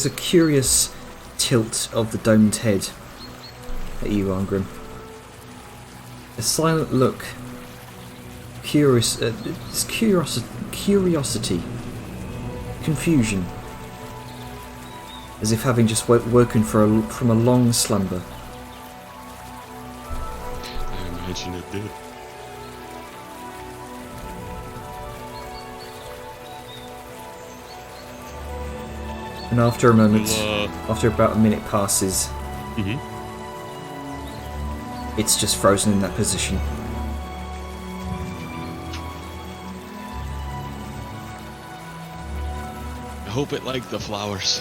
a curious tilt of the domed head at you, Arngrim. A silent look, curiosity, confusion, as if having just woken from a long slumber. I imagine it did. And after a moment, Well, after about a minute passes, mhm. it's just frozen in that position. I hope it liked the flowers.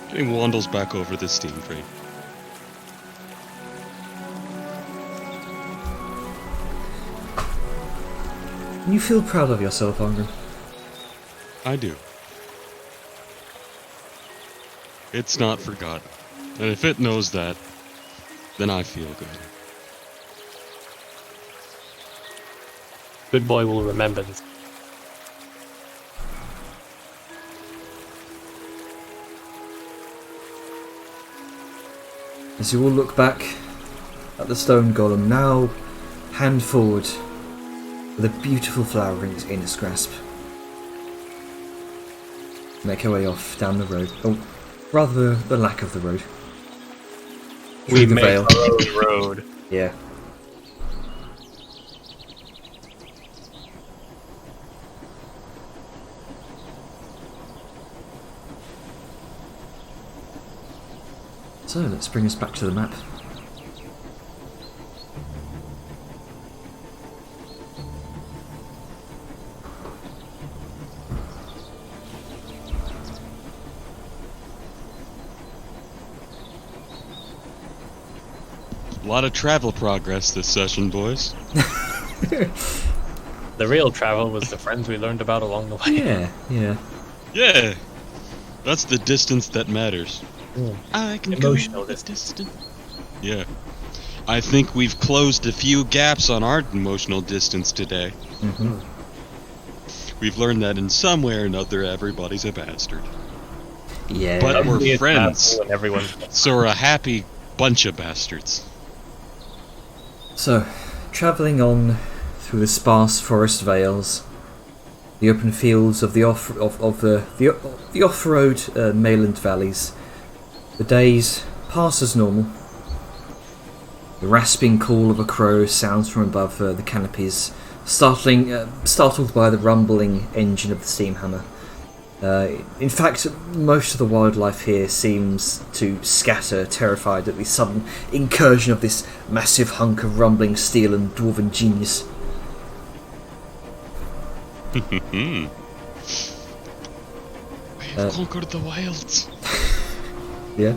Getting Wandles back over the steam frame. You feel proud of yourself, Angren. I do. It's not forgotten. And if it knows that, then I feel good. Good boy will remember this. As you all look back at the stone golem, now hand forward with a beautiful flower in its grasp. Make her way off down the road. Oh, rather the lack of the road. We Through the made veil. our own road. Yeah. So let's bring us back to the map. A lot of travel progress this session, boys. The real travel was the friends we learned about along the way. Yeah, yeah. Yeah! That's the distance that matters. I can Emotional go the distance. Yeah. I think we've closed a few gaps on our emotional distance today. Mm-hmm. We've learned that in some way or another everybody's a bastard. Yeah. But we're It's friends. happy when everyone's So we're a happy bunch of bastards. So, travelling on through the sparse forest vales, the open fields of the off-road mainland valleys, the days pass as normal. The rasping call of a crow sounds from above the canopies, startled by the rumbling engine of the steam hammer. In fact, most of the wildlife here seems to scatter, terrified at the sudden incursion of this massive hunk of rumbling steel and dwarven genius. We have conquered the wilds. Yeah.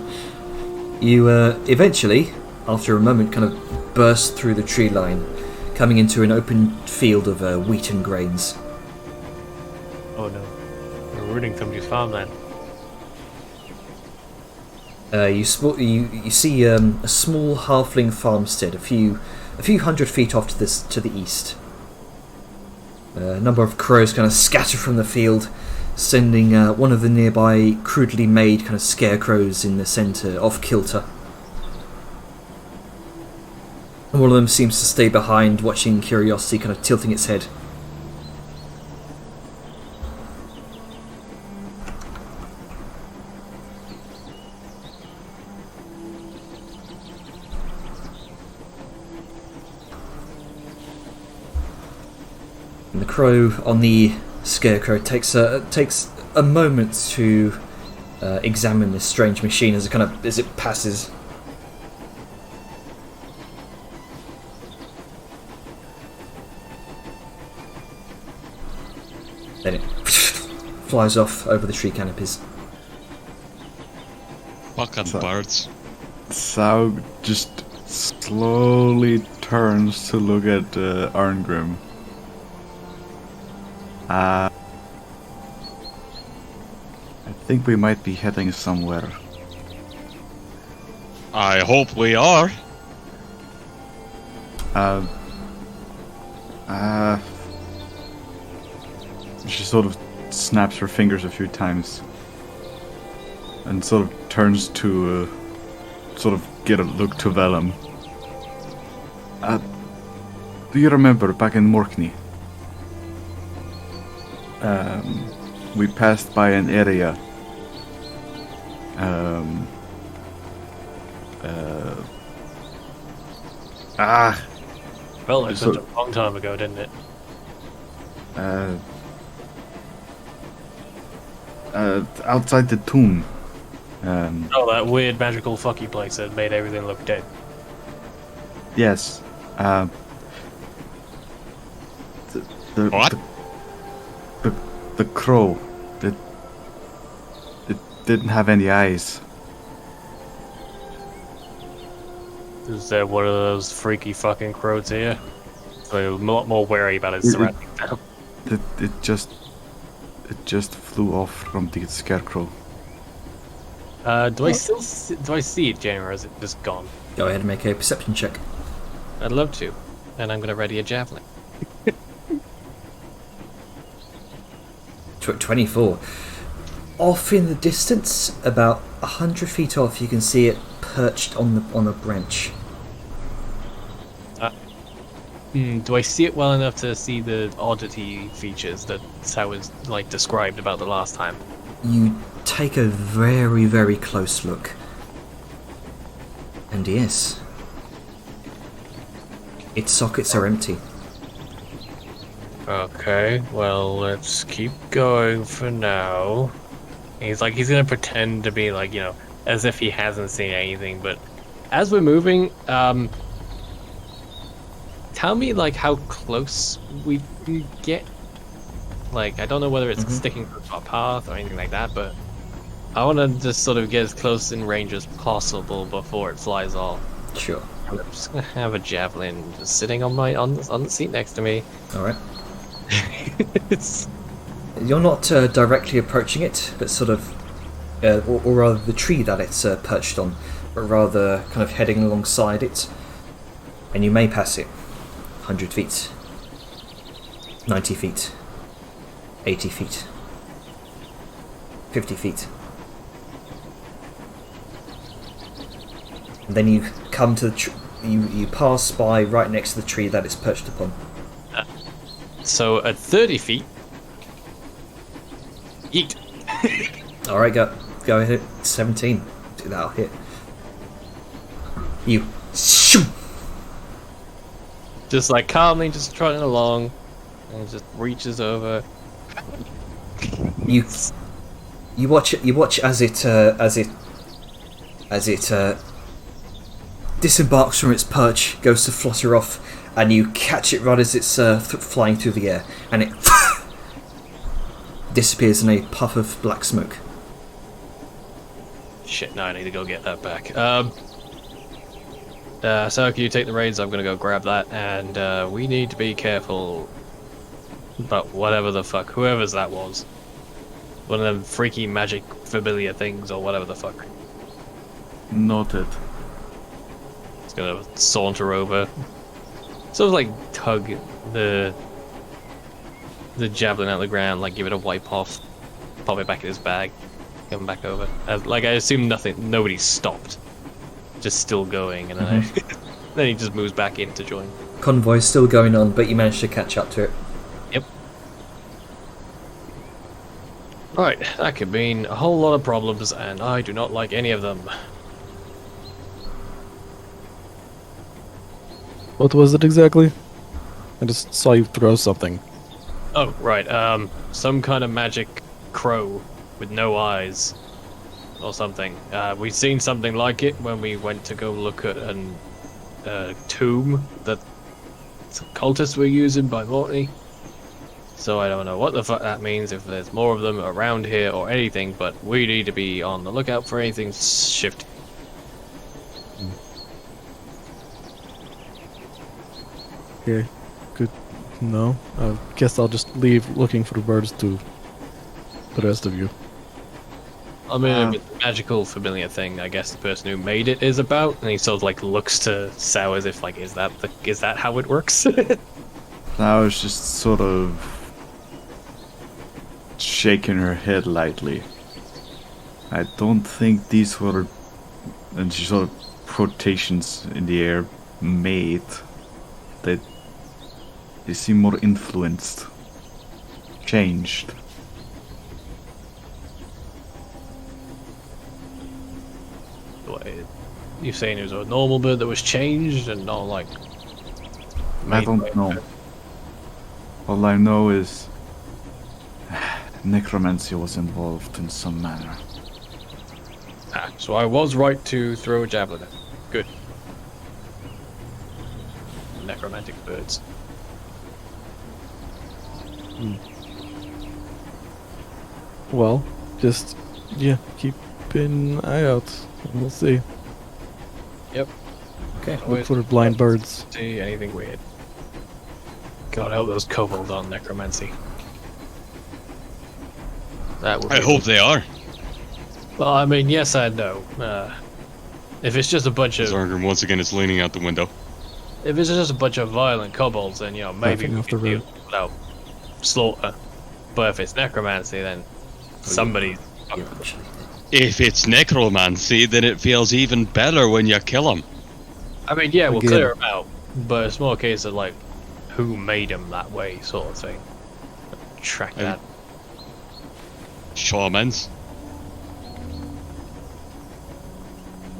You eventually, after a moment, kind of burst through the tree line, coming into an open field of wheaten grains. Oh no. We're rooting somebody's farmland. You see a small halfling farmstead, a few hundred feet off to the east. A number of crows kind of scatter from the field, sending one of the nearby crudely made kind of scarecrows in the centre off kilter. And one of them seems to stay behind, watching curiosity, kind of tilting its head. And the crow on the scarecrow takes a moment to examine this strange machine as it passes. Then it flies off over the tree canopies. Fucking So- birds. Saug just slowly turns to look at Arngrim. I think we might be heading somewhere. I hope we are. She sort of snaps her fingers a few times and sort of turns to sort of get a look to Vellum. Do you remember back in Morkney? We passed by an area. Felt like So- such a long time ago, didn't it? Outside the tomb. Oh, that weird magical fucky place that made everything look dead. Yes. The What? the crow. It didn't have any eyes. Is there one of those freaky fucking crows here? So I'm a lot more wary about his It- surroundings now. It just flew off from the scarecrow. Do I still do I see it, January, or is it just gone? Go ahead and make a perception check. I'd love to. And I'm gonna ready a javelin. 24. Off in the distance, about 100 feet off, you can see it perched on a branch. Do I see it well enough to see the oddity features that Sao was like described about the last time? You take a very, very close look. And yes, its sockets are empty. Okay, well, let's keep going for now. He's gonna pretend to be like, as if he hasn't seen anything, but as we're moving, tell me like how close we can get. Like, I don't know whether it's sticking to our path or anything like that, but I want to just sort of get as close in range as possible before it flies off. Sure. I'm just gonna have a javelin just sitting on the seat next to me. Alright. It's You're not directly approaching it, but sort of, or rather the tree that it's perched on, but rather kind of heading alongside it. And you may pass it. 100 feet. 90 feet. 80 feet. 50 feet. And then you come to the you pass by right next to the tree that it's perched upon. so at 30 feet. Yeet. Alright, go ahead. 17. That'll hit. You shoo! Just like calmly, just trotting along, and it just reaches over. You watch as it disembarks from its perch, goes to flutter off, and you catch it right as it's flying through the air, and it disappears in a puff of black smoke. Shit, now I need to go get that back. So can you take the reins? I'm gonna go grab that, and we need to be careful about whatever the fuck, whoever's that was. One of them freaky magic familiar things, or whatever the fuck. Noted. It's gonna saunter over, sort of like tug the javelin out of the ground, like give it a wipe off, pop it back in his bag, come back over. Like I assume nobody stopped, just still going, and then then he just moves back in to join. Convoy's still going on, but you managed to catch up to it. Yep. Right, that could mean a whole lot of problems, and I do not like any of them. What was it exactly? I just saw you throw something. Oh, right, some kind of magic crow with no eyes, or something. We've seen something like it when we went to go look at a tomb that some cultists were using by Morty. So I don't know what the fuck that means, if there's more of them around here or anything, but we need to be on the lookout for anything shifty. Okay, good. No, I guess I'll just leave looking for the birds to the rest of you. I mean, with the magical familiar thing, I guess the person who made it is about, and he sort of like looks to Sao as if like, is that how it works? I was just sort of shaking her head lightly. I don't think these were, and she sort of quotations in the air, made. They seem more influenced, changed. You saying it was a normal bird that was changed and not like? I don't know. All I know is necromancy was involved in some manner. Ah, so I was right to throw a javelin at. Good. Necromantic birds. Well, just keep an eye out, and we'll see. Yep. Okay. Look for blind birds. See anything weird. God help those kobolds on necromancy. That would. I hope they are. Well, I mean, yes and no. If it's just a bunch of Zargrim once again is leaning out the window. if it's just a bunch of violent kobolds, then maybe Laughing we off the can deal road. without slaughter. But if it's necromancy, then somebody. Yeah, actually. If it's necromancy, then it feels even better when you kill them. I mean, yeah, we'll Again. clear them out, but it's more a case of like, who made them that way, sort of thing. Track I- that. Shamans.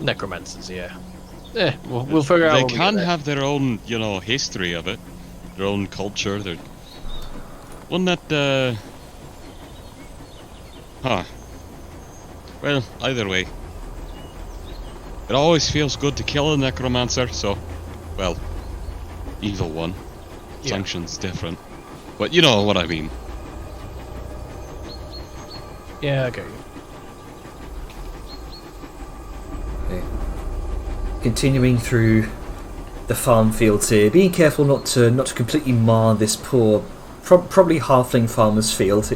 Necromancers, yeah. We'll figure out. They when we can get there. have their own, history of it, their own culture. Their one that. Huh. Well, either way, it always feels good to kill a necromancer. So, well, evil one. Yeah. Functions different, but you know what I mean. Yeah, okay. Okay. Continuing through the farm fields here, being careful not to completely mar this poor, probably halfling farmer's field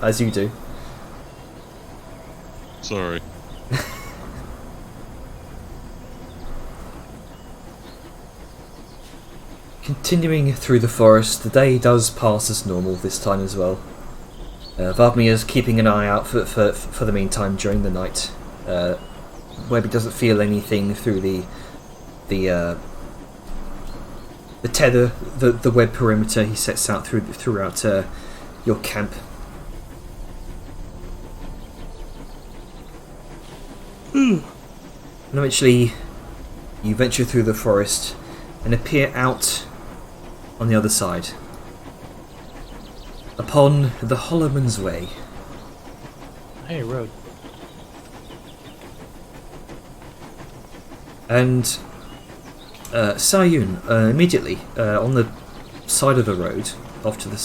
as you do. Sorry. Continuing through the forest, the day does pass as normal this time as well. Vardmir's keeping an eye out for the meantime during the night. Webby doesn't feel anything through the tether, the web perimeter he sets out throughout your camp. And eventually, you venture through the forest and appear out on the other side, upon the Hollowman's Way. Hey, road. And Sayun, immediately on the side of the road, off to the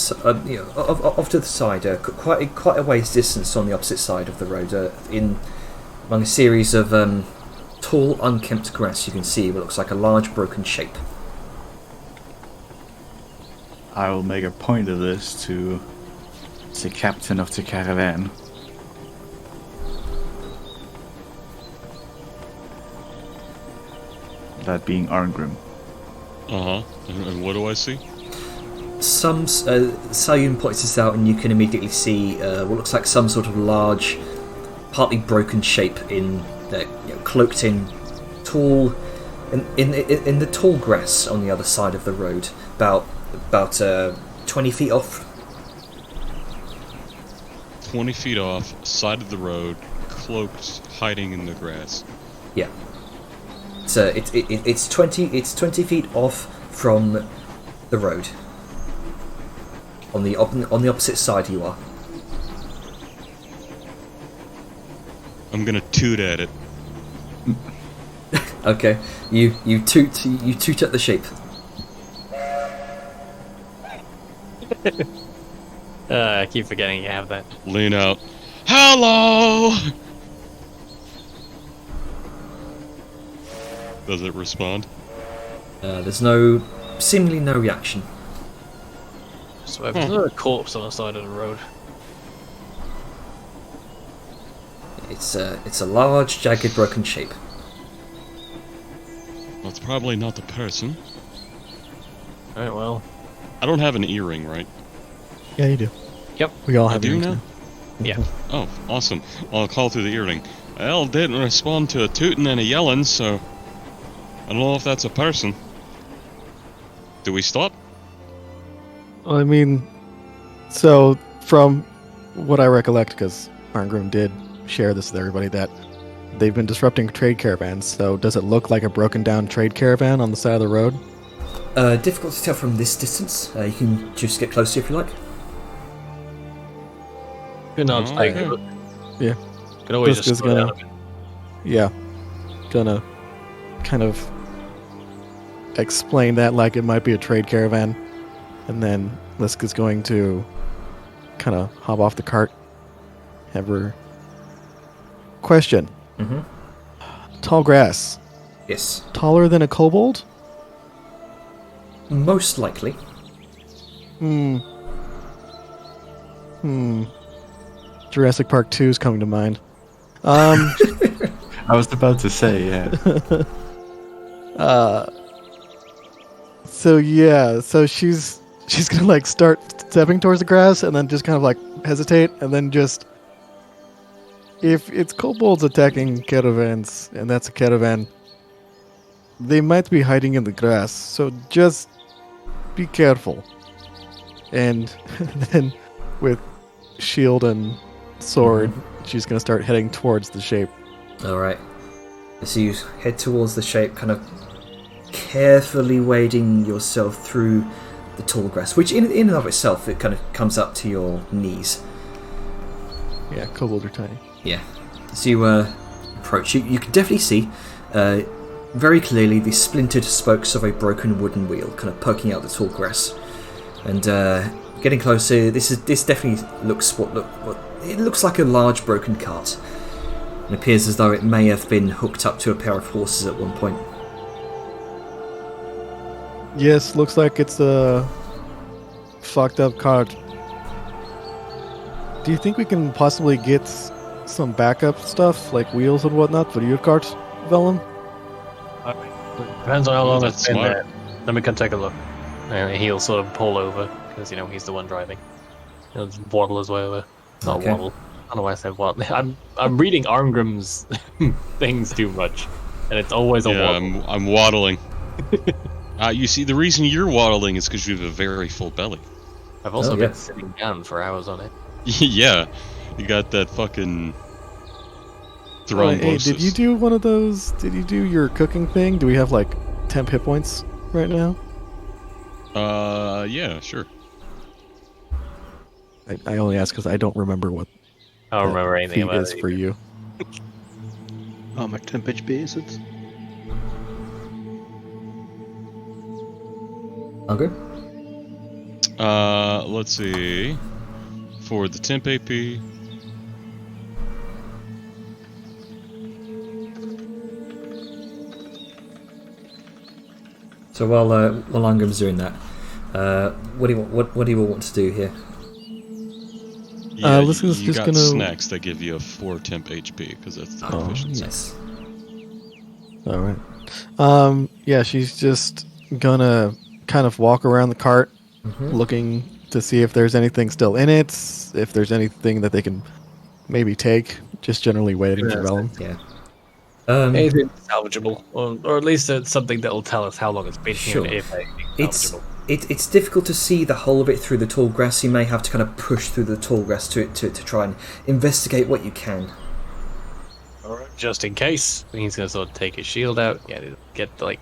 side, quite a ways distance on the opposite side of the road, among a series of tall, unkempt grass, you can see what looks like a large broken shape. I will make a point of this to the captain of the caravan. That being Arngrim. And what do I see? Sayun points this out, and you can immediately see what looks like some sort of large, partly broken shape cloaked in tall, in the tall grass on the other side of the road, about 20 feet off. 20 feet off, side of the road, cloaked, hiding in the grass. Yeah. So it's 20 feet off from the road. On the opposite side you are. I'm gonna toot at it. Okay. You toot at the shape. I keep forgetting you have that. Lean out. Hello! Does it respond? There's seemingly no reaction. So if there's a corpse on the side of the road. It's a large, jagged, broken shape. That's probably not the person. Alright, well. I don't have an earring, right? Yeah, you do. Yep. We all I have do earrings now? Yeah. Oh, awesome. I'll call through the earring. Well, didn't respond to a tooting and a yelling, so I don't know if that's a person. Do we stop? Well, I mean, so from what I recollect, because Arngrim did share this with everybody, that they've been disrupting trade caravans. So does it look like a broken down trade caravan on the side of the road? Difficult to tell from this distance. You can just get closer if you like. Good nod. Oh, Take okay. a look. Yeah. Could always This just is slow gonna- down a bit. Yeah. Gonna kind of explain that like it might be a trade caravan. And then Liska's going to kind of hop off the cart. Have her question. Mm-hmm. Tall grass. Yes. Taller than a kobold? Most likely. Jurassic Park 2 is coming to mind. I was about to say, yeah. So she's gonna like start stepping towards the grass and then just kind of like hesitate and then just, if it's kobolds attacking caravans and that's a caravan, they might be hiding in the grass, so just be careful. And then with shield and sword, she's gonna start heading towards the shape. Alright. So you head towards the shape, kind of carefully wading yourself through the tall grass, which in and of itself, it kind of comes up to your knees. Yeah, kobolds are tiny. Yeah. As you approach, you can definitely see very clearly the splintered spokes of a broken wooden wheel kind of poking out the tall grass. And getting closer, this definitely looks it looks like a large broken cart. It appears as though it may have been hooked up to a pair of horses at one point. Yes, looks like it's a fucked up cart. Do you think we can possibly get some backup stuff, like wheels and whatnot, for your cart, Vellum? Depends on how long That's it's been smart. there. Then we can take a look. And he'll sort of pull over, because, he's the one driving. He'll just waddle his way over. Not Okay. waddle. I don't know why I said waddle. I'm reading Arngrim's things too much. And it's always a Yeah, waddle. I'm waddling. You see, the reason you're waddling is because you have a very full belly. I've also Oh, yeah. been sitting down for hours on it. Yeah, you got that fucking thrombosis. Hey, did you do one of those? Did you do your cooking thing? Do we have like temp hit points right now? Yeah, sure. I only ask because I don't remember what I don't remember anything feat about is it. for you. How much temp HP is it? Hunger? Let's see. For the temp AP. So while Angrim's doing that, what do you want to do here? Yeah, Listen's you just got gonna- snacks that give you a 4 temp HP, because that's the proficiency. Yes. All right. Yeah, she's just gonna kind of walk around the cart, looking to see if there's anything still in it, if there's anything that they can maybe take. Just generally waiting for Vellum. Yeah. Anything salvageable, or at least it's something that will tell us how long it's been Sure. here. If anything It's salvageable. it's difficult to see the whole of it through the tall grass. You may have to kind of push through the tall grass to try and investigate what you can. Just in case, he's gonna sort of take his shield out, get like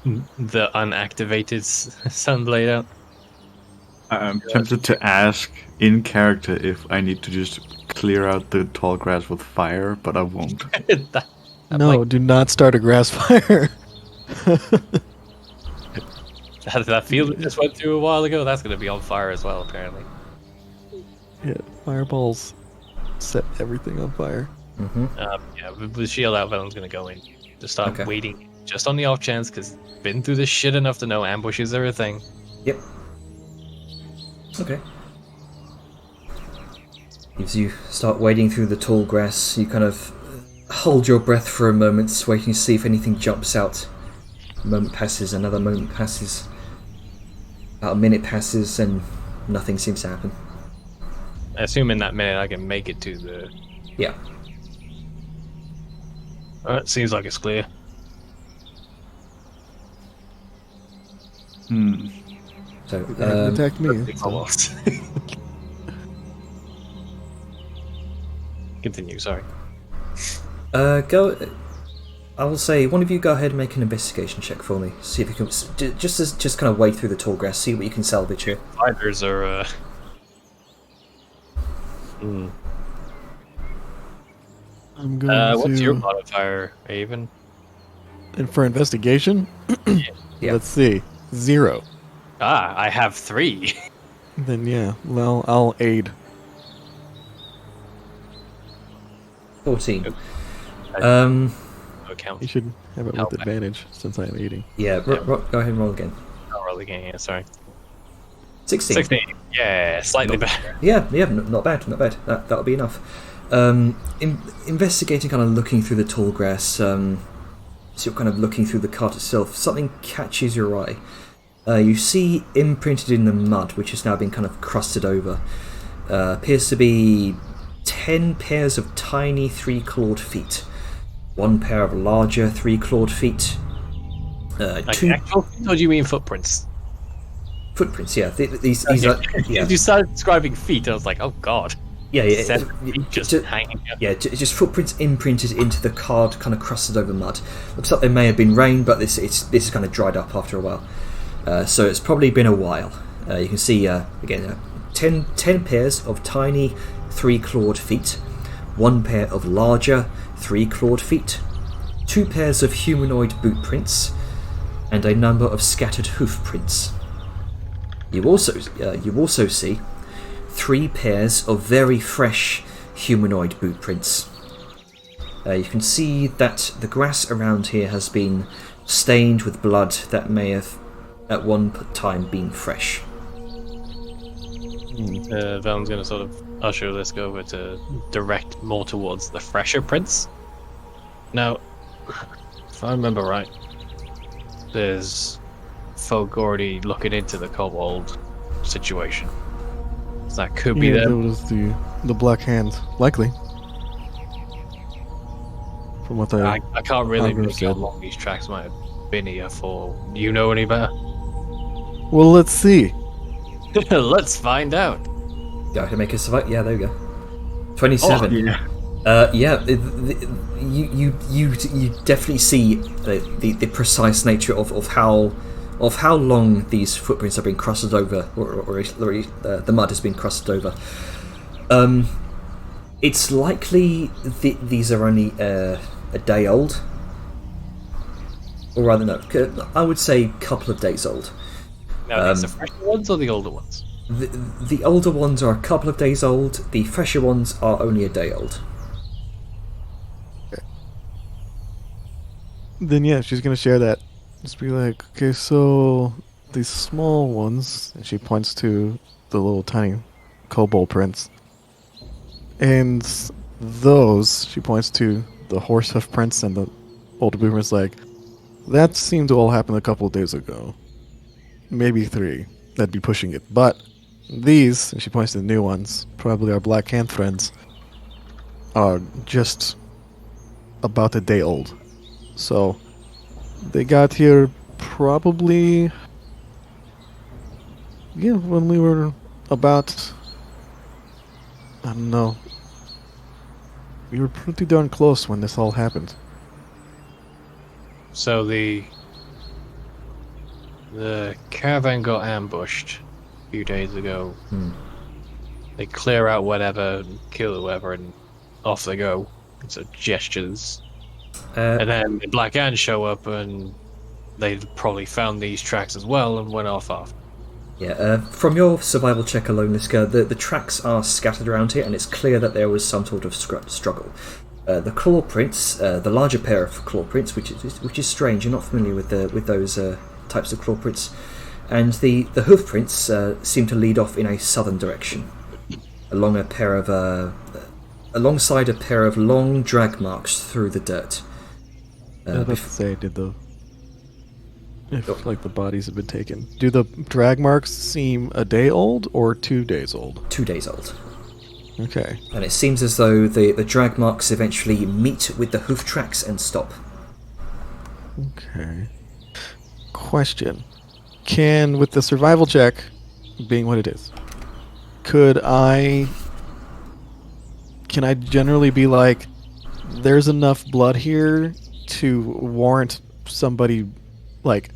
the unactivated sunblade out. I'm tempted to ask in character if I need to just clear out the tall grass with fire, but I won't. No, do not start a grass fire. That field we just went through a while ago, that's gonna be on fire as well, apparently. Yeah, fireballs set everything on fire. With the shield out, Velen's gonna go in. Just start Okay. waiting, just on the off chance, because been through this shit enough to know ambushes are a thing. Yep. Okay. As you start wading through the tall grass, you kind of hold your breath for a moment, waiting to see if anything jumps out. A moment passes, another moment passes. About a minute passes, and nothing seems to happen. I assume in that minute I can make it to the. Yeah. Alright, seems like it's clear. So, They haven't attacked me. so- Almost. Continue, sorry. go. I will say, one of you go ahead and make an investigation check for me. See if you can just kind of wade through the tall grass, see what you can salvage here. Fighters are, I'm going what's to. your modifier, Avon? And for investigation, Yeah. let's see, 0. I have 3. Then yeah, well, I'll aid. 14. No account. You should have it Help. with advantage since I am aiding. Yeah. Go ahead and roll again. Not really getting it, sorry. 16. 16. Yeah, slightly better. Yeah, not bad, not bad. That'll be enough. Investigating, kind of looking through the tall grass, so you're kind of looking through the cart itself, something catches your eye. You see imprinted in the mud, which has now been kind of crusted over, appears to be 10 pairs of tiny 3-clawed feet. 1 pair of larger 3-clawed feet. Like 2 actual feet, or do you mean footprints? footprints, yeah. These are... Yeah. You started describing feet, I was like, oh god. Yeah, 7 feet just hanging out. Yeah, just footprints imprinted into the card, kind of crusted over mud. Looks like there may have been rain, but this is kind of dried up after a while. So it's probably been a while. You can see, again, 10 pairs of tiny 3-clawed feet, 1 pair of larger 3-clawed feet, 2 pairs of humanoid boot prints, and a number of scattered hoof prints. You also see 3 pairs of very fresh humanoid boot prints. You can see that the grass around here has been stained with blood that may have at one time been fresh. Velen's going to sort of usher this over to direct more towards the fresher prints. Now, if I remember right, there's folk already looking into the kobold situation. So that could be There them. was the Black Hand, likely. From what I can't really Congress make how said. long these tracks might have been here for. You know any better? Well, let's see. Let's find out. Go ahead and make a survive. Yeah, there we go. 27. You definitely see the precise nature of how long these footprints have been crusted over, or the mud has been crusted over. It's likely these are only a day old, or rather, no, I would say a couple of days old. Now, these the fresher ones or the older ones? The older ones are a couple of days old. The fresher ones are only a day old. Then yeah, she's gonna share that. Just be like, okay, so these small ones, and she points to the little tiny kobold prints, and those, she points to the horse hoof prints, and the older boomer's like, that seemed to all happen a couple of days ago, maybe 3. That'd be pushing it, but these, and she points to the new ones, probably our Black Hand friends, are just about a day old. So they got here probably, yeah, when we were about, I don't know, we were pretty darn close when this all happened. So the caravan got ambushed a few days ago. They clear out whatever, kill whoever, and off they go. So gestures. And then the Black Ants show up, and they probably found these tracks as well and went off. Yeah, from your survival check alone, Liska, the tracks are scattered around here, and it's clear that there was some sort of struggle. The claw prints, the larger pair of claw prints, which is strange. You're not familiar with those types of claw prints, and the hoof prints seem to lead off in a southern direction, alongside a pair of long drag marks through the dirt. I was about to say, if like the bodies have been taken, do the drag marks seem a day old or 2 days old? 2 days old. Okay. And it seems as though the drag marks eventually meet with the hoof tracks and stop. Okay. Question. With the survival check being what it is, can I generally be like, there's enough blood here to warrant somebody, like,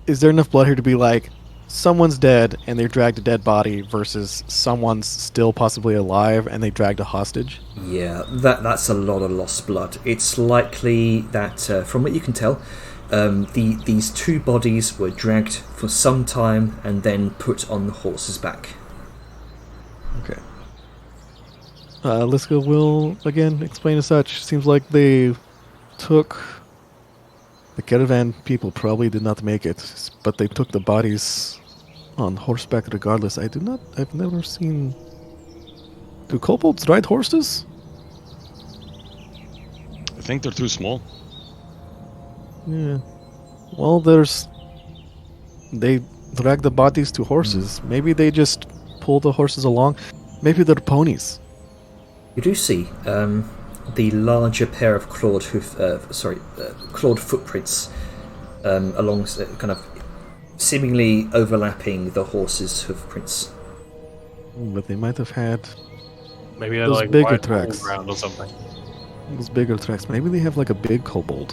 is there enough blood here to be like, someone's dead and they dragged a dead body versus someone's still possibly alive and they dragged a hostage? Yeah, that's a lot of lost blood. It's likely that, from what you can tell, these 2 bodies were dragged for some time and then put on the horse's back. Okay. Liska will again explain as such. Seems like they took The caravan people probably did not make it, but they took the bodies on horseback regardless. I've never seen... Do kobolds ride horses? I think they're too small. Yeah. Well, they drag the bodies to horses. Maybe they just pull the horses along. Maybe they're ponies. You do see the larger pair of clawed footprints along, kind of seemingly overlapping the horse's hoofprints. But they might have had Maybe they're Those like bigger wide tracks. ground or something. those bigger tracks. Maybe they have like a big kobold.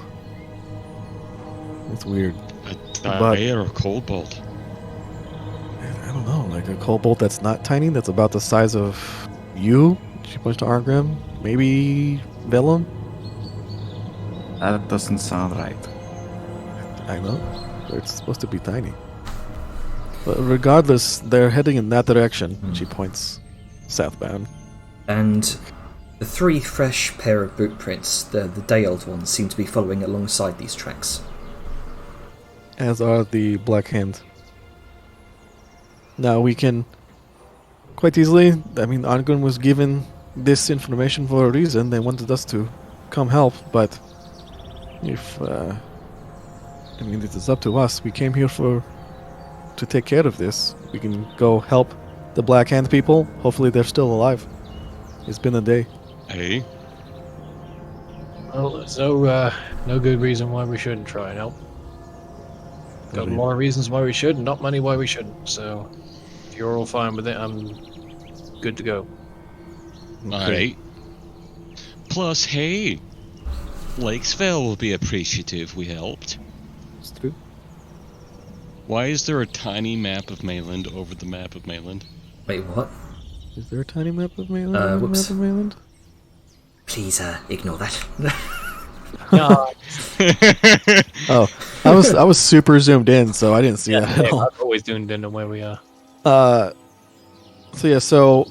It's weird. A But- bear or kobold. I don't know, like a kobold that's not tiny, that's about the size of you. She points to Argrim. Maybe Vellum. That doesn't sound right. I know. They're supposed to be tiny. But regardless, they're heading in that direction. She points southbound. And the three fresh pair of boot prints, the day-old ones, seem to be following alongside these tracks. As are the Black Hand. Now we can quite easily, I mean, Argon was given this information for a reason. They wanted us to come help, but if, I mean, it is up to us. We came here to take care of this. We can go help the Black Hand people. Hopefully they're still alive. It's been a day. Hey, Well, there's no good reason why we shouldn't try and help. Got Agreed. more reasons why we should, not many why we shouldn't. So, if you're all fine with it, I'm good to go. alright. Plus, hey, Lakesville will be appreciative we helped. It's true. Why is there a tiny map of Mayland over the map of Mayland? Wait, what? Is there a tiny map of Mayland? Whoops. Map of Mayland? Please, ignore that. No, Oh, I was super zoomed in, so I didn't see that at all. I'm always doing dinner where we are. So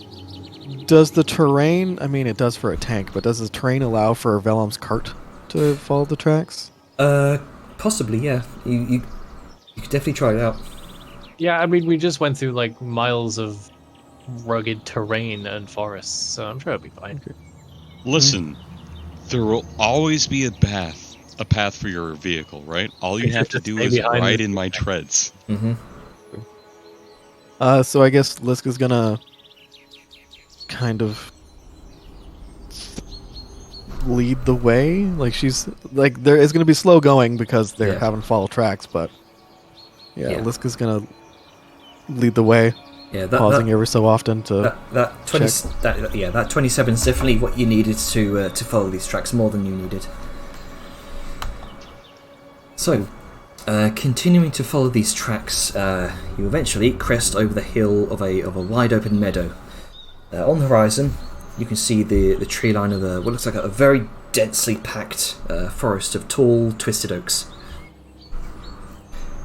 does the terrain, I mean, it does for a tank, but does the terrain allow for Vellum's cart to follow the tracks? Possibly, yeah. You could definitely try it out. Yeah, I mean, we just went through like miles of rugged terrain and forests, so I'm sure it'll be fine. Listen, there will always be a path for your vehicle, right? All you Just have to stay do is behind ride the- in my treads. Mm-hmm. So I guess Liska's gonna kind of lead the way. Like she's like there is gonna be slow going because they're Yeah. having follow tracks, but yeah, Yeah. Liska's gonna lead the way, Yeah, pausing every so often to. that 20 that 27 is definitely what you needed to follow these tracks, more than you needed. So, continuing to follow these tracks, you eventually crest over the hill of a wide open meadow. On the horizon, you can see the tree line of what looks like a very densely packed forest of tall, twisted oaks.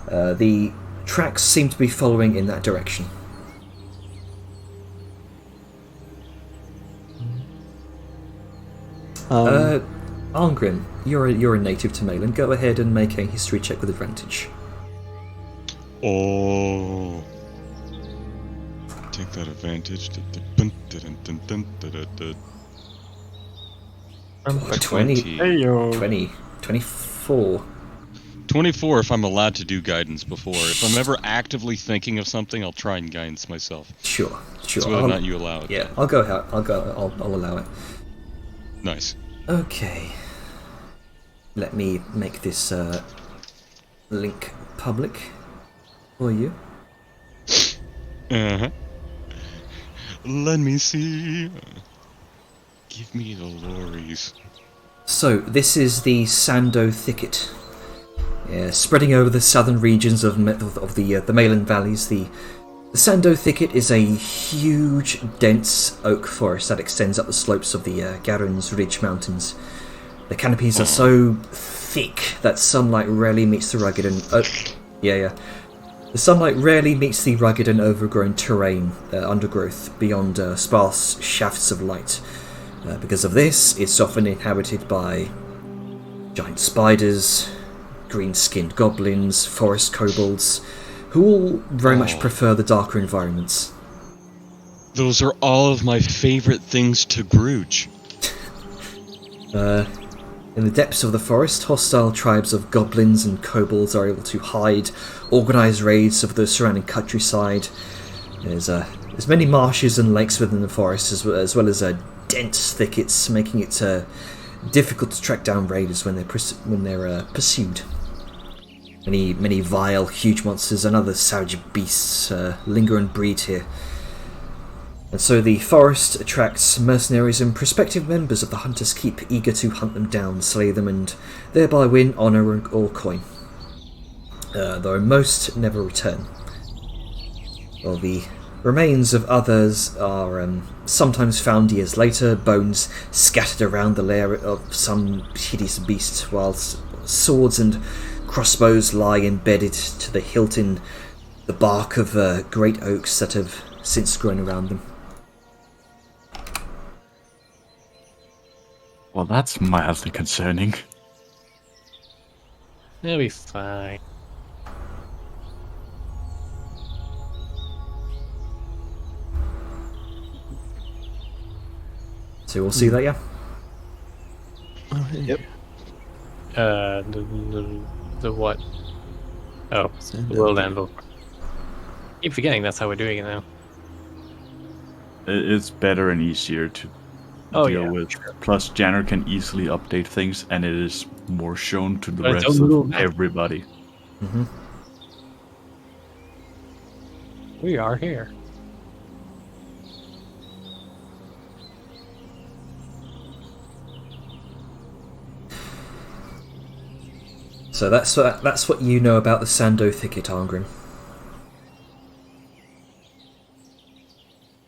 The tracks seem to be following in that direction. Arngrim, you're a native to Mayland. Go ahead and make a history check with advantage. Oh. Take that advantage. 24. 24 if I'm allowed to do guidance before. If I'm ever actively thinking of something, I'll try and guidance myself. Sure. It's whether or not you allow it. Yeah, I'll go. I'll allow it. Nice. Okay. Let me make this link public for you. Uh-huh. Let me see. Give me the lorries. So this is the Sando Thicket, spreading over the southern regions of the Mayland Valleys. The Sando Thicket is a huge, dense oak forest that extends up the slopes of the Garrens Ridge Mountains. The canopies are so thick that sunlight rarely meets the rugged and the sunlight rarely meets the rugged and overgrown terrain undergrowth beyond sparse shafts of light. Because of this, it's often inhabited by giant spiders, green-skinned goblins, forest kobolds, who all very much prefer the darker environments. Those are all of my favorite things to grooge. In the depths of the forest, hostile tribes of goblins and kobolds are able to hide, organise raids of the surrounding countryside. There's many marshes and lakes within the forest, as well as dense thickets, making it difficult to track down raiders when they're pursued. Many vile, huge monsters and other savage beasts linger and breed here. And so the forest attracts mercenaries and prospective members of the Hunter's Keep, eager to hunt them down, slay them, and thereby win honour or coin. Though most never return. Well, the remains of others are sometimes found years later, bones scattered around the lair of some hideous beast, whilst swords and crossbows lie embedded to the hilt in the bark of great oaks that have since grown around them. Well, that's mildly concerning. It'll be fine. So we'll see that, yeah? Yep. The what? Oh, the World Anvil. Keep forgetting that's how we're doing it now. It's better and easier to Oh, deal yeah, with. sure. Plus, Janner can easily update things, and it is more shown to the But it's rest a little of map. everybody. We are here. So that's what you know about the Sando Thicket, Arngrim.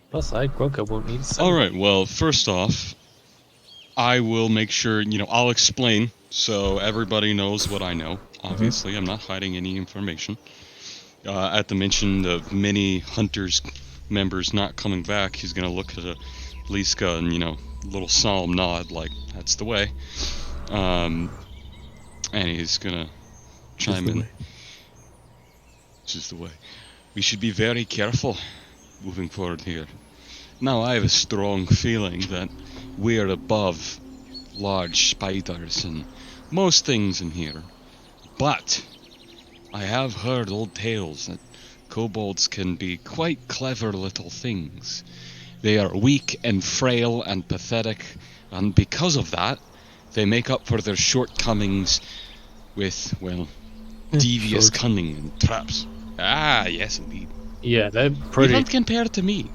Plus, Groka won't need some. Alright, well, first off, I will make sure, I'll explain so everybody knows what I know. Obviously, I'm not hiding any information. At the mention of many Hunters members not coming back, he's going to look at Liska and, little solemn nod like, that's the way. And he's going to chime in. This is the way. We should be very careful moving forward here. Now, I have a strong feeling that we're above large spiders and most things in here. But I have heard old tales that kobolds can be quite clever little things. They are weak and frail and pathetic, and because of that, they make up for their shortcomings with, well, devious cunning and traps. Ah, yes, indeed. Yeah, they're You pretty don't compare to me.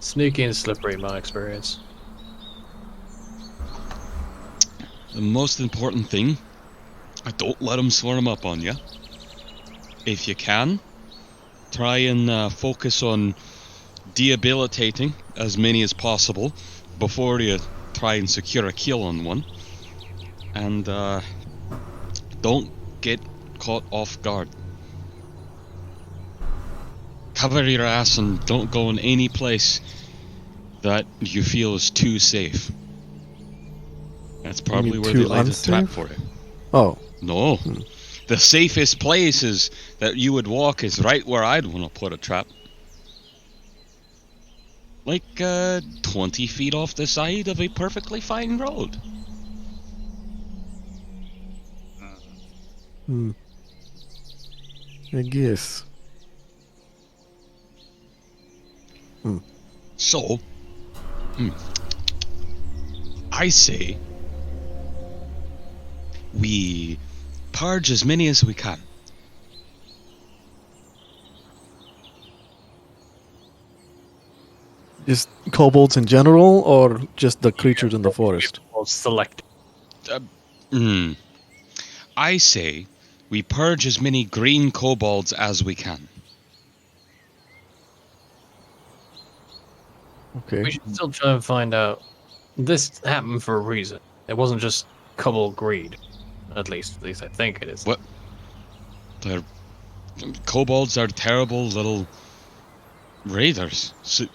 sneaky and slippery in my experience. The most important thing, don't let them swarm up on you. If you can, try and focus on debilitating as many as possible before you try and secure a kill on one. And don't get caught off guard. Cover your ass and don't go in any place that you feel is too safe. That's probably mean where too they laid this trap unsafe? for you. Oh, No. The safest places that you would walk is right where I'd want to put a trap. Like 20 feet off the side of a perfectly fine road. I guess. So, I say we purge as many as we can. Just kobolds in general, or just the creatures in the forest? Well, select. I say we purge as many green kobolds as we can. Okay. We should still try and find out. This happened for a reason. It wasn't just kobold greed. At least I think it is. What? Kobolds are terrible little raiders. So,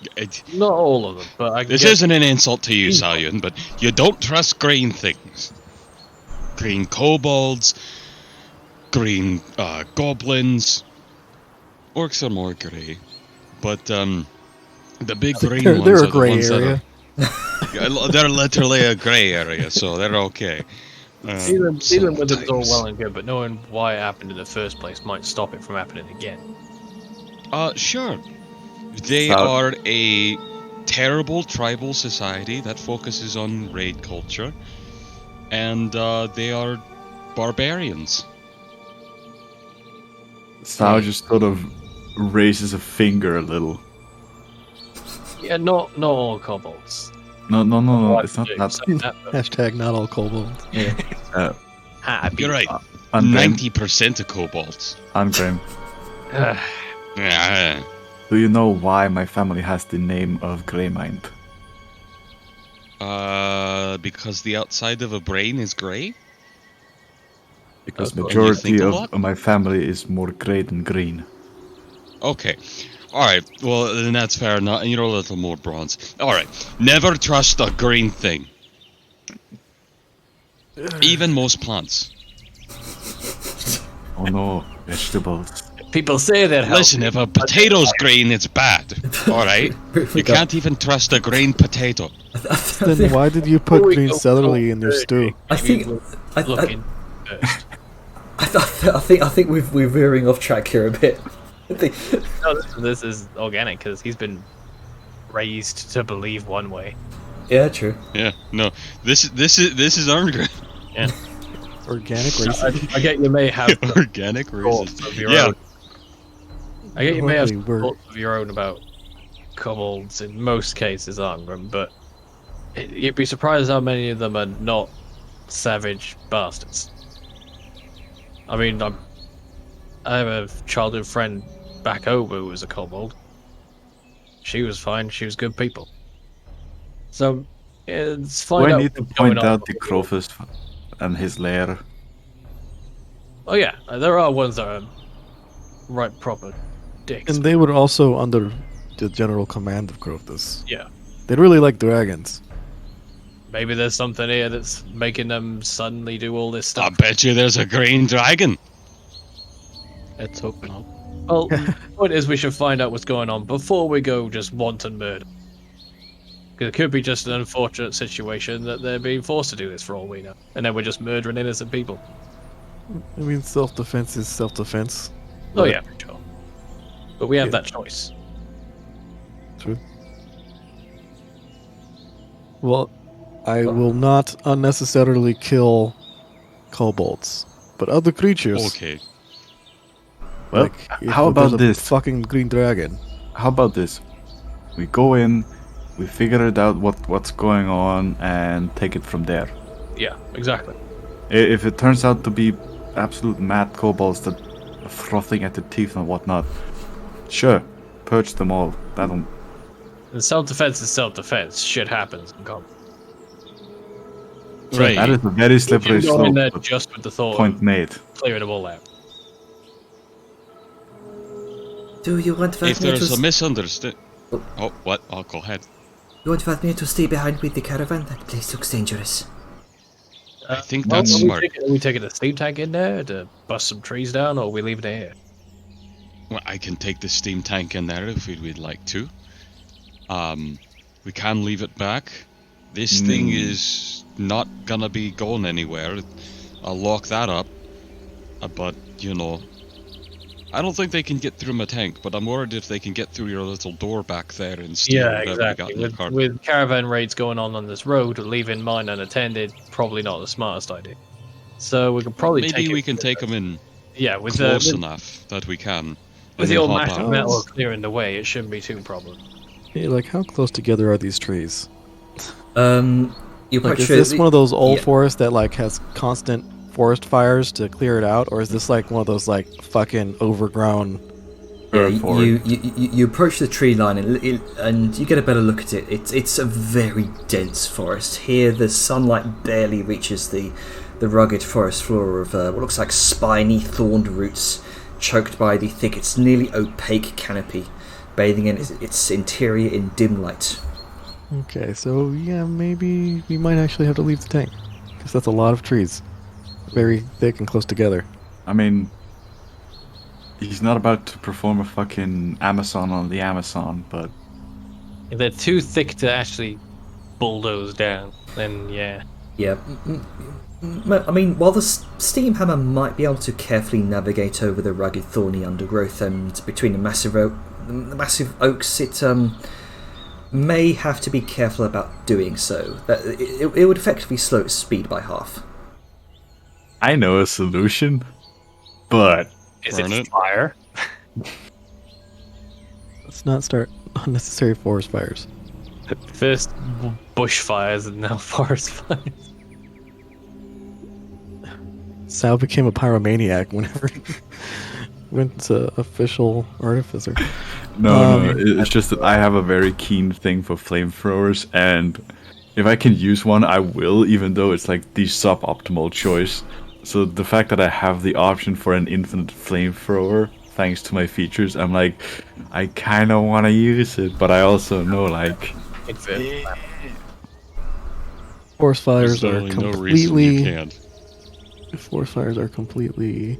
Not all of them, but I this guess isn't an insult to you, Salian, but you don't trust green things. green kobolds, green goblins. Orcs are more grey, but the big green They're ones a are the gray ones area. that are they're literally a grey area, so they're okay. Dealing with it's all sometimes. well and good, but knowing why it happened in the first place might stop it from happening again. Sure. They So- are a terrible tribal society that focuses on raid culture, and they are barbarians. Sal just sort of raises a finger a little. Yeah, not all kobolds. No, Well, it's not I that. say that, but Hashtag not all kobolds. happy. You're right. I'm Graham. 90% of kobolds. I'm Graham. Yeah. Do you know why my family has the name of Greymind? Because the outside of a brain is grey? Because Of course. You majority think a of lot? my family is more grey than green. Okay. Alright, well, then that's fair enough. And you're a little more bronze. Alright. Never trust a green thing. Even most plants. Oh no, vegetables. People say they're healthy. Listen, if a potato's green, it's bad. Alright? You can't even trust a green potato. Then why did you put Before we green go celery in your further, stew? I think Looking first. I think we're veering off track here a bit. I think- No, this is organic because he's been raised to believe one way. yeah, true. Yeah, no. This is Arngrim. Organic racism. I get you may have Organic thoughts racism. of your Yeah. own. I get you may have Hopefully we're- thoughts of your own about kobolds in most cases, Arngrim, but you'd be surprised how many of them are not savage bastards. I mean, I have a childhood friend back over who was a kobold. She was fine. She was good people. So it's fine. Do I need to point out the Crofus and his lair? Oh yeah, there are ones that are right proper dicks. And they were also under the general command of Crofus. Yeah, They really like dragons. maybe there's something here that's making them suddenly do all this I stuff. bet you there's a green dragon. Let's hope not. Well, the point is we should find out what's going on before we go just wanton murder. Because it could be just an unfortunate situation that they're being forced to do this for all we know. And then we're just murdering innocent people. I mean, self-defense is self-defense. Oh yeah, for sure. But we have Yeah. that choice. True. Well, I will not unnecessarily kill kobolds, but other creatures. Okay. Well, Like, if how there's about a this? fucking green dragon? How about this? We go in, we figure it out what's going on, and take it from there. Yeah, exactly. If it turns out to be absolute mad kobolds that are frothing at the teeth and whatnot, sure, purge them all. That'll. And self-defense is self-defense. Shit happens. Come. Right. That is a very slippery You go in slope. there but just with the thought Point of made. clearing them all out. Do you want If Vladimir there's a to misunderstanding. Oh, what? Oh, go ahead. you want Vladimir to stay behind with the caravan? That place looks dangerous. I think Well, that's are smart. we taking a steam tank in there to bust some trees down, or are we leaving it here? Well, I can take the steam tank in there if we'd like to. We can leave it back. This thing is not gonna be going anywhere. I'll lock that up. But, you know, I don't think they can get through my tank, but I'm worried if they can get through your little door back there and steal Yeah, whatever you got exactly. in your cart. With caravan raids going on this road, leaving mine unattended, probably not the smartest idea. So we could probably Maybe take we it can with take the- them in Yeah, with close the enough that we can. with and the then old hop massive out. metal clearing the way, it shouldn't be too problem. Hey, like, how close together are these trees? You Like, approach is this one of those old yeah. forests that like has constant forest fires to clear it out, or is this like one of those like fucking overgrown? Yeah, forward. you approach the tree line and you get a better look at it. It's a very dense forest. Here, the sunlight barely reaches the rugged forest floor of what looks like spiny, thorned roots, choked by the thick, it's nearly opaque canopy, bathing in its interior in dim light. Okay, so yeah, maybe we might actually have to leave the tank because that's a lot of trees. very thick and close together. I mean, he's not about to perform a fucking Amazon on the Amazon, but If they're too thick to actually bulldoze down, then yeah. Yeah. I mean, while the steam hammer might be able to carefully navigate over the rugged, thorny undergrowth and between the massive oaks, it may have to be careful about doing so. It would effectively slow its speed by half. I know a solution. But Is Burn it it. fire? Let's not start unnecessary forest fires. First bushfires and now forest fires. Sal became a pyromaniac whenever he went to official artificer. no, it's just that I have a very keen thing for flamethrowers, and if I can use one, I will, even though it's like the suboptimal choice. So the fact that I have the option for an infinite flamethrower, thanks to my features, I'm like, I kind of want to use it, but I also know, like, Forest fires There's are only no reason you completely. can't. Forest fires are completely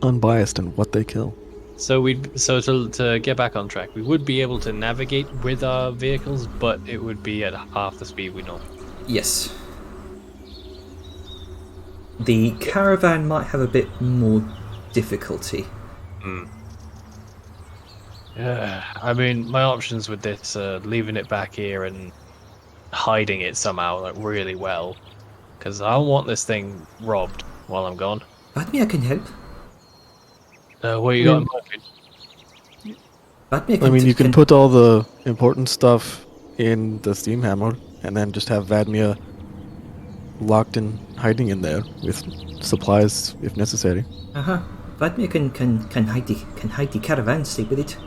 unbiased in what they kill. So to get back on track, we would be able to navigate with our vehicles, but it would be at half the speed we know. Yes. The caravan might have a bit more difficulty. I mean, my options with this are leaving it back here and hiding it somehow, like really well, because I don't want this thing robbed while I'm gone. Badmir can help. What you got in mind? Badmir I mean, you can put all the important stuff in the steam hammer, and then just have Vadmia locked and hiding in there with supplies if necessary. Badmir can hide the caravan, stay with it.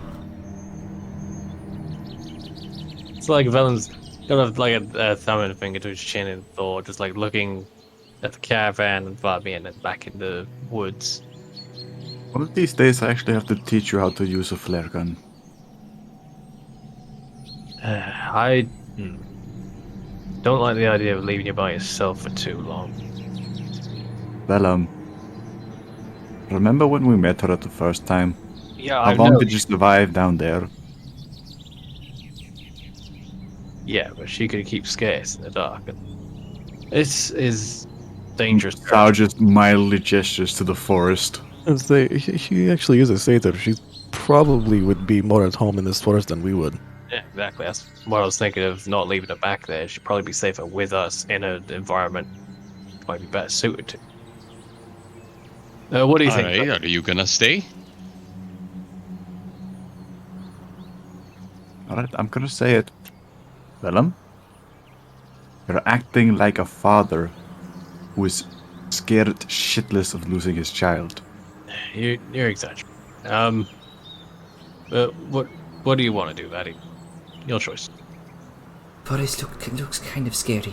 It's like Velen's got like a thumb and a finger to his chin and Thor, just like looking at the caravan and Vladimir and then back in the woods. one of these days I actually have to teach you how to use a flare gun. I don't like the idea of leaving you by yourself for too long. Well, remember when we met her at the first time? Yeah, How long did you survive down there? Yeah, but she could keep scarce in the dark. And this is dangerous. Thou just mildly gestures to the forest. As he actually is a satyr. She probably would be more at home in this forest than we would. Yeah, exactly. That's what I was thinking of, not leaving her back there. She'd probably be safer with us in an environment might be better suited to. What do you think? Alright, are you gonna stay? Alright, I'm gonna say it. Vellum, you're acting like a father who is scared shitless of losing his child. You're exaggerating. What do you want to do, Laddie? Your choice. Forest looks kind of scary.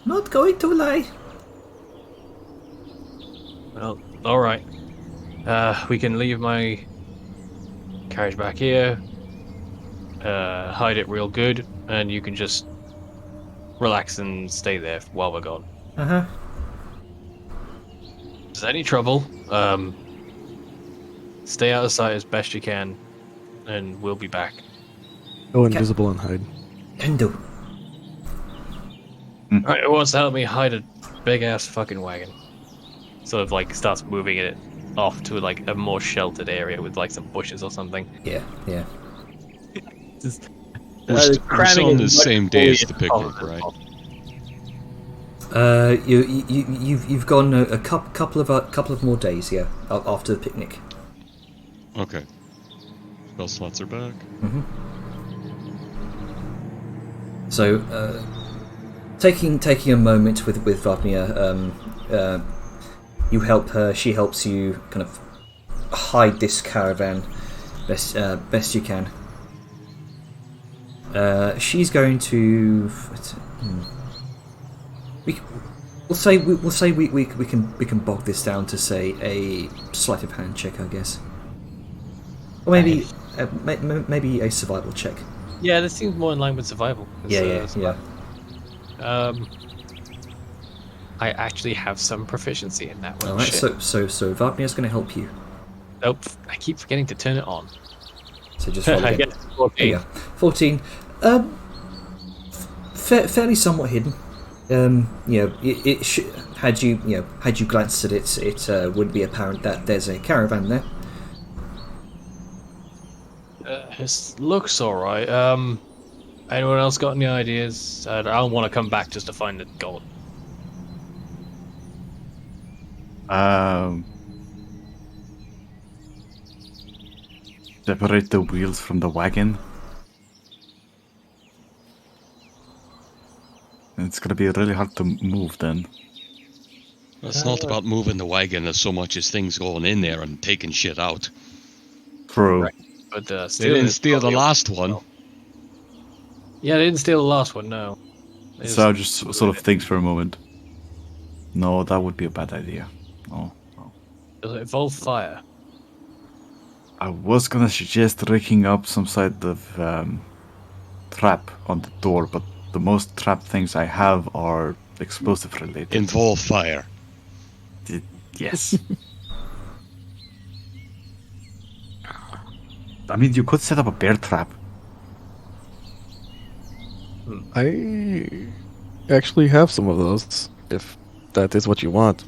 Not going to lie. Well, all right. We can leave my carriage back here. Hide it real good, and you can just relax and stay there while we're gone. Uh-huh. If there's any trouble, stay out of sight as best you can, and we'll be back. Go invisible and hide. Can do. Alright, who wants to help me hide a big ass fucking wagon? Sort of like starts moving it off to like a more sheltered area with like some bushes or something. Yeah. Just, We're still cramming on the as much same day as foliage the picnic, as right? possible. You've gone a couple of more days, yeah, after the picnic. Okay. Spell slots are back. So, taking a moment with Vladimir, you help her. She helps you kind of hide this caravan best you can. She's going to. We'll say we can bog this down to say a sleight of hand check, I guess, or maybe maybe a survival check. Yeah, this seems more in line with survival. 'Cause, Yeah. I actually have some proficiency in that one. All right, Shit. so Wagner's going to help you. Nope, I keep forgetting to turn it on. So just roll I again. get There you 14. go. 14. Fairly somewhat hidden. Had you glanced at it, it would be apparent that there's a caravan there. It looks alright. Anyone else got any ideas? I don't want to come back just to find the gold. Separate the wheels from the wagon. It's gonna be really hard to move then. It's not about moving the wagon as so much as things going in there and taking shit out. True. Right. But They stealing didn't is steal the probably- last one. Yeah, they didn't steal the last one. No. They So I just sort of thinks for a moment. No, that would be a bad idea. No. Does it involve fire? I was gonna suggest rigging up some sort of trap on the door, but the most trap things I have are explosive related. Involve fire. Yes. I mean, you could set up a bear trap. I actually have some of those, if that is what you want.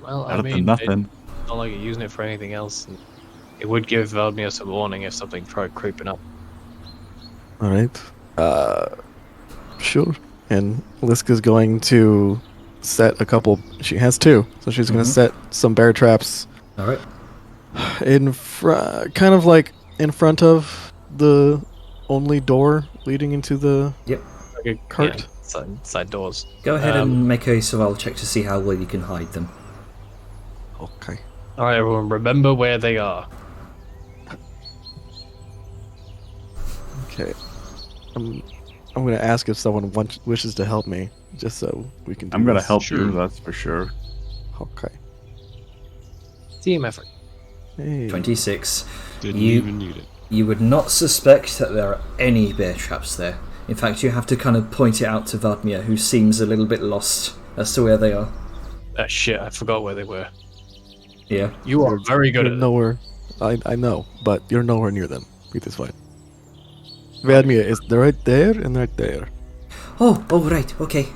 Well, I Better mean, than nothing. it's not like you're using it for anything else. And it would give Valdemir some warning if something tried creeping up. All right. Sure. And Liska's going to set a couple. She has two, so she's going to set some bear traps All right. in kind of like in front of the only door leading into the Yep. Like Cart. side doors. Go ahead and make a survival check to see how well you can hide them. Okay. All right, everyone, remember where they are. Okay. I'm going to ask if someone wishes to help me, just so we can. Do I'm gonna this. help Sure. you, that's for sure. Okay. Team effort. Hey. 26. Didn't You- even need it. You would not suspect that there are any bear traps there. In fact, you have to kind of point it out to Vladimir, who seems a little bit lost as to where they are. Shit, I forgot where they were. Yeah. You are very good You're at it. nowhere. I know, but you're nowhere near them. It is fine. Vladimir is right there and right there. Oh, right, okay.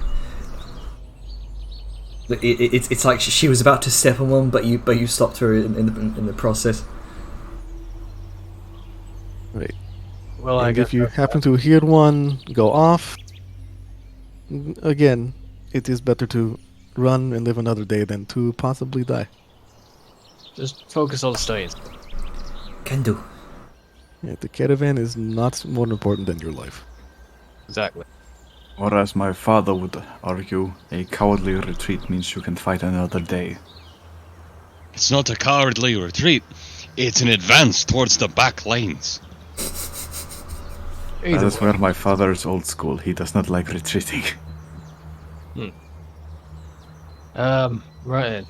It's like she was about to step on one, but you stopped her in the process. Right. Well, I And guess if you happen to hear one go off, again, it is better to run and live another day than to possibly die. just focus on staying. Can do. Yeah, the caravan is not more important than your life. Exactly. Or as my father would argue, a cowardly retreat means you can fight another day. It's not a cowardly retreat. It's an advance towards the back lanes. That Either is way. where my father is old school. He does not like retreating. Right.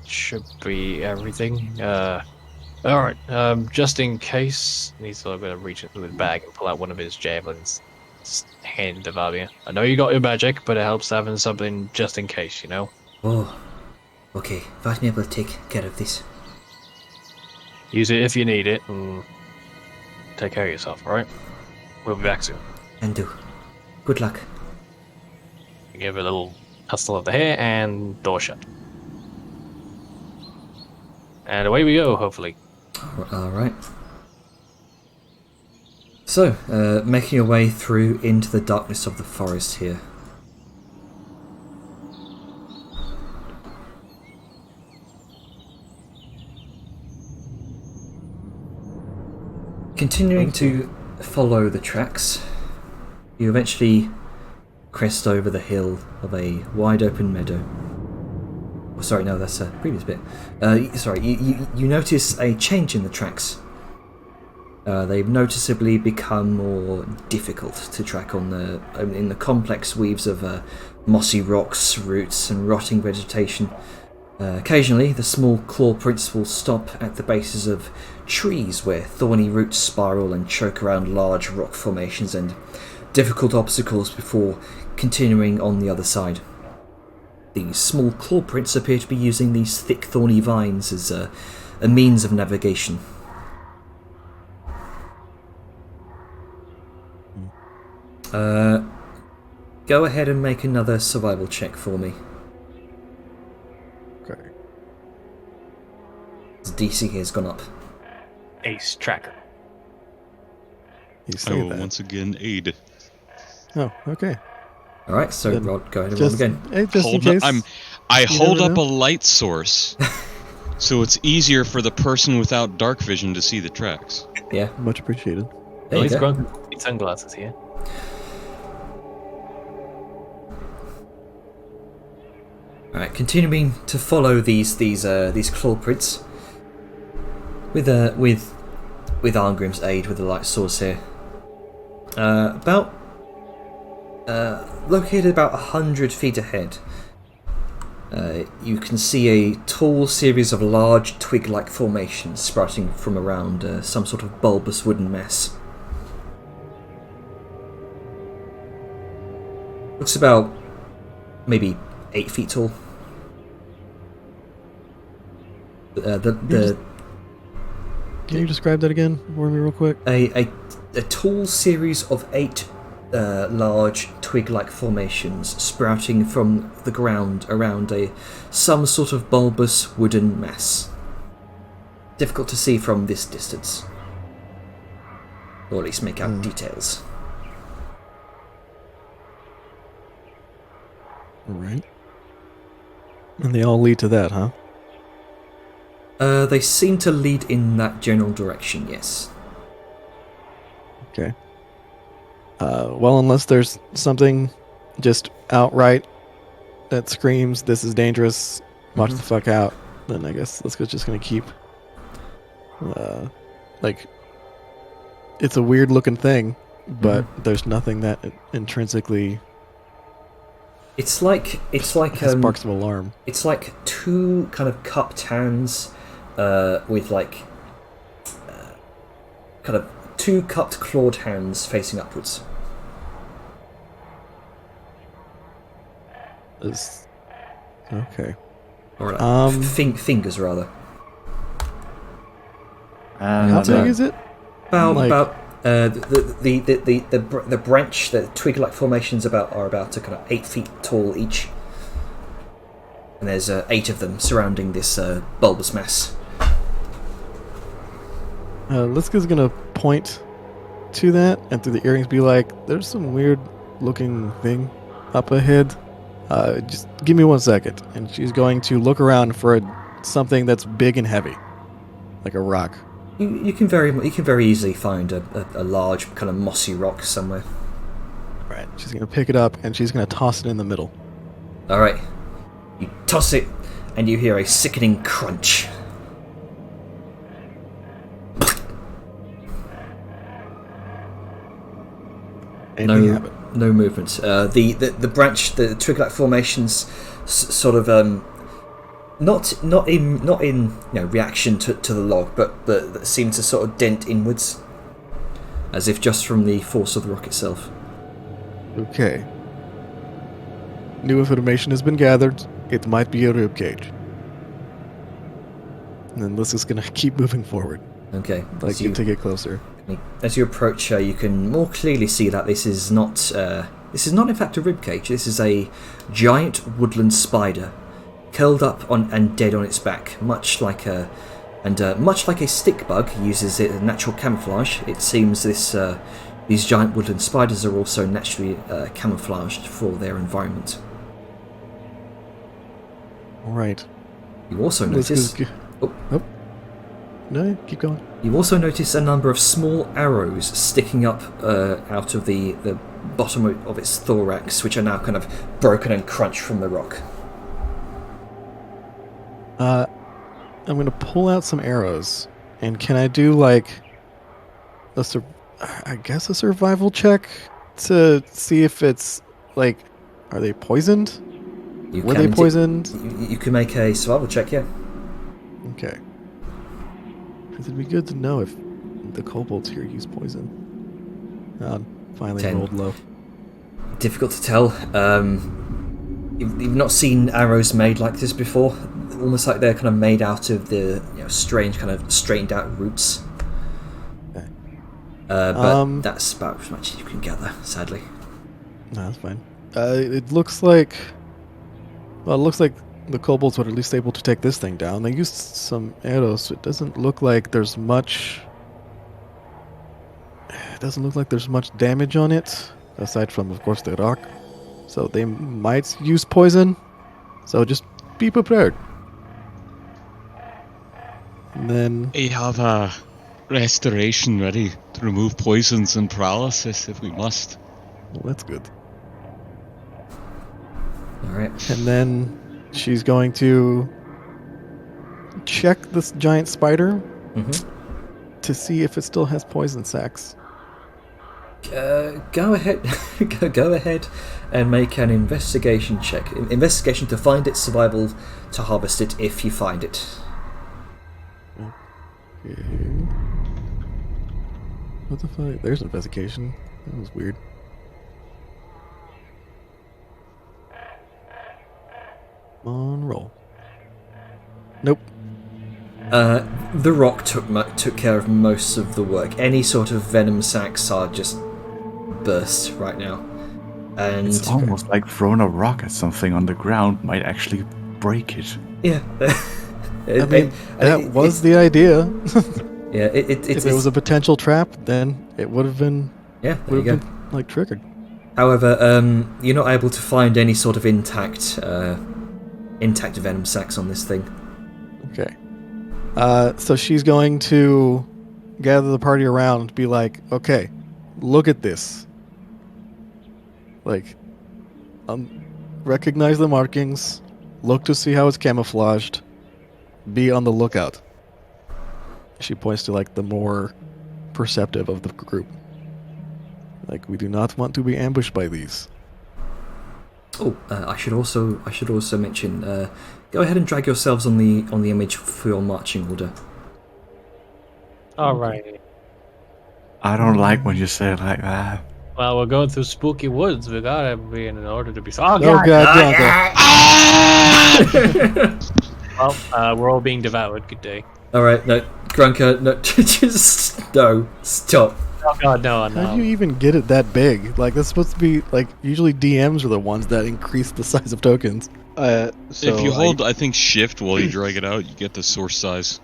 Should be everything. Alright, just in case, he's going to reach into his bag and pull out one of his javelins. Just hand to Valdemir. I know you got your magic, but it helps having something just in case, you know? Oh, okay. Vladimir will take care of this. Use it if you need it, and take care of yourself, alright? We'll be back soon. Can do. Good luck. Give it a little hustle of the hair, and door shut. And away we go, hopefully. All right. So, making your way through into the darkness of the forest here. Continuing to follow the tracks, you eventually crest over the hill of a wide open meadow. Oh, sorry, no, that's a previous bit. You notice a change in the tracks. They've noticeably become more difficult to track in the complex weaves of mossy rocks, roots, and rotting vegetation. Occasionally, the small claw prints will stop at the bases of trees where thorny roots spiral and choke around large rock formations and difficult obstacles before continuing on the other side. These small claw prints appear to be using these thick, thorny vines as a means of navigation. Go ahead and make another survival check for me. Okay. The DC here has gone up. Ace tracker. You I say will that. once again aid. Oh, okay. Alright, so Then go ahead and roll again. Hey, just in Hold case. up, I You hold never up know. a light source, so it's easier for the person without dark vision to see the tracks. Yeah, Much appreciated. there you He's go. grown sunglasses here. Alright, continuing to follow these claw prints with Arngrim's aid with the light source here. Located about 100 feet ahead, you can see a tall series of large twig-like formations sprouting from around some sort of bulbous wooden mass. Looks about maybe 8 feet tall. Can you describe that again for me real quick? A tall series of 8 large twig-like formations sprouting from the ground around some sort of bulbous wooden mass. Difficult to see from this distance, or at least make out details. Alright. And they all lead to that, huh? They seem to lead in that general direction, yes. Okay. Well, unless there's something just outright that screams, this is dangerous, watch the fuck out, then I guess just gonna keep... like... It's a weird looking thing, but there's nothing that intrinsically It's like has sparks of alarm. it's like two kind of cupped hands with like kind of two cupped clawed hands facing upwards. Okay. Or fingers rather. And How big is it? About Like- the branch, the twig-like formations are about to kind of 8 feet tall each, and there's 8 of them surrounding this bulbous mass. Liska's gonna point to that and through the earrings be like, there's some weird looking thing up ahead. Just give me 1 second. And she's going to look around for something that's big and heavy. Like a rock. You can very easily find a large kind of mossy rock somewhere. Right. She's gonna pick it up and she's gonna toss it in the middle. All right, you toss it, and you hear a sickening crunch. Anything happen? No movement. The branch, the twig-like formations, sort of not in reaction to the log, but seem to sort of dent inwards, as if just from the force of the rock itself. Okay. New information has been gathered. It might be a rib cage. And then Liska's gonna keep moving forward. Okay. Like to get closer. As you approach, you can more clearly see that this is not in fact a ribcage. This is a giant woodland spider, curled up on and dead on its back, much like a stick bug uses it as natural camouflage. It seems these giant woodland spiders are also naturally camouflaged for their environment. All right. You also Liska's notice. No, keep going. You also notice a number of small arrows sticking up out of the bottom of its thorax, which are now kind of broken and crunched from the rock. I'm gonna pull out some arrows, and can I do like a survival check to see if it's like, are they poisoned? Were they poisoned? You can make a survival check, yeah. Okay. Because it'd be good to know if the kobolds here use poison. Finally 10. rolled low. Difficult to tell. You've not seen arrows made like this before. Almost like they're kind of made out of the strange kind of straightened out roots. Okay. But that's about as much as you can gather, sadly. No, that's fine. It looks like... Well, it looks like the kobolds were at least able to take this thing down. They used some arrows, so it doesn't look like there's much... It doesn't look like there's much damage on it, aside from, of course, the rock. So they might use poison. So just be prepared. And then... We have a restoration ready to remove poisons and paralysis if we must. Well, that's good. Alright. And then she's going to check this giant spider to see if it still has poison sacs. Go ahead. Go ahead and make an investigation check. Investigation to find it, survival to harvest it if you find it. Okay. What the fuck? There's investigation. That was weird. Come on, roll. Nope. The rock took care of most of the work. Any sort of venom sacs are just burst right now, and It's almost like throwing a rock at something on the ground might actually break it. yeah. I mean, that was the idea. Yeah, If it was a potential trap, then it would have been yeah. There you go. been like triggered. However, you're not able to find any sort of intact venom sacs on this thing. Okay. So she's going to gather the party around and be like, okay, look at this. Like, recognize the markings, look to see how it's camouflaged, be on the lookout. She points to, like, the more perceptive of the group. Like, we do not want to be ambushed by these. Oh, I should also mention. Go ahead and drag yourselves on the image for your marching order. Alright. I don't like when you say it like that. Well, we're going through spooky woods. We gotta be in order to be. Oh, Oh God! god, Blanca. Well, we're all being devoured. Good day. All right, no, Grunker, no, just no, stop. Oh God, no, How no. do you even get it that big? Like, that's supposed to be, like, usually DMs are the ones that increase the size of tokens. So If you hold, I think, shift while you drag it out, you get the source size.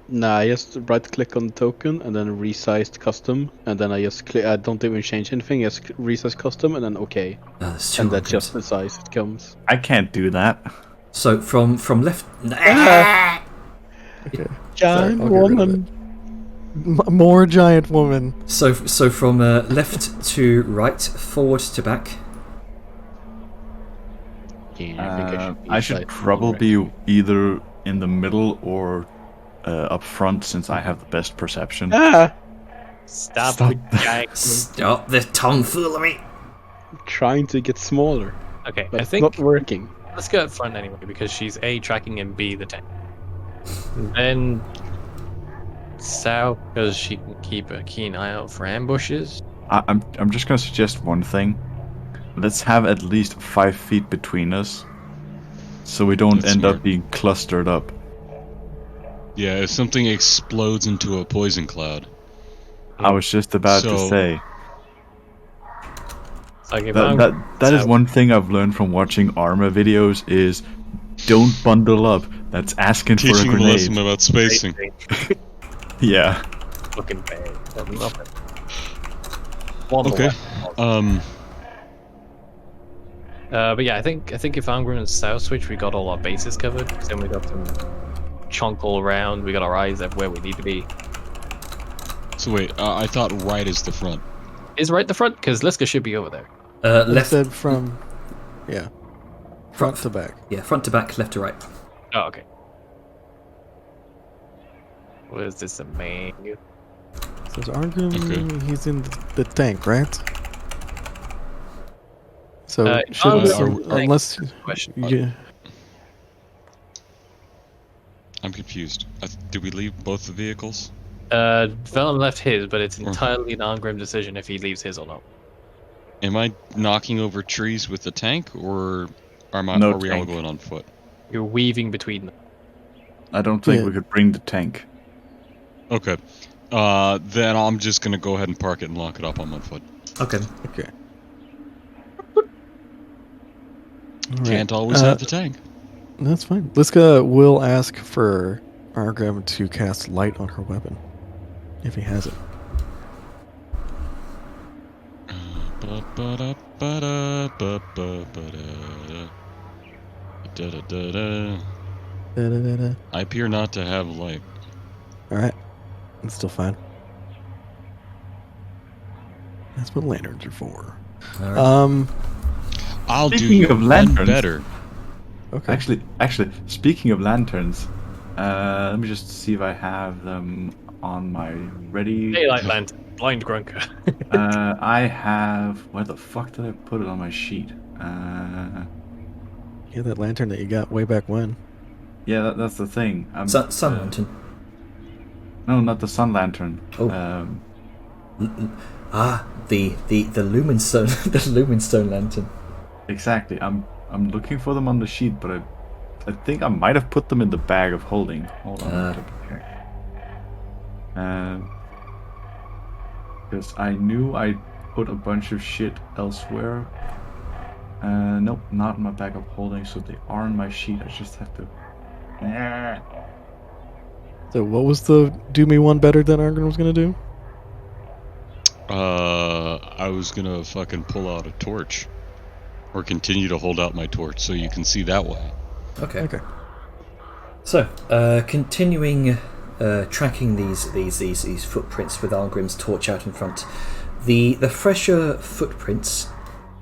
Nah, I just right click on the token and then resize custom, and then I just click. I don't even change anything. Just resize custom and then OK, There's two and that's icons. just the size it comes. I can't do that. So from left. Okay. Giant I'll get rid of woman. More giant woman. So from left to right, forward to back. Yeah, I should probably be either in the middle or up front since I have the best perception. Stop, Stop. with giant. Stop the tomfoolery. Trying to get smaller, Okay, but I it's think not working. let's go up front anyway because she's A, tracking, and B, the tank. Then south because she can keep a keen eye out for ambushes. I'm just gonna suggest one thing. Let's have at least 5 feet between us, so we don't That's end smart. up being clustered up. Yeah, if something explodes into a poison cloud. I was just about to So- say It's like if I'm that is south- one thing I've learned from watching Arma videos is don't bundle up. That's asking for a Teaching a grenade. lesson about spacing. Yeah. looking bad. I love it. One Okay. But yeah, I think if I'm going to south switch, we got all our bases covered. 'Cause then we got some chunk all around. We got our eyes everywhere we need to be. So wait, I thought right is the front. Is right the front because Liska should be over there. I Left, said from, yeah, front to back. yeah, front to back, left to right. Oh, okay. What is this, a main? Says Argon, Okay. he's in the tank, right? So, Argon's in the tank. unless Question. you, I'm confused. Did we leave both the vehicles? Vellum left his, but it's Mhm. entirely an on-grim decision if he leaves his or not. Am I knocking over trees with the tank, or Or No are we all tank. going on foot? You're weaving between them. I don't think Yeah. we could bring the tank. Okay. Then I'm just gonna go ahead and park it and lock it up on 1 foot. Okay. Okay. Can't always have the tank. That's fine. Liska will ask for Argrim to cast light on her weapon, if he has it. Da-da-da-da. Da-da-da-da. I appear not to have light. All right, that's still fine. That's what lanterns are for. All right. I'll do Speaking you of one lanterns- better. Okay. Actually, speaking of lanterns, let me just see if I have them on my ready. Daylight lantern, blind grunker. I have. Where the fuck did I put it on my sheet? Yeah, that lantern that you got way back when. Yeah, that's the thing. Sun lantern. No, not the sun lantern. Oh. The lumen stone, the lumen stone lantern. Exactly. I'm looking for them on the sheet, but I think I might have put them in the bag of holding. Hold on. Ah. Because I knew I put a bunch of shit elsewhere. Nope, not in my bag of holding, so they are on my sheet. I just have to. So what was the do me one better than Argrim was gonna do? I was gonna fucking pull out a torch. Or continue to hold out my torch so you can see that way. Okay. Okay. So, continuing tracking these footprints with Argrim's torch out in front, the fresher footprints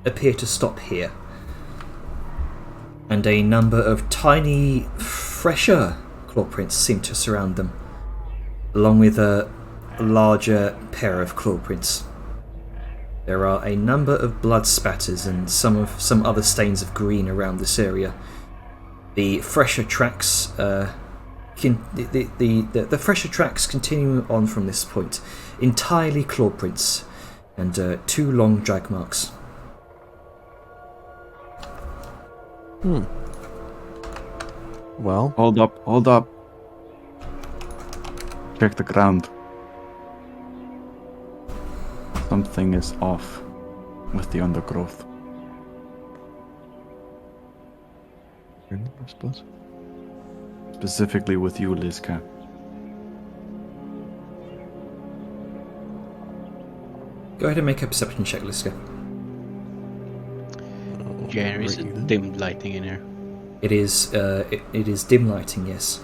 appear to stop here, and a number of tiny, fresher claw prints seem to surround them, along with a larger pair of claw prints. There are a number of blood spatters and some other stains of green around this area. The fresher tracks, the fresher tracks continue on from this point, entirely claw prints and 2 long drag marks. Well, Hold up. Check the ground. Something is off with the undergrowth. I suppose. Specifically with you, Liska. Go ahead and make a perception check, Liska. January, is it dim lighting in here? It is dim lighting, yes.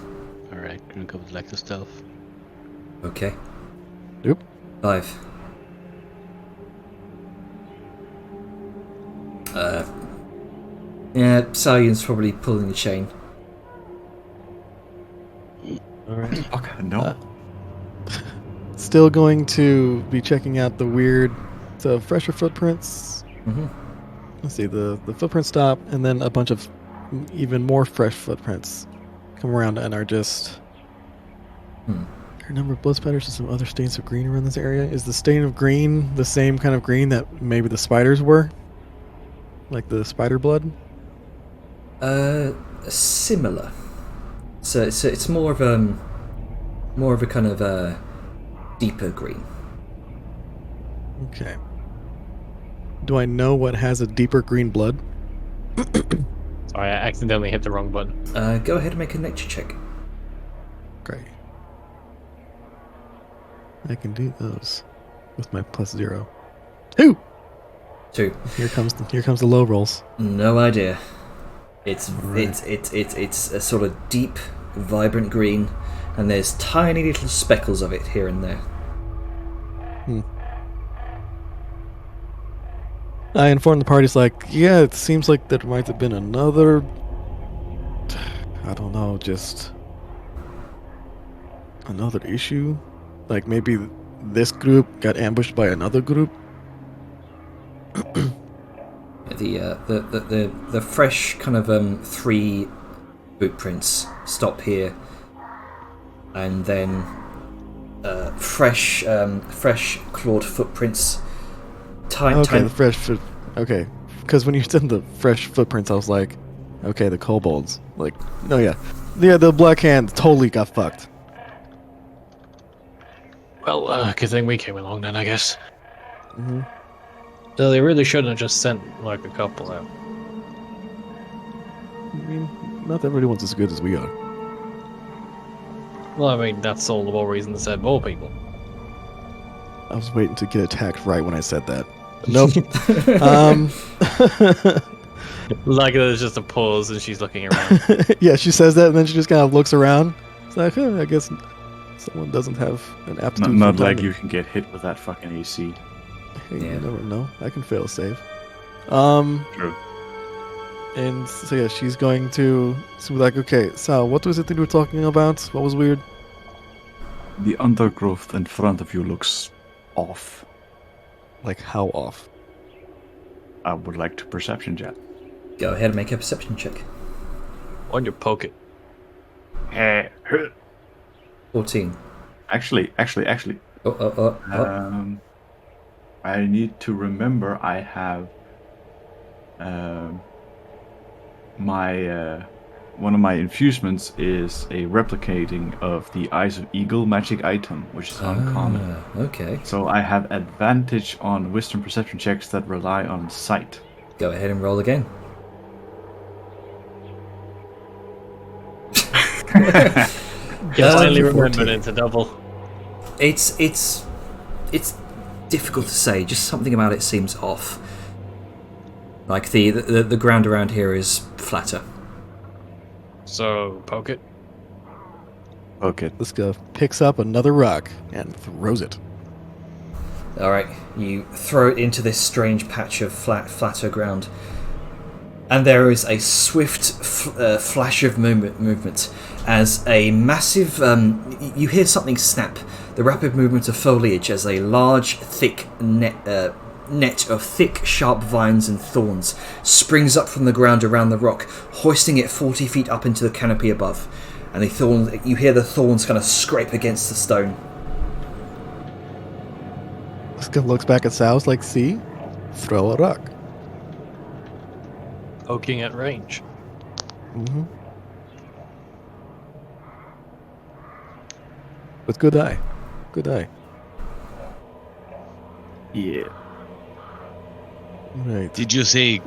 Alright, gonna go with like the stealth. Okay. Yep. 5. Yeah, Salian's probably pulling the chain. All right. Fuck, no. Still going to be checking out the fresher footprints. Mm-hmm. Let's see, the footprints stop, and then a bunch of even more fresh footprints come around and are just. There are a number of blood spatters and some other stains of green around this area. Is the stain of green the same kind of green that maybe the spiders were? Like the spider blood? Similar. So it's more of a kind of a deeper green. Okay. Do I know what has a deeper green blood? Sorry, I accidentally hit the wrong button. Go ahead and make a nature check. Great. I can do those with my +0. 2. 2. Here comes the low rolls. No idea. It's Right. it's a sort of deep, vibrant green, and there's tiny little speckles of it here and there. I informed the parties yeah, it seems like there might have been another. I don't know, just another issue. Like maybe this group got ambushed by another group. The fresh kind of 3 footprints stop here, and then fresh clawed footprints. Okay, the fresh foot. Okay, because when you said the fresh footprints, I was like, Okay, the kobolds. Like, no, yeah. Yeah, the Black Hand totally got fucked. Well, good thing we came along then, I guess. Mm-hmm. So they really shouldn't have just sent like a couple out. I mean, not everyone's as good as we are. Well, I mean, that's all the more reason to send more people. I was waiting to get attacked right when I said that. Nope. Like there's just a pause and she's looking around. Yeah, she says that and then she just kind of looks around. It's like, I guess someone doesn't have an aptitude. Not for like timing. you can get hit with that fucking AC. Hey, Yeah. you never know. I can fail save. True. And so yeah, she's going to be like, okay, so what was it that you were talking about? What was weird? The undergrowth in front of you looks off. Like how off? I would like to perception check. Go ahead and make a perception check. On your pocket. 14. Actually. Oh. I need to remember I have my one of my infusements is a replicating of the Eyes of Eagle magic item, which is uncommon. Okay. So I have advantage on wisdom perception checks that rely on sight. Go ahead and roll again. You finally 14. remembered it to double. It's difficult to say. Just something about it seems off. Like the ground around here is flatter. So, poke it. Okay. Liska picks up another rock and throws it. All right, you throw it into this strange patch of flatter ground, and there is a swift flash of movement as a massive. You hear something snap. The rapid movement of foliage as a large, thick net of thick, sharp vines and thorns springs up from the ground around the rock, hoisting it 40 feet up into the canopy above. And you hear the thorns kind of scrape against the stone. Liska looks back at Sal's like, see? Throw a rock. Poking at range. Mm-hmm. With good eye. Good eye. Yeah. Right. Did you say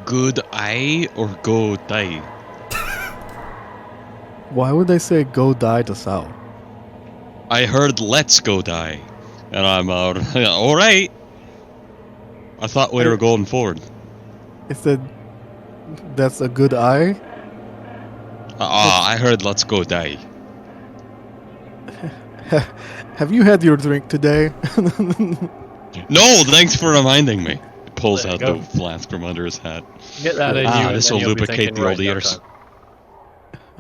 good eye or go die? Why would they say go die to Sal? I heard let's go die. And I'm alright. I thought we were going forward. It said that's a good eye? I heard let's go die. Have you had your drink today? No, thanks for reminding me. He pulls There you out go. the flask from under his hat. Get that in you. and This then will you'll be lubricate thinking, the right, old no ears. time.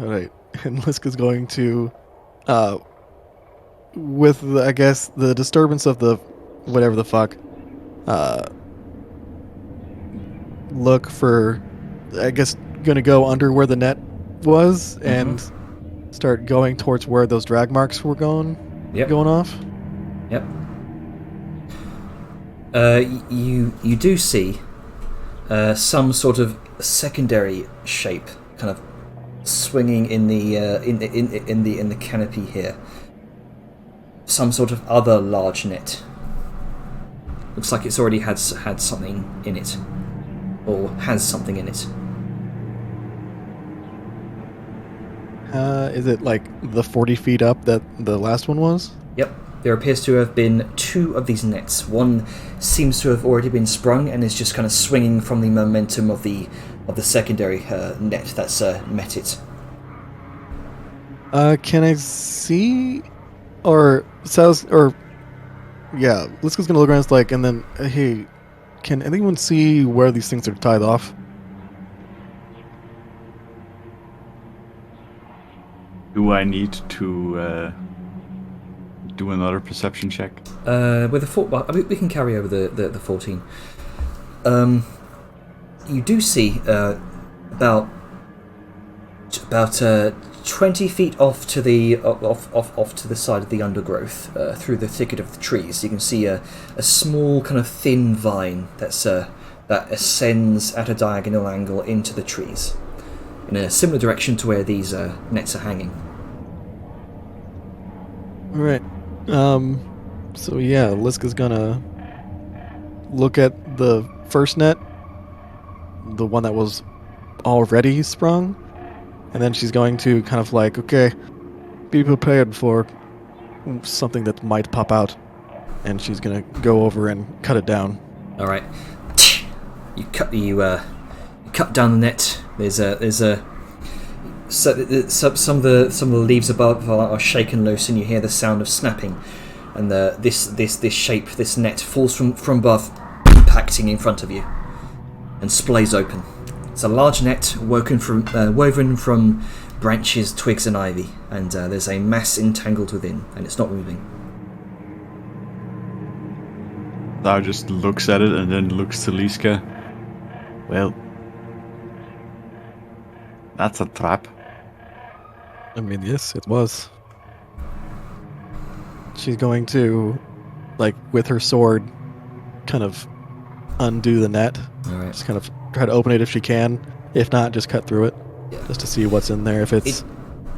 Alright. And Liska's going to with I guess the disturbance of the whatever the fuck look for I guess gonna go under where the net was and start going towards where those drag marks were going off. Yep. You do see some sort of secondary shape, kind of swinging in the canopy here. Some sort of other large net. Looks like it's already had something in it, or has something in it. Is it like the 40 feet up that the last one was? Yep. There appears to have been two of these nets. One seems to have already been sprung and is just kind of swinging from the momentum of the secondary net that's met it. Can I see, or Sal's, or yeah, Liska's gonna look around. It's like, and then hey, can anyone see where these things are tied off? Do I need to do another perception check? With a well, I mean, we can carry over the 14. You do see about 20 feet off to the off to the side of the undergrowth, through the thicket of the trees. You can see a small kind of thin vine that ascends at a diagonal angle into the trees. in a similar direction to where these nets are hanging. Alright. So yeah, Liska's gonna look at the first net, the one that was already sprung, and then she's going to kind of like, okay, be prepared for something that might pop out, and she's gonna go over and cut it down. All right, you cut down the net. There's some of the leaves above are shaken loose, and you hear the sound of snapping, and this net falls from above, impacting in front of you, and splays open. It's a large net woven from branches, twigs, and ivy, and there's a mass entangled within, and it's not moving. Thou just looks at it and then looks to Liska. Well, that's a trap. I mean, yes, it was. She's going to, like, with her sword, kind of undo the net. All right. Just kind of try to open it if she can. If not, just cut through it. Yeah. Just to see what's in there. If she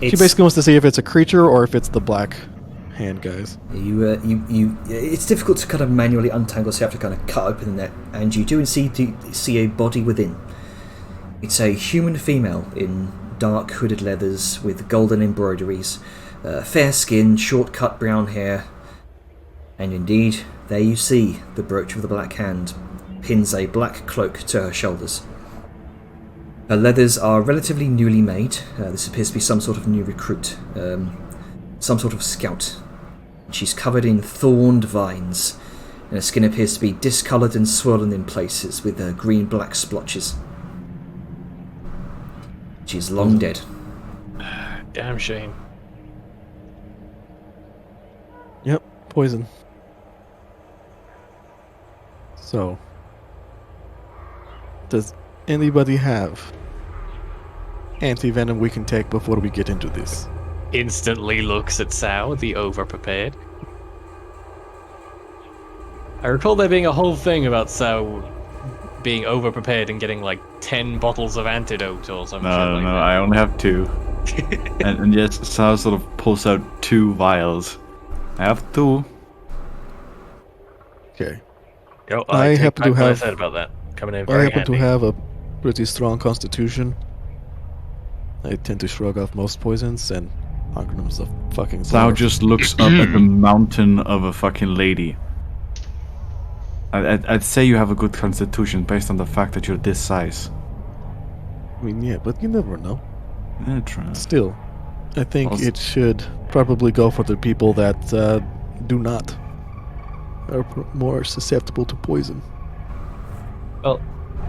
It's basically wants to see if it's a creature or if it's the black hand guys. It's difficult to kind of manually untangle, so you have to kind of cut open the net, and you do see a body within. It's a human female in dark hooded leathers with golden embroideries, fair skin, short cut brown hair, and indeed, there you see the brooch of the black hand pins a black cloak to her shoulders. Her leathers are relatively newly made. This appears to be some sort of new recruit, some sort of scout. She's covered in thorned vines, and her skin appears to be discoloured and swollen in places with green-black splotches. She's long dead. Damn shame. Yep, poison. So, does anybody have anti-venom we can take before we get into this? Instantly looks at Sao, the over-prepared. I recall there being a whole thing about Sao being over-prepared and getting like 10 bottles of antidote or something. No, I only have 2. and yes, Sao sort of pulls out 2 vials. I have 2. Okay. Yo, I take happen to back what I have- said about that. Coming in I very happen to handy. have a pretty strong constitution. I tend to shrug off most poisons, and Anchronum's a fucking Sao czar. just looks up at the mountain of a fucking lady. I'd say you have a good constitution based on the fact that you're this size. I mean, yeah, but you never know. Yeah, true. Still, I think Also- it should probably go for the people that do not. Are more susceptible to poison. Well,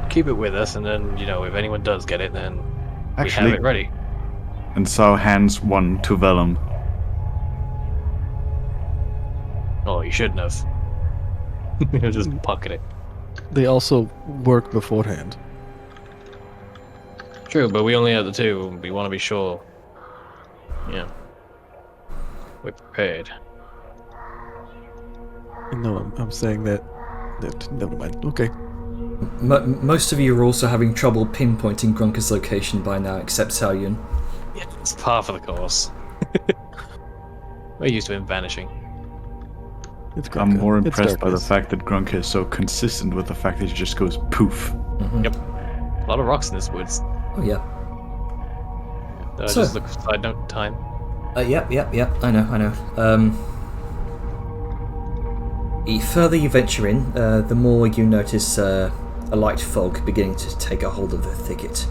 keep it with us, and then, if anyone does get it, then we Actually, have it ready. and Sao hands one to Vellum. Oh, you shouldn't have. You just pocket it. They also work beforehand. True, but we only have the 2. We want to be sure. Yeah. We're prepared. No, I'm saying that never mind. Okay. Most of you are also having trouble pinpointing Grunker's location by now, except Saoyun. Yeah, it's par for the course. We're used to him vanishing. It's I'm Grunka. more It's impressed by the darkness. fact that Grunka is so consistent with the fact that he just goes poof. Yep. A lot of rocks in this woods. Oh yeah. Just look side note time. Yep. I know. The further you venture in, the more you notice a light fog beginning to take a hold of the thicket.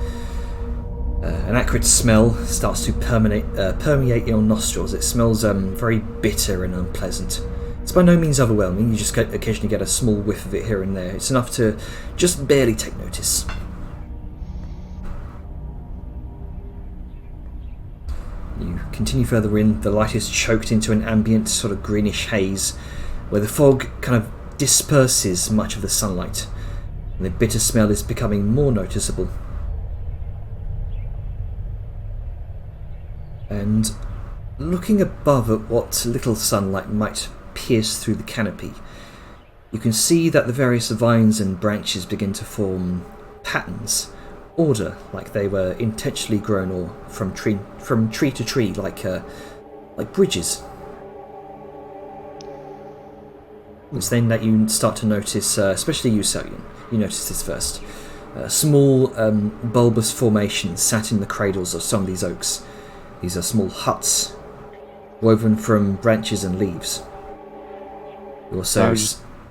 An acrid smell starts to permeate your nostrils. It smells very bitter and unpleasant. It's by no means overwhelming. You just occasionally get a small whiff of it here and there. It's enough to just barely take notice. You continue further in. The light is choked into an ambient sort of greenish haze, where the fog kind of disperses much of the sunlight, and the bitter smell is becoming more noticeable. And looking above at what little sunlight might pierce through the canopy, you can see that the various vines and branches begin to form patterns order, like they were intentionally grown or from tree to tree, like bridges. It's then that you start to notice, especially you, Salian, you notice this first. Small bulbous formations sat in the cradles of some of these oaks. These are small huts, woven from branches and leaves. You also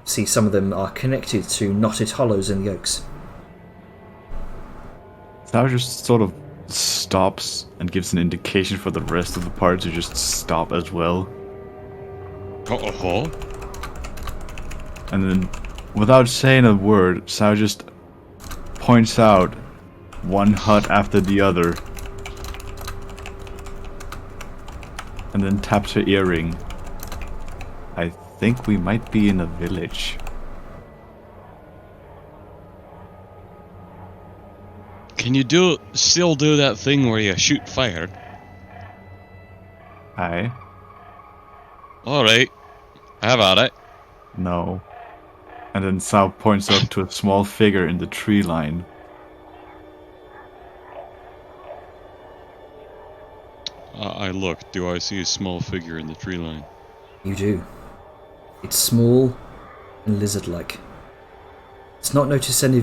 see some of them are connected to knotted hollows in the oaks. Thou just sort of stops and gives an indication for the rest of the party to just stop as well. Uh-oh. And then, without saying a word, Sao just points out one hut after the other. And then taps her earring. I think we might be in a village. Can you still do that thing where you shoot fire? Aye? Alright. Have at it. No. And then Sao points up to a small figure in the tree line. I look. Do I see a small figure in the tree line? You do. It's small and lizard-like. It's not noticed any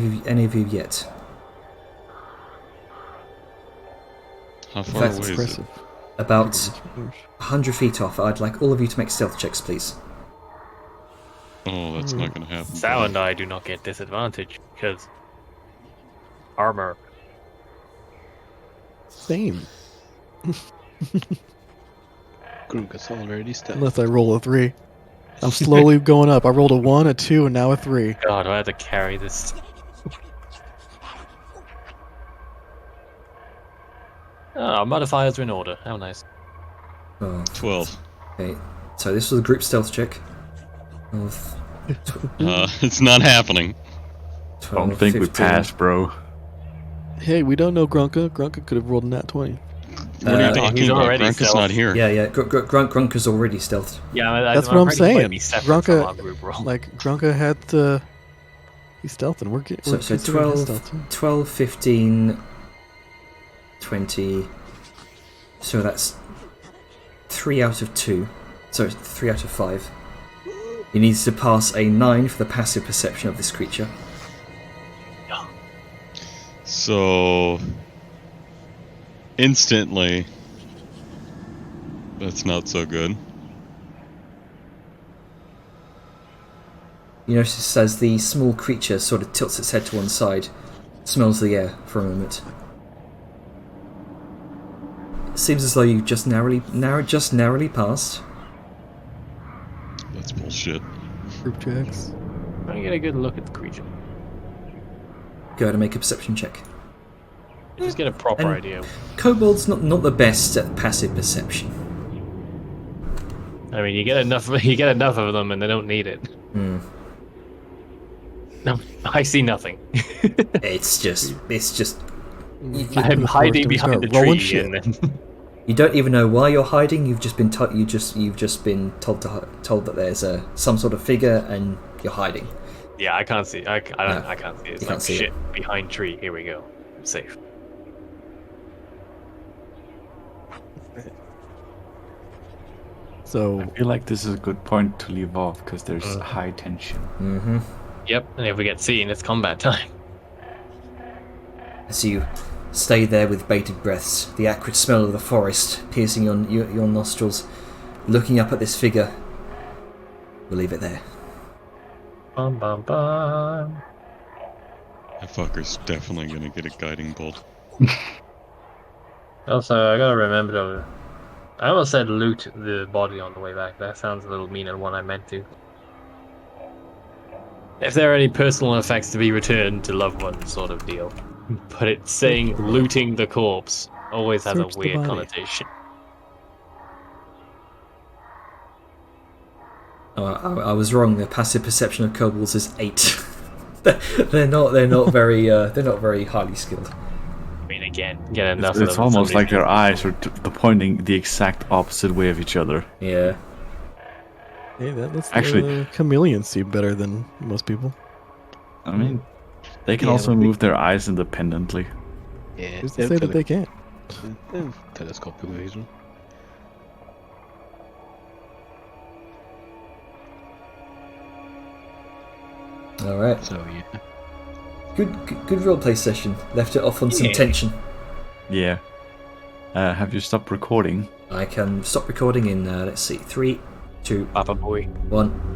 of you yet. How far That's away is it? Impressive. About 100 feet off. I'd like all of you to make stealth checks, please. Oh, that's not gonna happen. Sal and I do not get disadvantage because armor. Same. Grunka's already stealth. Unless I roll a 3. I'm slowly going up. I rolled a 1, a 2, and now a 3. God, I have to carry this. Oh, modifiers are in order. How nice. Oh, 12. okay. So this was a group stealth check. Of It's not happening. 12, Don't think 15. we passed, bro. Hey, we don't know Grunka. Grunka could have rolled a nat 20. What are you Uh, talking he's about? already Grunka's stealth. not here. Yeah. Grunker's already stealthed. Yeah, That's what I'm saying. Grunka, Grunka, group roll. like, Grunka had the... He's stealthing. We're So considering his 12, stealth too. 12, 15, 20. So that's 3 out of 2. Sorry, 3 out of 5. He needs to pass a 9 for the passive perception of this creature. So instantly, that's not so good. You notice as the small creature sort of tilts its head to one side, smells the air for a moment. It seems as though you just narrowly passed. That's bullshit. Group checks. I'm gonna get a good look at the creature. Go ahead and make a perception check. Just get a proper And- idea. Kobold's not the best at passive perception. I mean, you get enough of them, and they don't need it. No, I see nothing. It's just I'm hiding behind the rolling tree, shit. and then you don't even know why you're hiding. You've just been told that there's some sort of figure and you're hiding. yeah, I can't see. I No, can't see. It's you like can't see shit behind tree. Here we go. I'm safe. So, I feel like this is a good point to leave off because there's high tension. Mm-hmm. Yep. And if we get seen, it's combat time. As you stay there with bated breaths, the acrid smell of the forest piercing your nostrils, looking up at this figure. We'll leave it there. Bum bum bum. That fucker's definitely gonna get a guiding bolt. Also, I gotta remember to. I almost said loot the body on the way back. That sounds a little meaner than what I meant to. If there are any personal effects to be returned to loved ones, sort of deal. But it's saying looting the corpse always has Search a the weird body. connotation. Oh, I was wrong. The passive perception of kobolds is 8. they're not very highly skilled. I mean, again, get enough It's of them. almost like somebody- their eyes are pointing the exact opposite way of each other. Yeah. hey, that lets Actually- the chameleons see better than most people. I mean, they can Yeah, also but move their eyes independently. Yeah, Who's to say that they can't? Telescopic vision. All right. So yeah. Good roleplay session. Left it off on some Yeah. tension. Yeah. Have you stopped recording? I can stop recording in, let's see, 3, 2, Papa boy. 1.